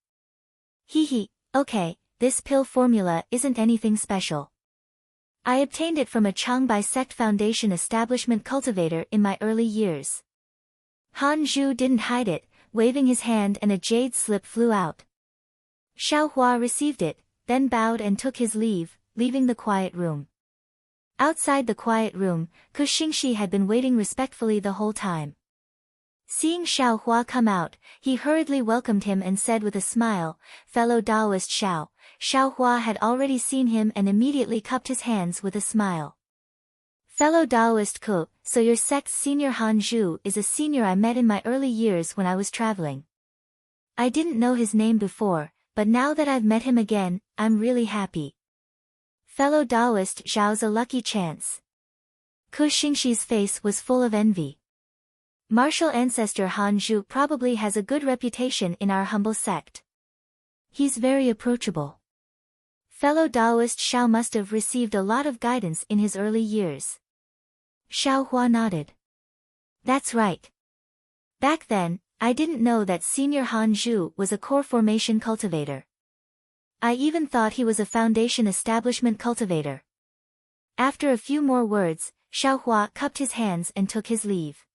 Okay, this pill formula isn't anything special. I obtained it from a Changbai sect foundation establishment cultivator in my early years. Han Zhu didn't hide it, waving his hand and a jade slip flew out. Xiaohua received it, then bowed and took his leave, leaving the quiet room. Outside the quiet room, Ku Xingxi had been waiting respectfully the whole time. Seeing Xiaohua come out, he hurriedly welcomed him and said with a smile, fellow Taoist Xiao. Xiaohua had already seen him and immediately cupped his hands with a smile. Fellow Taoist Ku, so your sect's senior Han Zhu is a senior I met in my early years when I was traveling. I didn't know his name before, but now that I've met him again, I'm really happy. Fellow Taoist Zhao's a lucky chance. Ku Xingxi's face was full of envy. Martial ancestor Han Zhu probably has a good reputation in our humble sect. He's very approachable. Fellow Taoist Xiao must have received a lot of guidance in his early years. Xiaohua nodded. That's right. Back then, I didn't know that Senior Han Zhu was a core formation cultivator. I even thought he was a foundation establishment cultivator. After a few more words, Xiaohua cupped his hands and took his leave.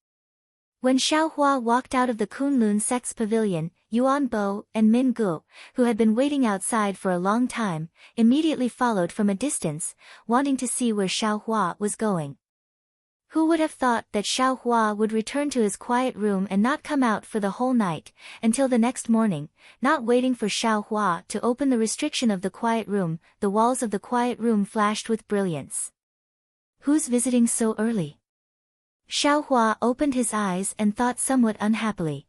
When Xiaohua walked out of the Kunlun sect's pavilion, Yuan Bo and Min Gu, who had been waiting outside for a long time, immediately followed from a distance, wanting to see where Xiaohua was going. Who would have thought that Xiaohua would return to his quiet room and not come out for the whole night, until the next morning, not waiting for Xiaohua to open the restriction of the quiet room, the walls of the quiet room flashed with brilliance. Who's visiting so early? Xiaohua opened his eyes and thought somewhat unhappily.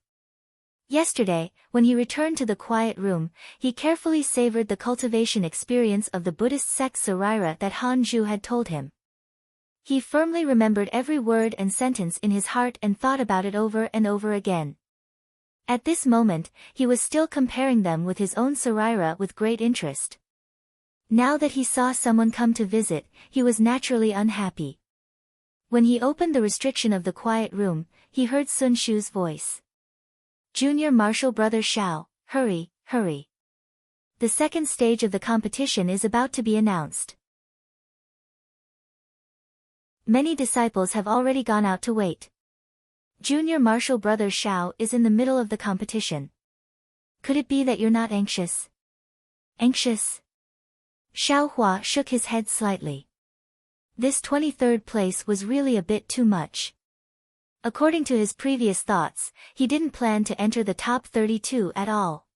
Yesterday, when he returned to the quiet room, he carefully savored the cultivation experience of the Buddhist sect Sarira that Han Zhu had told him. He firmly remembered every word and sentence in his heart and thought about it over and over again. At this moment, he was still comparing them with his own Sarira with great interest. Now that he saw someone come to visit, he was naturally unhappy. When he opened the restriction of the quiet room, he heard Sun Shu's voice. Junior Martial Brother Xiao, hurry, hurry. The second stage of the competition is about to be announced. Many disciples have already gone out to wait. Junior Martial Brother Xiao is in the middle of the competition. Could it be that you're not anxious? Anxious? Xiaohua shook his head slightly. This 23rd place was really a bit too much. According to his previous thoughts, he didn't plan to enter the top 32 at all.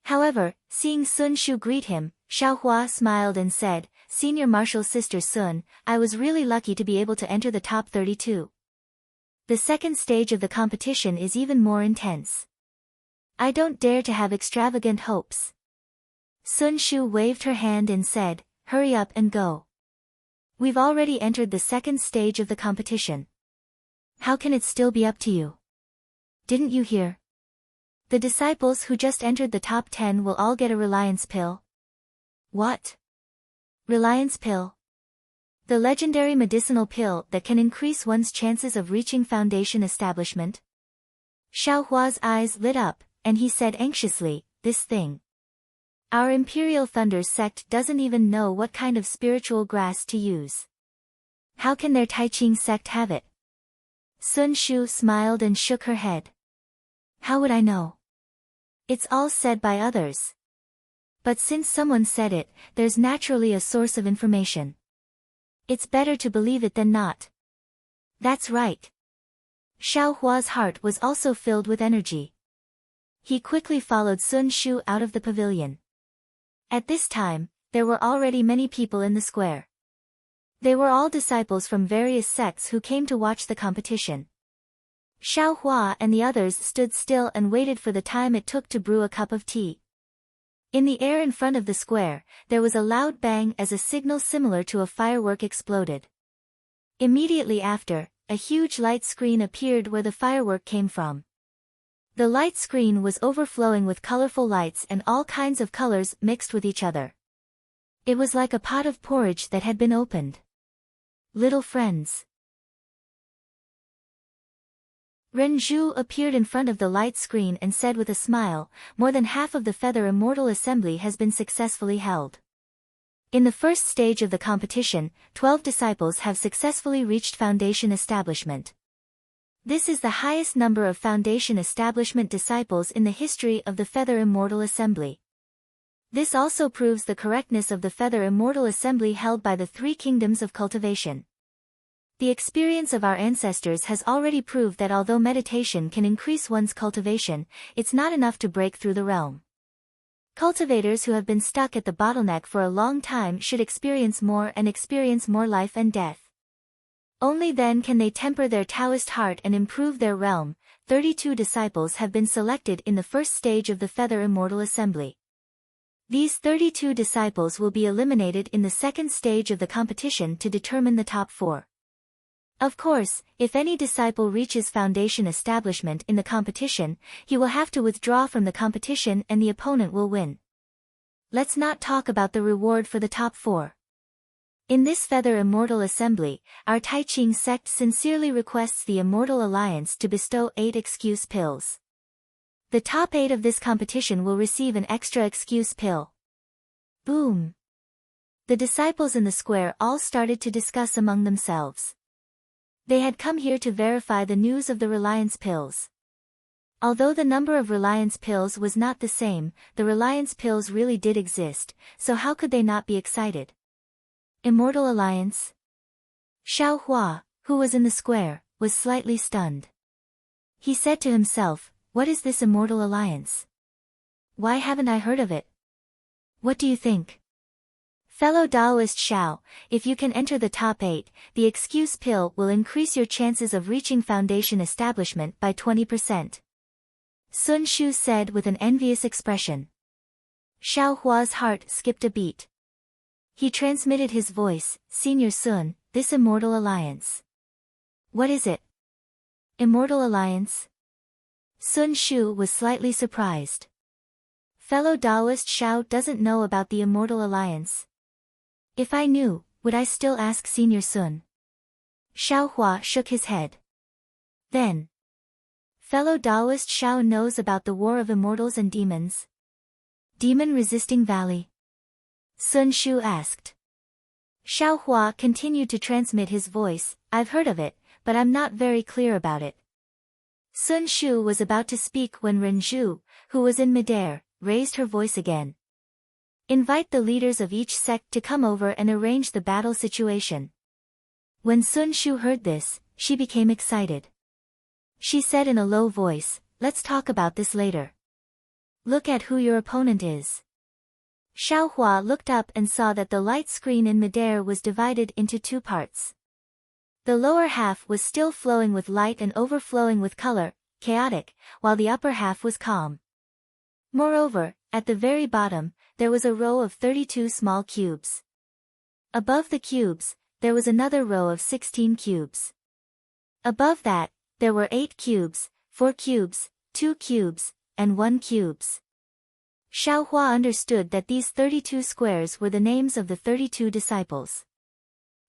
However, seeing Sun Shu greet him, Xiaohua smiled and said, "Senior Marshal Sister Sun, I was really lucky to be able to enter the top 32. The second stage of the competition is even more intense. I don't dare to have extravagant hopes." Sun Shu waved her hand and said, "Hurry up and go. We've already entered the second stage of the competition. How can it still be up to you? Didn't you hear? The disciples who just entered the top 10 will all get a reliance pill." "What? Reliance pill?" "The legendary medicinal pill that can increase one's chances of reaching foundation establishment." Xiaohua's eyes lit up, and he said anxiously, "This thing. Our Imperial Thunders sect doesn't even know what kind of spiritual grass to use. How can their Taiqing sect have it?" Sun Shu smiled and shook her head. "How would I know? It's all said by others. But since someone said it, there's naturally a source of information. It's better to believe it than not." "That's right." Xiaohua's heart was also filled with energy. He quickly followed Sun Shu out of the pavilion. At this time, there were already many people in the square. They were all disciples from various sects who came to watch the competition. Xiaohua and the others stood still and waited for the time it took to brew a cup of tea. In the air in front of the square, there was a loud bang as a signal similar to a firework exploded. Immediately after, a huge light screen appeared where the firework came from. The light screen was overflowing with colorful lights and all kinds of colors mixed with each other. It was like a pot of porridge that had been opened. Little friends. Renju appeared in front of the light screen and said with a smile, "More than half of the Feather Immortal Assembly has been successfully held. In the first stage of the competition, 12 disciples have successfully reached foundation establishment. This is the highest number of foundation establishment disciples in the history of the Feather Immortal Assembly. This also proves the correctness of the Feather Immortal Assembly held by the three kingdoms of cultivation. The experience of our ancestors has already proved that although meditation can increase one's cultivation, it's not enough to break through the realm. Cultivators who have been stuck at the bottleneck for a long time should experience more life and death. Only then can they temper their Taoist heart and improve their realm." 32 disciples have been selected in the first stage of the Feather Immortal Assembly. These 32 disciples will be eliminated in the second stage of the competition to determine the top 4. Of course, if any disciple reaches foundation establishment in the competition, he will have to withdraw from the competition and the opponent will win. Let's not talk about the reward for the top 4. In this Feather Immortal Assembly, our Taiqing sect sincerely requests the Immortal Alliance to bestow 8 excuse pills. The top 8 of this competition will receive an extra excuse pill. Boom! The disciples in the square all started to discuss among themselves. They had come here to verify the news of the reliance pills. Although the number of reliance pills was not the same, the reliance pills really did exist, so how could they not be excited? Immortal Alliance? Xiaohua, who was in the square, was slightly stunned. He said to himself, "What is this Immortal Alliance? Why haven't I heard of it? What do you think?" Fellow Taoist Xiao, if you can enter the top 8, the excuse pill will increase your chances of reaching foundation establishment by 20%. Sun Shu said with an envious expression. Xiaohua's heart skipped a beat. He transmitted his voice, "Senior Sun, this Immortal Alliance. What is it?" Immortal Alliance? Sun Shu was slightly surprised. Fellow Taoist Xiao doesn't know about the Immortal Alliance. If I knew, would I still ask Senior Sun? Xiaohua shook his head. Then. Fellow Taoist Xiao knows about the War of Immortals and Demons. Demon-resisting valley? Sun Shu asked. Xiaohua continued to transmit his voice, "I've heard of it, but I'm not very clear about it." Sun Shu was about to speak when Renju, who was in midair, raised her voice again. "Invite the leaders of each sect to come over and arrange the battle situation." When Sun Shu heard this, she became excited. She said in a low voice, "Let's talk about this later." Look at who your opponent is. Xiaohua looked up and saw that the light screen in midair was divided into two parts. The lower half was still flowing with light and overflowing with color, chaotic, while the upper half was calm. Moreover, at the very bottom, there was a row of 32 small cubes. Above the cubes, there was another row of 16 cubes. Above that, there were 8 cubes, 4 cubes, 2 cubes, and 1 cubes. Xiaohua understood that these 32 squares were the names of the 32 disciples.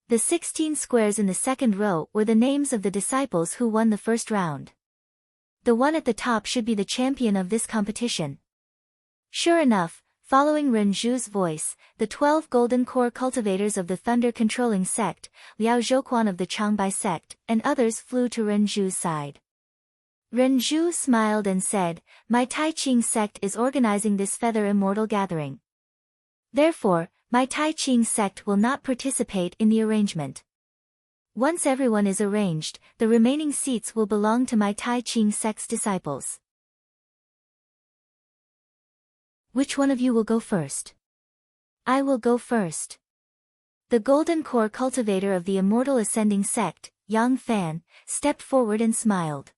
The 16 squares in the second row were the names of the disciples who won the first round. The one at the top should be the champion of this competition. Sure enough, following Renju's voice, the 12 golden core cultivators of the thunder-controlling sect, Liao Zhouquan of the Changbai sect, and others flew to Renju's side. Renju smiled and said, "My Tai Ching sect is organizing this feather immortal gathering. Therefore, my Tai Ching sect will not participate in the arrangement. Once everyone is arranged, the remaining seats will belong to my Tai Ching sect's disciples." Which one of you will go first? I will go first. The golden core cultivator of the immortal ascending sect, Yang Fan, stepped forward and smiled.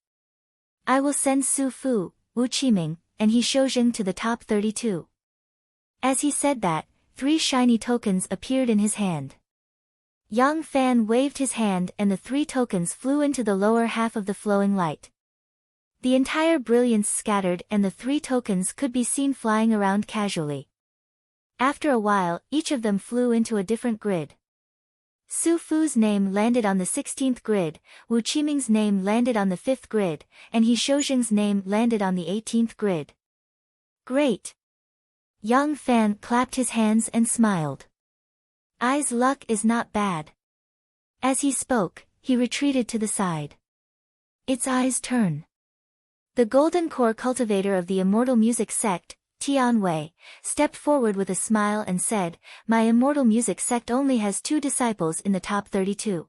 I will send Su Fu, Wu Qiming, and He Shoujing to the top 32. As he said that, 3 shiny tokens appeared in his hand. Yang Fan waved his hand and the 3 tokens flew into the lower half of the flowing light. The entire brilliance scattered and the 3 tokens could be seen flying around casually. After a while, each of them flew into a different grid. Su Fu's name landed on the 16th grid, Wu Qiming's name landed on the 5th grid, and He Shoujing's name landed on the 18th grid. Great! Yang Fan clapped his hands and smiled. Ai's luck is not bad. As he spoke, he retreated to the side. It's Ai's turn. The golden core cultivator of the immortal music sect, Tianwei, stepped forward with a smile and said, My immortal music sect only has 2 disciples in the top 32.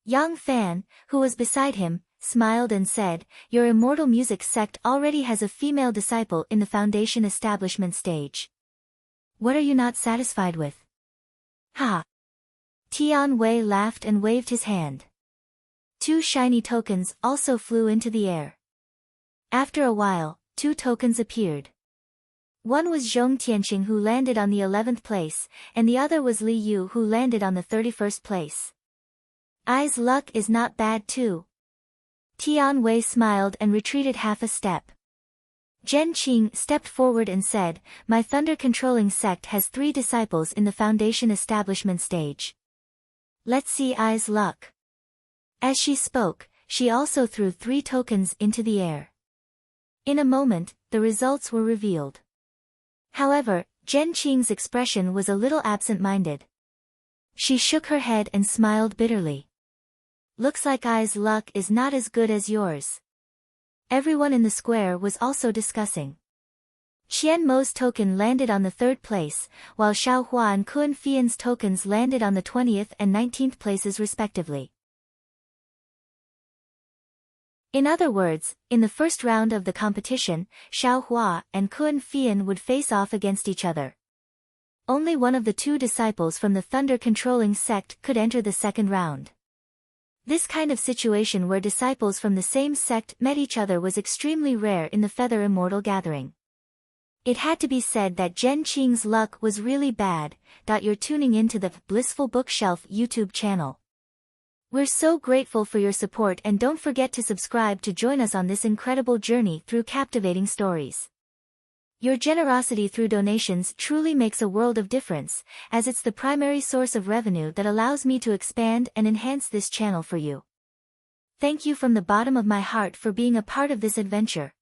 Yang Fan, who was beside him, smiled and said, Your immortal music sect already has a female disciple in the foundation establishment stage. What are you not satisfied with? Ha! Tianwei laughed and waved his hand. 2 shiny tokens also flew into the air. After a while, 2 tokens appeared. One was Zhong Tianqing who landed on the 11th place, and the other was Li Yu who landed on the 31st place. Ai's luck is not bad too. Tianwei smiled and retreated half a step. Zhen Qing stepped forward and said, My thunder-controlling sect has 3 disciples in the foundation establishment stage. Let's see Ai's luck. As she spoke, she also threw 3 tokens into the air. In a moment, the results were revealed. However, Zhen Qing's expression was a little absent-minded. She shook her head and smiled bitterly. Looks like Ai's luck is not as good as yours. Everyone in the square was also discussing. Qian Mo's token landed on the 3rd place, while Xiaohua and Kun Fian's tokens landed on the 20th and 19th places respectively. In other words, in the first round of the competition, Xiaohua and Kun Fian would face off against each other. Only one of the 2 disciples from the thunder-controlling sect could enter the second round. This kind of situation where disciples from the same sect met each other was extremely rare in the Feather Immortal gathering. It had to be said that Zhen Qing's luck was really bad. You're tuning into the Blissful Bookshelf YouTube channel. We're so grateful for your support and don't forget to subscribe to join us on this incredible journey through captivating stories. Your generosity through donations truly makes a world of difference, as it's the primary source of revenue that allows me to expand and enhance this channel for you. Thank you from the bottom of my heart for being a part of this adventure.